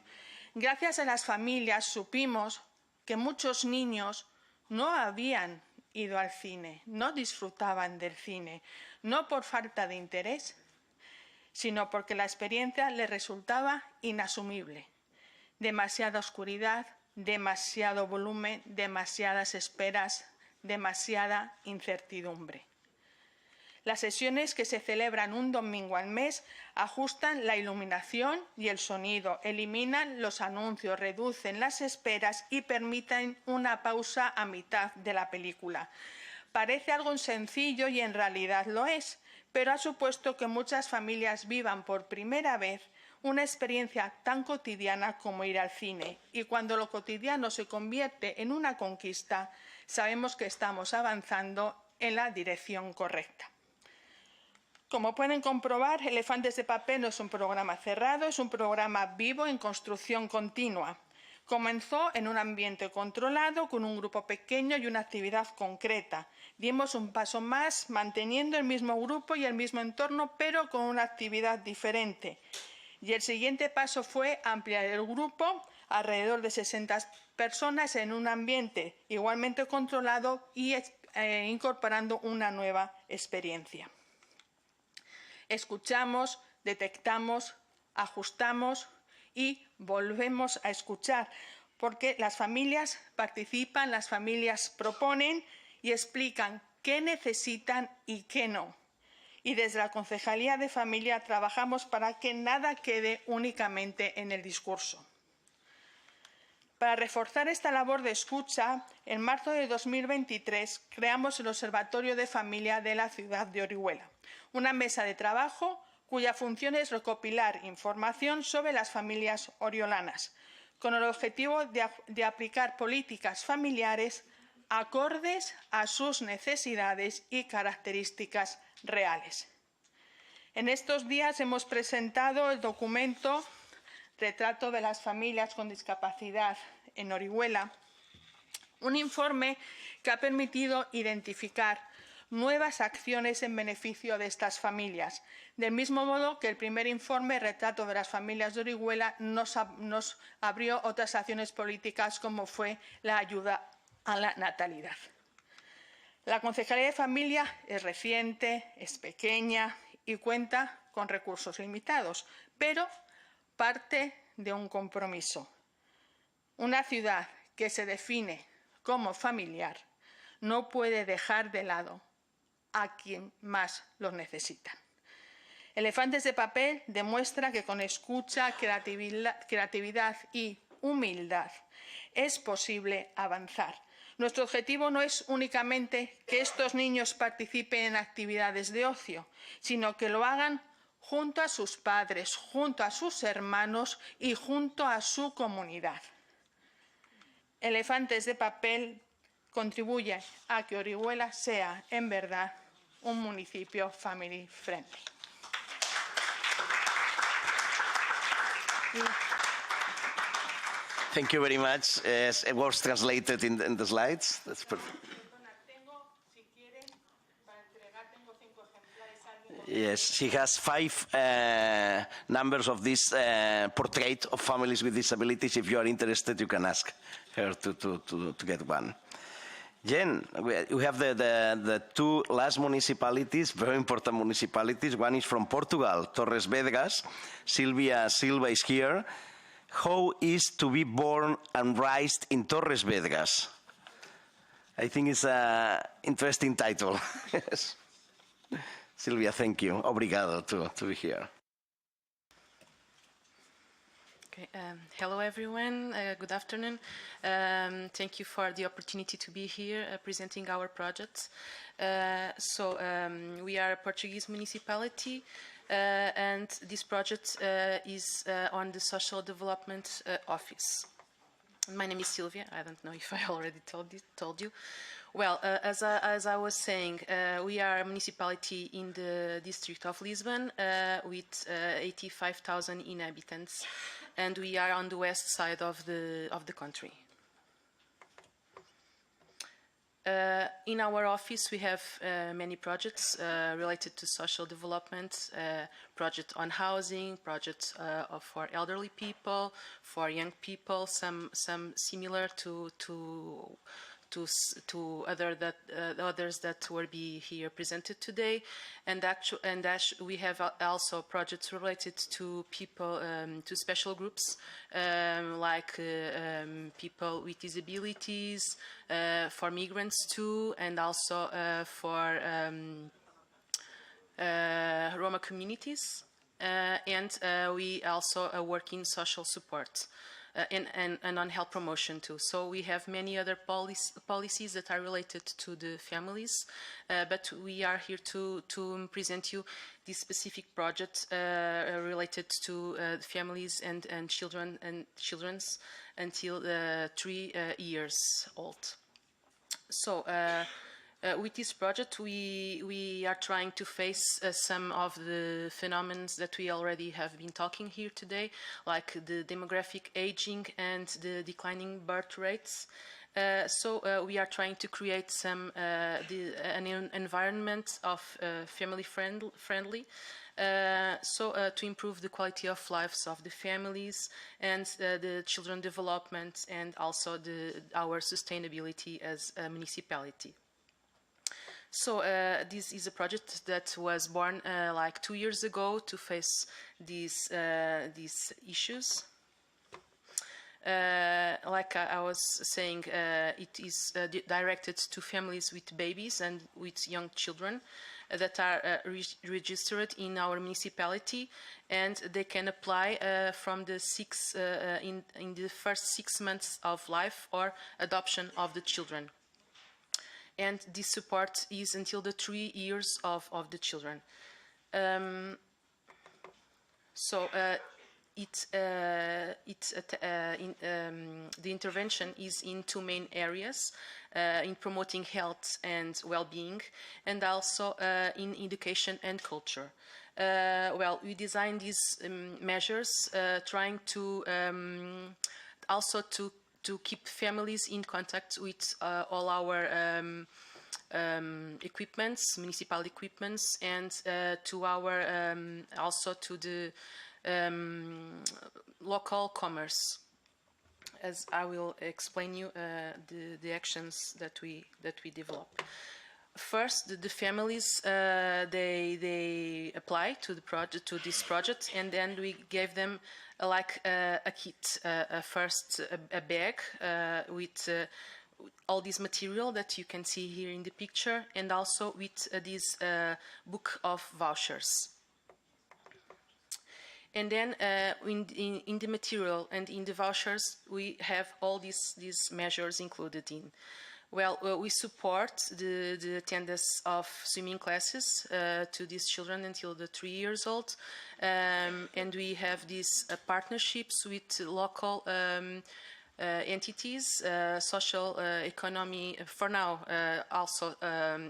Gracias a las familias supimos que muchos niños no habían ido al cine, no disfrutaban del cine, no por falta de interés, sino porque la experiencia les resultaba inasumible. Demasiada oscuridad, demasiado volumen, demasiadas esperas, demasiada incertidumbre. Las sesiones, que se celebran un domingo al mes, ajustan la iluminación y el sonido, eliminan los anuncios, reducen las esperas y permiten una pausa a mitad de la película. Parece algo sencillo y en realidad lo es, pero ha supuesto que muchas familias vivan por primera vez una experiencia tan cotidiana como ir al cine. Y cuando lo cotidiano se convierte en una conquista, sabemos que estamos avanzando en la dirección correcta. Como pueden comprobar, Elefantes de Papel no es un programa cerrado, es un programa vivo en construcción continua. Comenzó en un ambiente controlado, con un grupo pequeño y una actividad concreta. Dimos un paso más, manteniendo el mismo grupo y el mismo entorno, pero con una actividad diferente. Y el siguiente paso fue ampliar el grupo alrededor de 60 personas en un ambiente igualmente controlado y incorporando una nueva experiencia. Escuchamos, detectamos, ajustamos y volvemos a escuchar, porque las familias participan, las familias proponen y explican qué necesitan y qué no. Y desde la Concejalía de Familia trabajamos para que nada quede únicamente en el discurso. Para reforzar esta labor de escucha, en marzo de 2023 creamos el Observatorio de Familia de la ciudad de Orihuela, una mesa de trabajo cuya función es recopilar información sobre las familias oriolanas, con el objetivo de aplicar políticas familiares acordes a sus necesidades y características reales. En estos días hemos presentado el documento Retrato de las familias con discapacidad en Orihuela, un informe que ha permitido identificar nuevas acciones en beneficio de estas familias, del mismo modo que el primer informe, Retrato de las familias de Orihuela, nos abrió otras acciones políticas como fue la ayuda a la natalidad. La Concejalía de Familia es reciente, es pequeña y cuenta con recursos limitados, pero parte de un compromiso. Una ciudad que se define como familiar no puede dejar de lado a quien más lo necesita. Elefantes de Papel demuestra que con escucha, creatividad y humildad es posible avanzar. Nuestro objetivo no es únicamente que estos niños participen en actividades de ocio, sino que lo hagan junto a sus padres, junto a sus hermanos y junto a su comunidad. Elefantes de Papel contribuye a que Orihuela sea, en verdad, un municipio family friendly. Thank you very much. It was translated in the slides. That's perfect. Yes, she has 5 numbers of this portrait of families with disabilities. If you are interested, you can ask her to get one. Jen, we have the 2 last municipalities, very important municipalities. One is from Portugal, Torres Vedras. Silvia Silva is here. How is to be born and raised in Torres Vedras? I think it's an interesting title. Yes. Silvia, thank you. Obrigado to be here. Okay, hello everyone, good afternoon. Thank you for the opportunity to be here presenting our project. We are a Portuguese municipality and this project is on the Social Development Office. My name is Silvia. I don't know if I already told you. Well, as I was saying, we are a municipality in the district of Lisbon with 85,000 inhabitants, and we are on the west side of the country. In our office, we have many projects related to social development, projects on housing, projects for elderly people, for young people, some similar to others that will be here presented today, and we have also projects related to people, to special groups like people with disabilities, for migrants too, and also for Roma communities, and we also work in social support. And on health promotion too. So we have many other policies that are related to the families, but we are here to present you this specific project related to families and children's until 3 years old. So with this project, we are trying to face some of the phenomena that we already have been talking here today, like the demographic aging and the declining birth rates. So we are trying to create an environment of family friendly. To improve the quality of lives of the families and the children development, and also our sustainability as a municipality. So this is a project that was born like 2 years ago to face these issues. Like I was saying, it is directed to families with babies and with young children that are registered in our municipality, and they can apply from the in the first 6 months of life or adoption of the children. And this support is until the 3 years of the children. The intervention is in 2 main areas, in promoting health and well-being, and also in education and culture. We designed these measures trying to also to keep families in contact with all our equipments, municipal equipments, and to our also to the local commerce. As I will explain you the actions that we develop. First, the families they apply to this project, and then we gave them like a kit, first a bag with all this material that you can see here in the picture, and also with this book of vouchers. And then in the material and in the vouchers, we have all these measures included in. We support the attendance of swimming classes to these children until the 3 years old, and we have these partnerships with local entities, social economy, for now also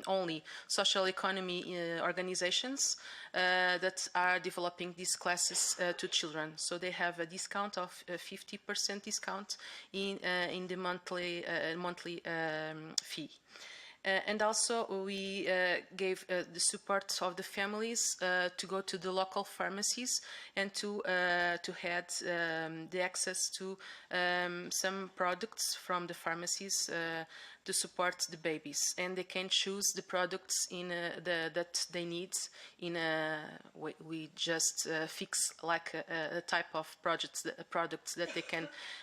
only social economy organizations that are developing these classes to children. So they have a discount of 50% discount in the monthly fee. And also we gave the support of the families to go to the local pharmacies and to have the access to some products from the pharmacies to support the babies, and they can choose the products that they need. We just fix like a type of products that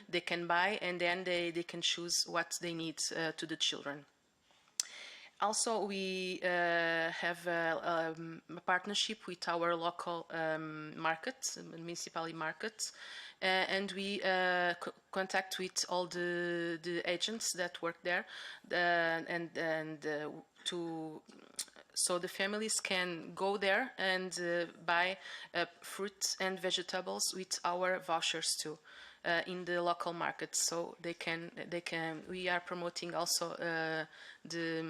they can buy, and then they can choose what they need to the children. Also, we have a partnership with our local market, municipality market, and we contact with all the agents that work there, so the families can go there and buy fruits and vegetables with our vouchers too. In the local market, so they can. We are promoting also the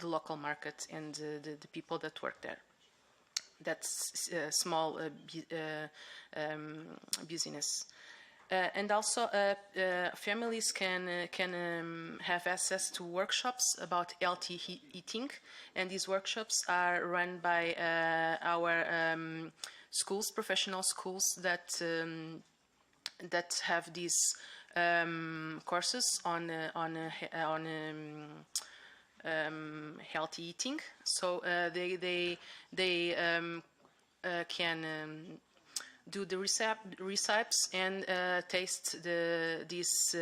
local market and the people that work there. That's small business. And also, families can have access to workshops about healthy eating, and these workshops are run by our schools, professional schools that have these courses on healthy eating. So they can do the recipes and taste these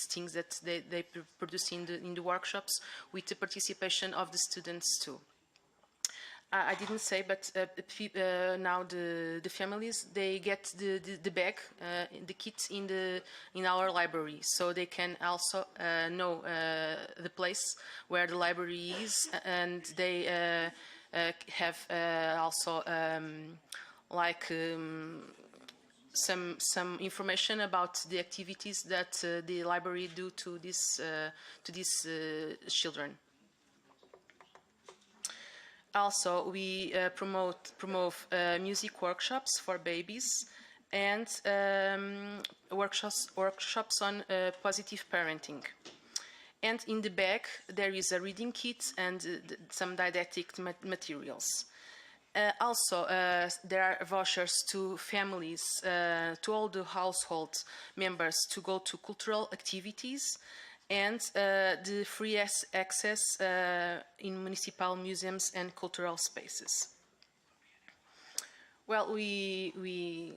things that they produce in the workshops with the participation of the students too. I didn't say, but now the families, they get the bag, the kits in our library, so they can also know the place where the library is, and they have also some information about the activities that the library do to these children. Also, we promote music workshops for babies and workshops on positive parenting. And in the back, there is a reading kit and some didactic materials. Also, there are vouchers to families, to all the household members to go to cultural activities, and the free access in municipal museums and cultural spaces. Well, we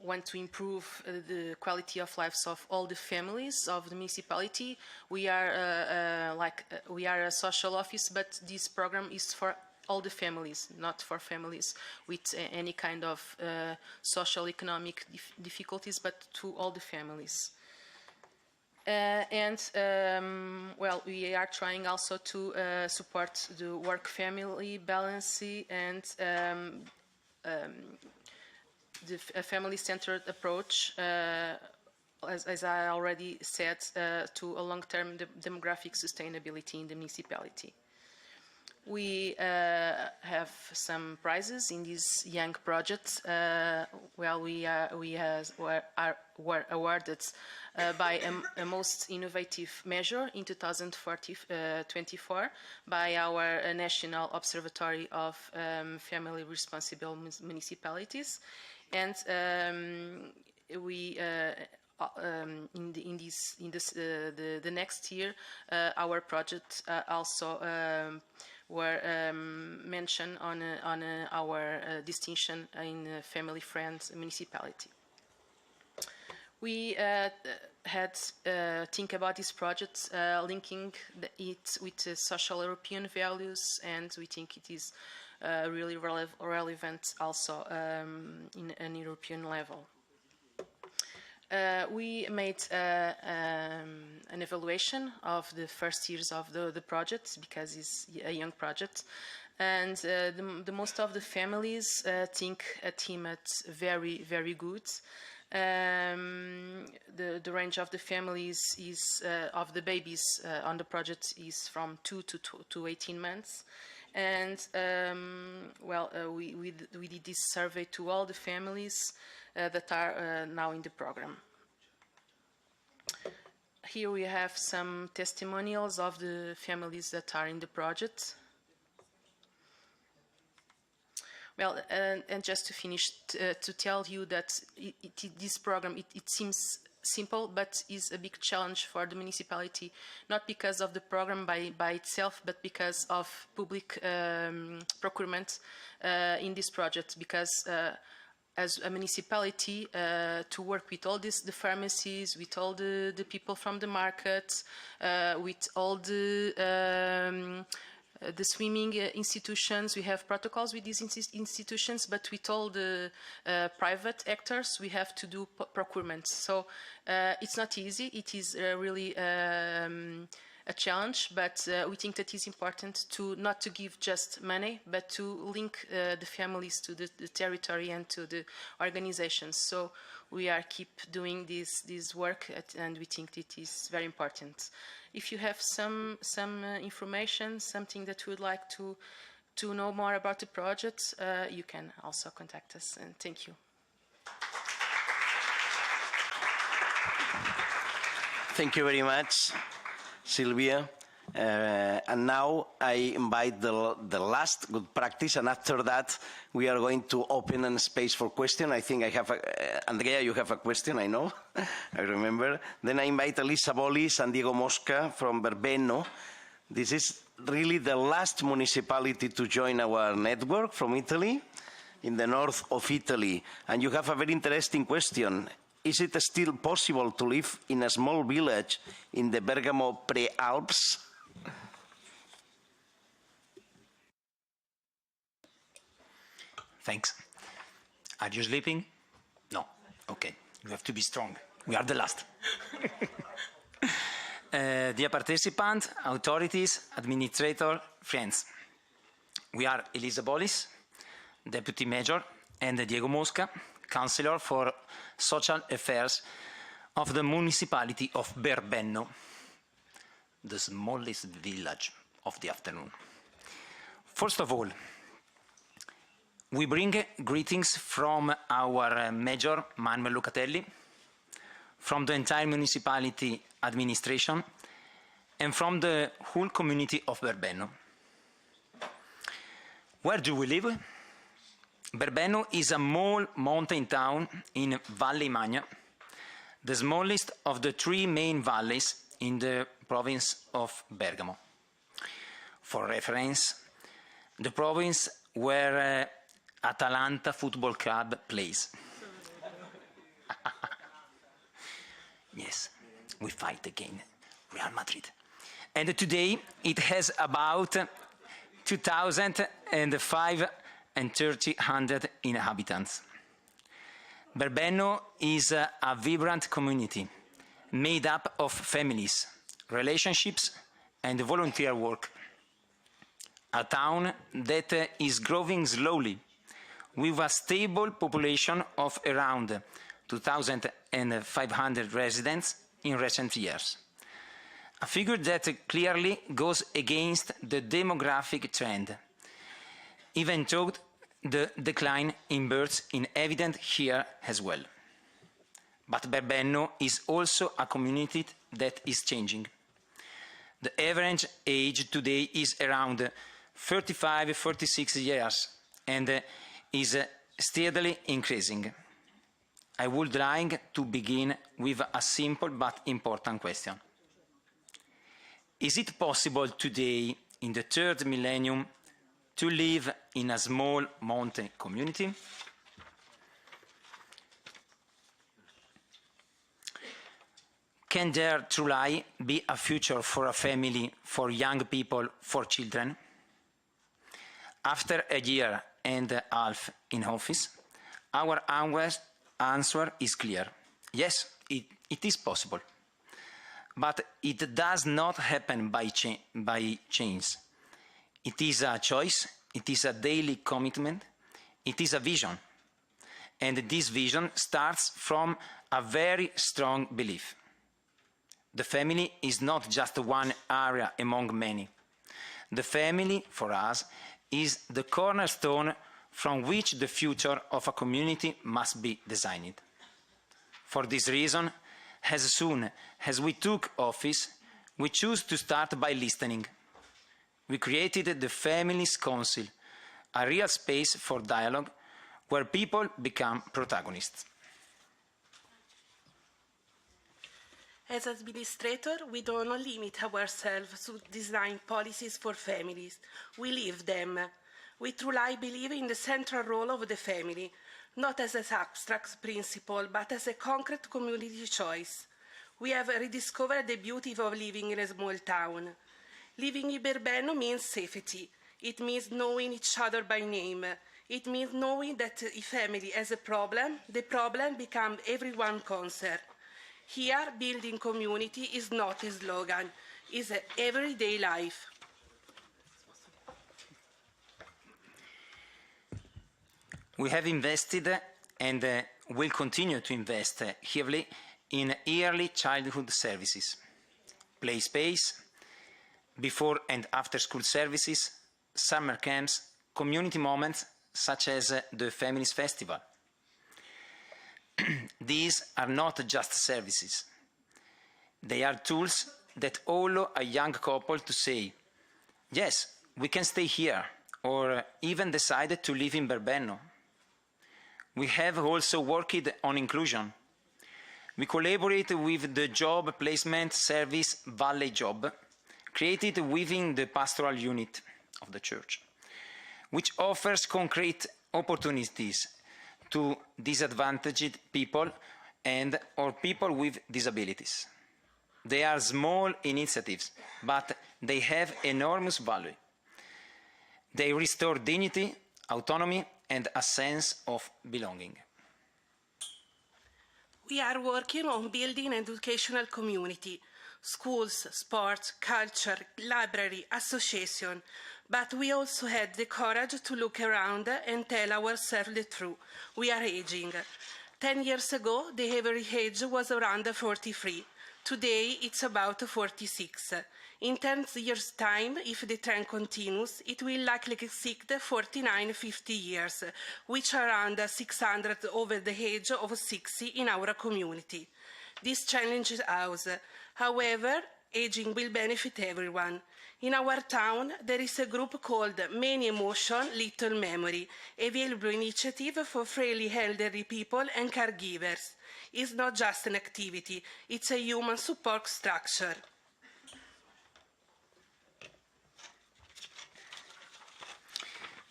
want to improve the quality of lives of all the families of the municipality. We are we are a social office, but this program is for all the families, not for families with any kind of social economic difficulties, but to all the families. Well, we are trying also to support the work-family balance and the family-centered approach, as I already said, to a long-term demographic sustainability in the municipality. We have some prizes in these young projects. Well, we were awarded by a most innovative measure in 2024 by our National Observatory of Family Responsible Municipalities, and we the next year our project also were mentioned on our distinction in family-friendly municipality. We had think about this project, linking it with social European values, and we think it is really relevant also in an European level. We made an evaluation of the first years of the project, because it's a young project, and the most of the families think him at very, very good. The range of the families is of the babies on the project is from 2 to 18 months, and well, we did this survey to all the families that are now in the program. Here we have some testimonials of the families that are in the project. Well, and just to finish, to tell you that this program, it seems simple, but is a big challenge for the municipality, not because of the program by itself, but because of public procurement in this project, because as a municipality, to work with all the pharmacies, with all the people from the market, with all the swimming institutions, we have protocols with these institutions, but with all the private actors, we have to do procurement. So it's not easy. It is really a challenge, but we think that it's important to not to give just money, but to link the families to the territory and to the organizations. So we are keep doing this work, and we think it is very important. If you have some information, something that you would like to know more about the project, you can also contact us, and thank you. Thank you very much, Sylvia. And now I invite the last good practice, and after that we are going to open a space for questions. I think I have, Andrea, you have a question, I know, I remember. Then I invite Elisa Bolis and Diego Mosca from Verbeno. This is really the last municipality to join our network from Italy, in the north of Italy. And you have a very interesting question. Is it still possible to live in a small village in the Bergamo pre-Alps? Thanks. Are you sleeping? No. Okay. You have to be strong. We are the last. Dear participants, authorities, administrators, friends. We are Elisa Bollis, Deputy Mayor, and Diego Mosca, Councillor for Social Affairs of the Municipality of Berbenno, the smallest village of the afternoon. First of all, we bring greetings from our Mayor, Manuel Lucatelli, from the entire municipality administration, and from the whole community of Berbenno. Where do we live? Berbenno is a small mountain town in Valle Magna, the smallest of the three main valleys in the province of Bergamo. For reference, the province where Atalanta Football Club plays. Yes, we fight again, Real Madrid. And today it has about 2,530 inhabitants. Berbenno is a vibrant community made up of families, relationships, and volunteer work. A town that is growing slowly, with a stable population of around 2,500 residents in recent years. A figure that clearly goes against the demographic trend, even though the decline in births is evident here as well. But Berbenno is also a community that is changing. The average age today is around 35-46 years and is steadily increasing. I would like to begin with a simple but important question. Is it possible today, in the third millennium, to live in a small mountain community? Can there truly be a future for a family, for young people, for children? After a year and a half in office, our answer is clear. Yes, it is possible. But it does not happen by chance. It is a choice, it is a daily commitment, it is a vision. And this vision starts from a very strong belief. The family is not just one area among many. The family, for us, is the cornerstone from which the future of a community must be designed. For this reason, as soon as we took office, we chose to start by listening. We created the Families Council, a real space for dialogue where people become protagonists. As administrator, we don't limit ourselves to design policies for families. We live them. We truly believe in the central role of the family, not as an abstract principle, but as a concrete community choice. We have rediscovered the beauty of living in a small town. Living in Berbenno means safety. It means knowing each other by name. It means knowing that if family has a problem, the problem becomes everyone's concern. Here, building community is not a slogan, it's an everyday life. We have invested and will continue to invest heavily in early childhood services, play space, before and after school services, summer camps, community moments such as the Families Festival. These are not just services. They are tools that allow a young couple to say, yes, we can stay here, or even decide to live in Berbenno. We have also worked on inclusion. We collaborate with the job placement service Valley Job, created within the pastoral unit of the church, which offers concrete opportunities to disadvantaged people and or people with disabilities. They are small initiatives, but they have enormous value. They restore dignity, autonomy, and a sense of belonging. We are working on building an educational community, schools, sports, culture, library, association, but we also had the courage to look around and tell ourselves the truth. We are aging. 10 years ago, the average age was around 43. Today, it's about 46. In 10 years' time, if the trend continues, it will likely exceed 49, 50 years, which are around 600 over the age of 60 in our community. This challenges us. However, aging will benefit everyone. In our town, there is a group called Many Emotion, Little Memory, a valuable initiative for frailly elderly people and caregivers. It's not just an activity, it's a human support structure.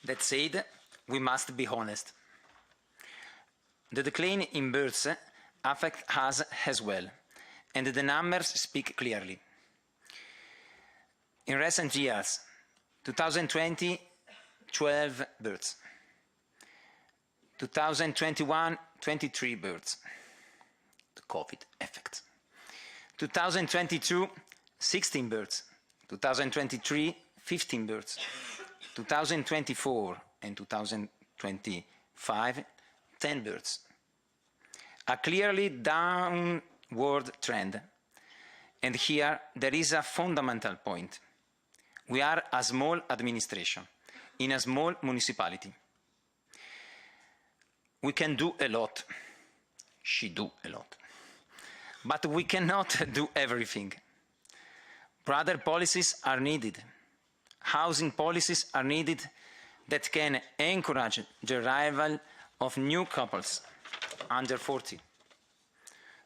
That said, we must be honest. The decline in births affects us as well, and the numbers speak clearly. In recent years, 2020, 12 births. 2021, 23 births. The COVID effect. 2022, 16 births. 2023, 15 births. 2024 and 2025, 10 births. A clearly downward trend. And here there is a fundamental point. We are a small administration in a small municipality. We can do a lot. She do a lot. But we cannot do everything. Broader policies are needed. Housing policies are needed that can encourage the arrival of new couples under 40.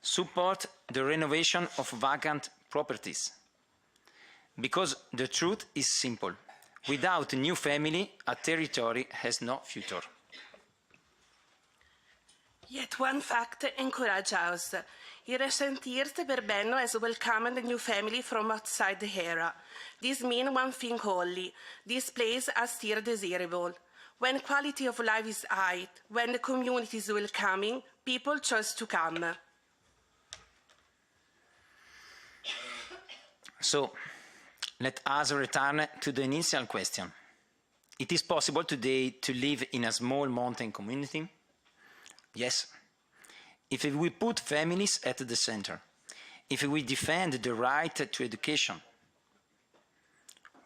Support the renovation of vacant properties. Because the truth is simple. Without a new family, a territory has no future. Yet one fact encourages us. In recent years, Verbeno has welcomed a new family from outside the area. This means one thing only. These places are still desirable. When quality of life is high, when the community is welcoming, people choose to come. So, let us return to the initial question. It is possible today to live in a small mountain community? Yes. If we put families at the center, if we defend the right to education,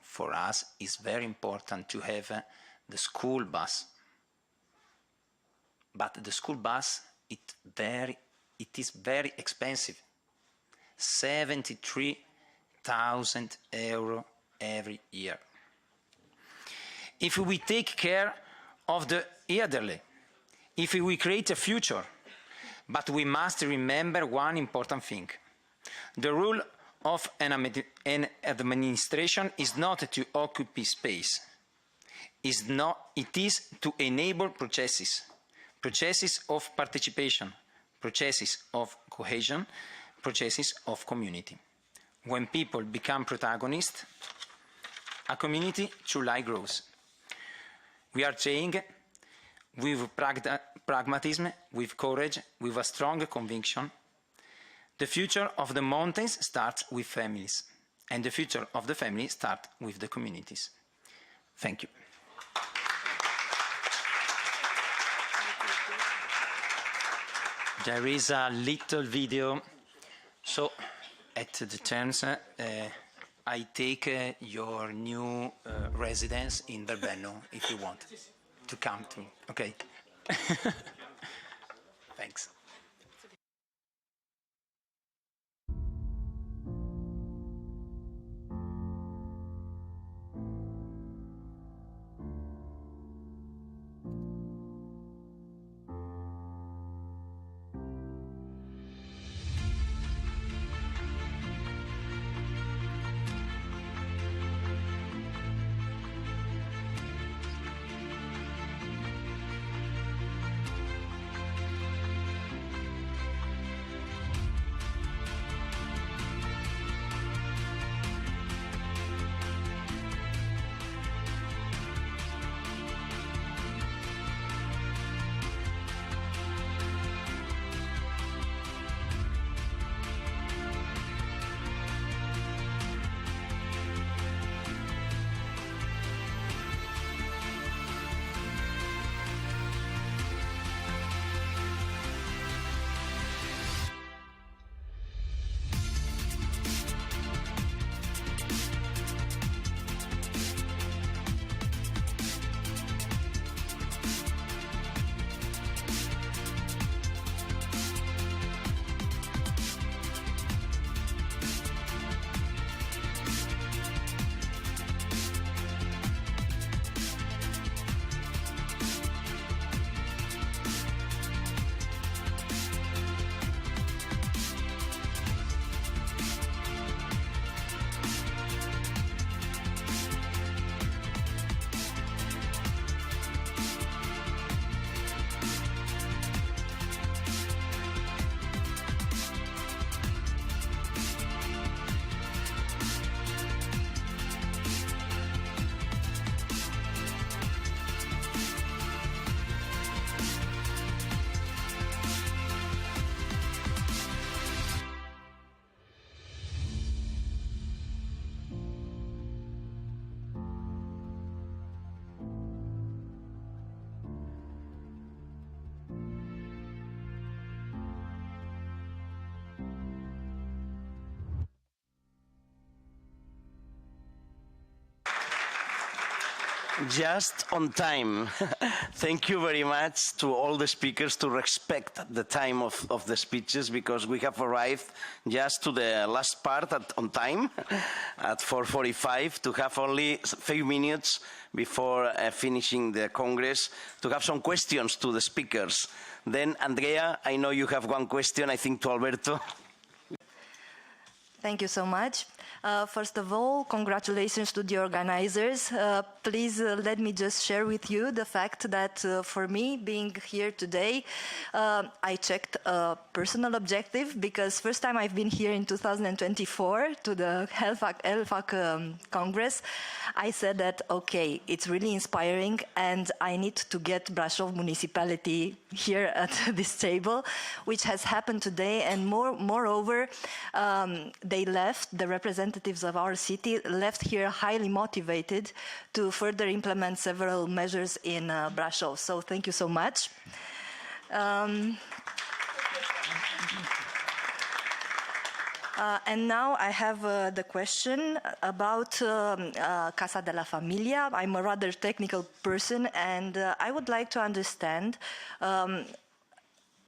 for us it's very important to have the school bus. But the school bus, it is very expensive. 73,000 € every year. If we take care of the elderly, if we create a future, but we must remember one important thing. The rule of an administration is not to occupy space. It is to enable processes of participation, processes of cohesion, processes of community. When people become protagonists, a community truly grows. We are saying with pragmatism, with courage, with a strong conviction, the future of the mountains starts with families, and the future of the family starts with the communities. Thank you. There is a little video, so at the turns, I take your new residence in Verbeno, if you want to come to me. Okay. Thanks. Just on time. Thank you very much to all the speakers to respect the time of the speeches, because we have arrived just to the last part on time at 4:45 to have only a few minutes before finishing the Congress to have some questions to the speakers. Then, Andrea, I know you have one question, I think, to Alberto. Thank you so much. First of all, congratulations to the organizers. Please let me just share with you the fact that for me, being here today, I checked a personal objective, because first time I've been here in 2024 to the ELFAC Congress. I said that, okay, it's really inspiring and I need to get Brașov municipality here at this table, which has happened today. And moreover, they left, the representatives of our city left here highly motivated to further implement several measures in Brașov. So thank you so much. And now I have the question about Casa de la Familia. I'm a rather technical person, and I would like to understand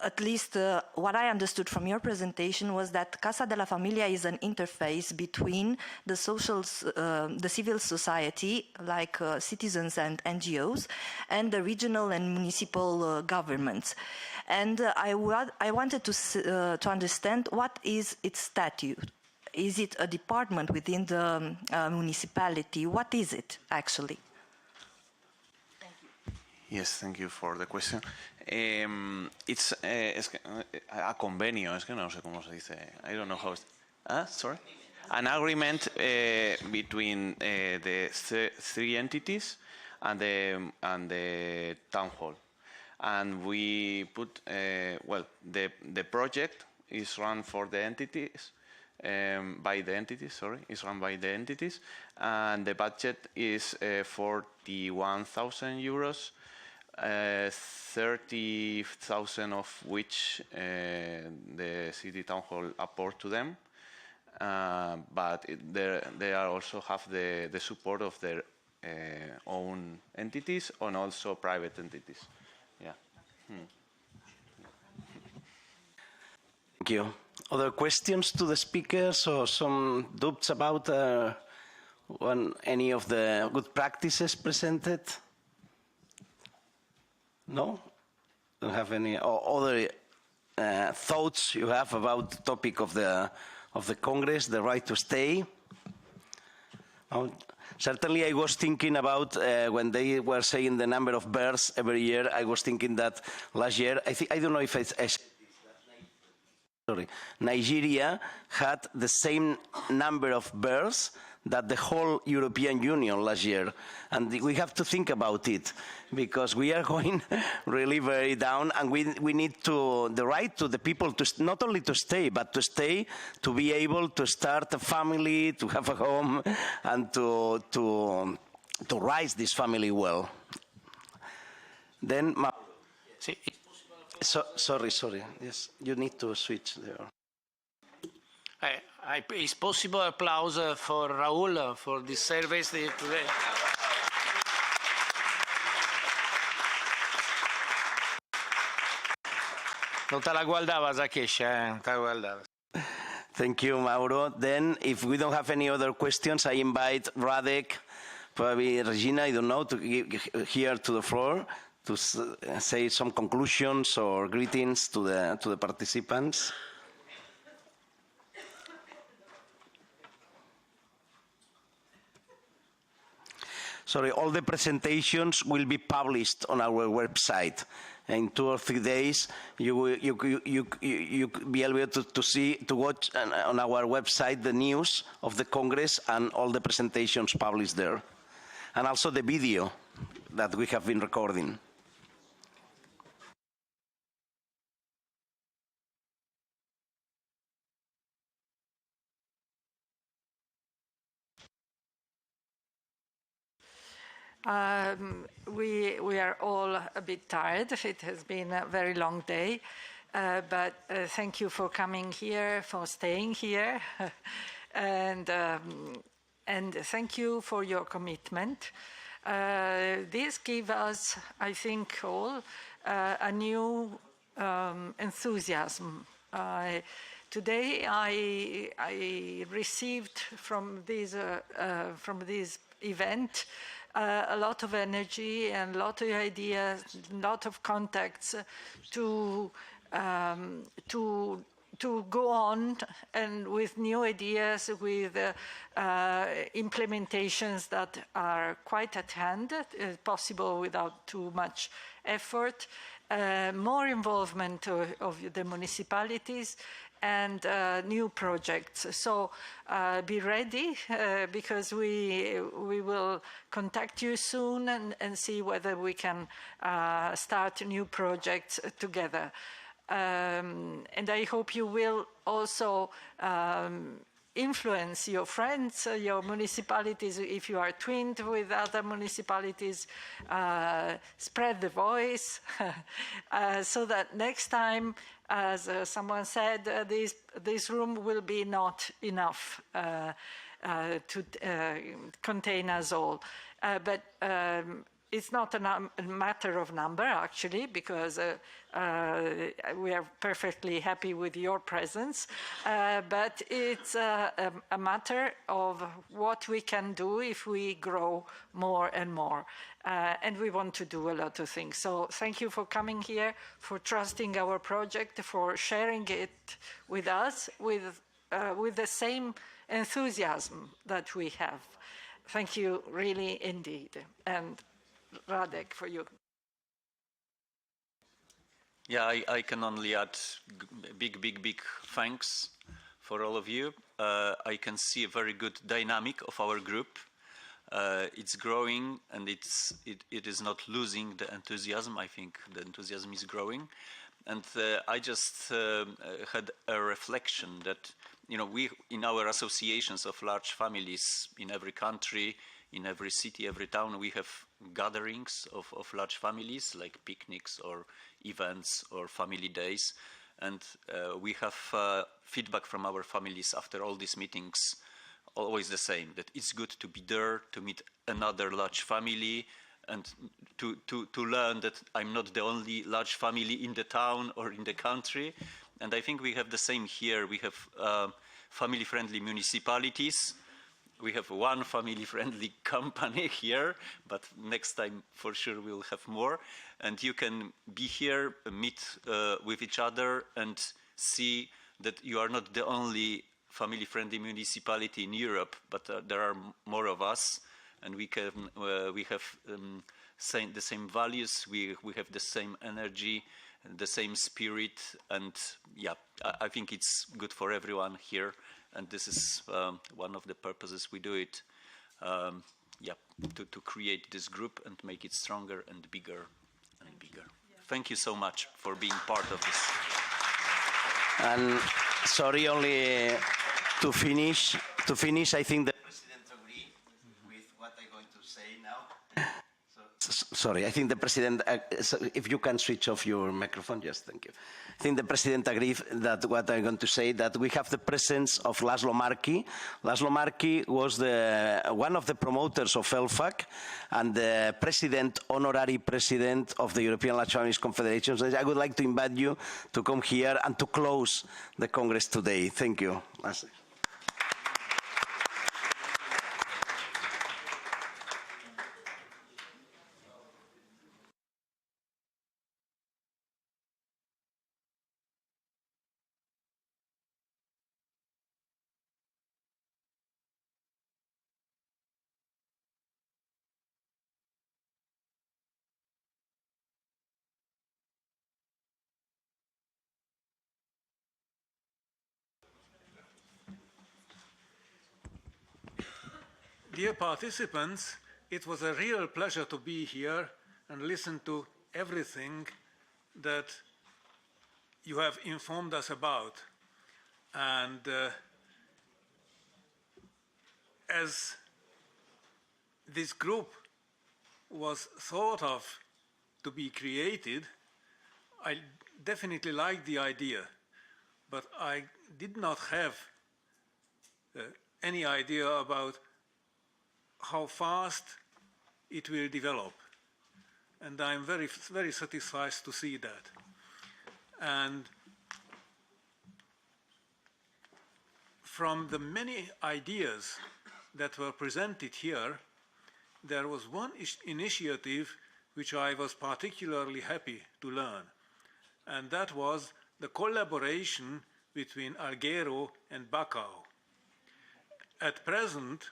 at least what I understood from your presentation was that Casa de la Familia is an interface between the civil society, like citizens and NGOs, and the regional and municipal governments. And I wanted to understand what is its statute. Is it a department within the municipality? What is it, actually? Yes, thank you for the question. It's a convenio, es que no sé cómo se dice. I don't know how it's... sorry? An agreement between the three entities and the town hall. And we put, well, the project is run for the entities, by the entities, sorry, is run by the entities, and the budget is 41,000 euros. 30,000 of which the city town hall apport to them, but they also have the support of their own entities and also private entities. Yeah. Thank you. Other questions to the speakers or some doubts about any of the good practices presented? No? Don't have any other thoughts you have about the topic of the Congress, the right to stay? Certainly I was thinking about when they were saying the number of births every year, I was thinking that last year, I don't know if Nigeria had the same number of births that the whole European Union last year. And we have to think about it, because we are going really very down, and we need the right to the people to not only to stay, but to stay, to be able to start a family, to have a home, and to raise this family well. Then, sorry, yes, you need to switch there. It's possible applause for Raul for this service today. Non te la guardava Zakesha, non te la guardava. Thank you, Mauro. Then, if we don't have any other questions, I invite Radek, probably Regina, I don't know, to here to the floor to say some conclusions or greetings to the participants. Sorry, all the presentations will be published on our website. In 2 or 3 days, you will be able to watch on our website the news of the Congress and all the presentations published there, and also the video that we have been recording. We are all a bit tired. It has been a very long day, but thank you for coming here, for staying here, and thank you for your commitment. this gives us, I think, all a new enthusiasm. Today, I received from this event a lot of energy and a lot of ideas, a lot of contacts to go on and with new ideas, with implementations that are quite at hand, possible without too much effort, more involvement of the municipalities, and new projects. So be ready because we will contact you soon and see whether we can start new projects together. And I hope you will also influence your friends, your municipalities, if you are twinned with other municipalities, spread the voice so that next time, as someone said, this room will be not enough to contain us all. But it's not a matter of number, actually, because we are perfectly happy with your presence. But it's a matter of what we can do if we grow more and more. And we want to do a lot of things. So thank you for coming here, for trusting our project, for sharing it with us with the same enthusiasm that we have. Thank you, really, indeed. And Radek, for you. Yeah, I can only add big thanks for all of you. I can see a very good dynamic of our group. It's growing and it is not losing the enthusiasm. I think the enthusiasm is growing. And I just had a reflection that, we in our associations of large families in every country, in every city, every town, we have gatherings of large families, like picnics or events or family days. And we have feedback from our families after all these meetings, always the same, that it's good to be there, to meet another large family, and to learn that I'm not the only large family in the town or in the country. And I think we have the same here. We have family-friendly municipalities. We have one family-friendly company here, but next time for sure we'll have more. And you can be here, meet with each other and see that you are not the only family-friendly municipality in Europe, but there are more of us, and we have the same values, we have the same energy, the same spirit, and yeah, I think it's good for everyone here. And this is one of the purposes we do it, to create this group and make it stronger and bigger and bigger. Thank you so much for being part of this. And sorry, only to finish, I think the President agreed with what I'm going to say now. Sorry, I think the President, if you can switch off your microphone, yes, thank you. I think the President agreed that what I'm going to say, that we have the presence of Laszlo Marki. Laszlo Marki was one of the promoters of ELFAC and the honorary president of the European Large Families Confederation. So I would like to invite you to come here and to close the Congress today. Thank you. Dear participants, it was a real pleasure to be here and listen to everything that you have informed us about. And as this group was thought of to be created, I definitely liked the idea, but I did not have any idea about how fast it will develop. And I'm very, very satisfied to see that. And from the many ideas that were presented here, there was one initiative which I was particularly happy to learn, and that was the collaboration between Alghero and Bacău. At present,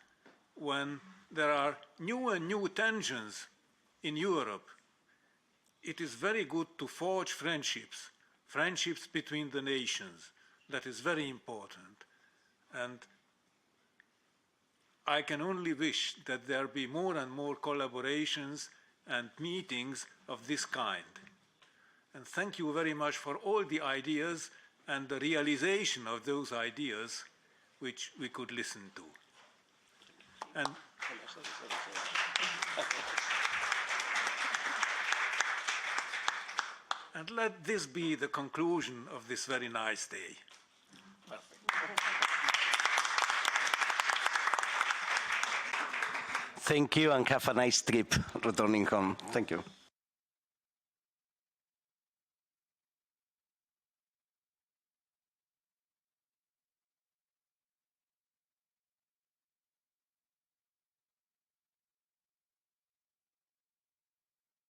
when there are new and new tensions in Europe, it is very good to forge friendships, friendships between the nations. That is very important. And I can only wish that there be more and more collaborations and meetings of this kind. And thank you very much for all the ideas and the realization of those ideas which we could listen to. And let this be the conclusion of this very nice day. Thank you and have a nice trip returning home. Thank you.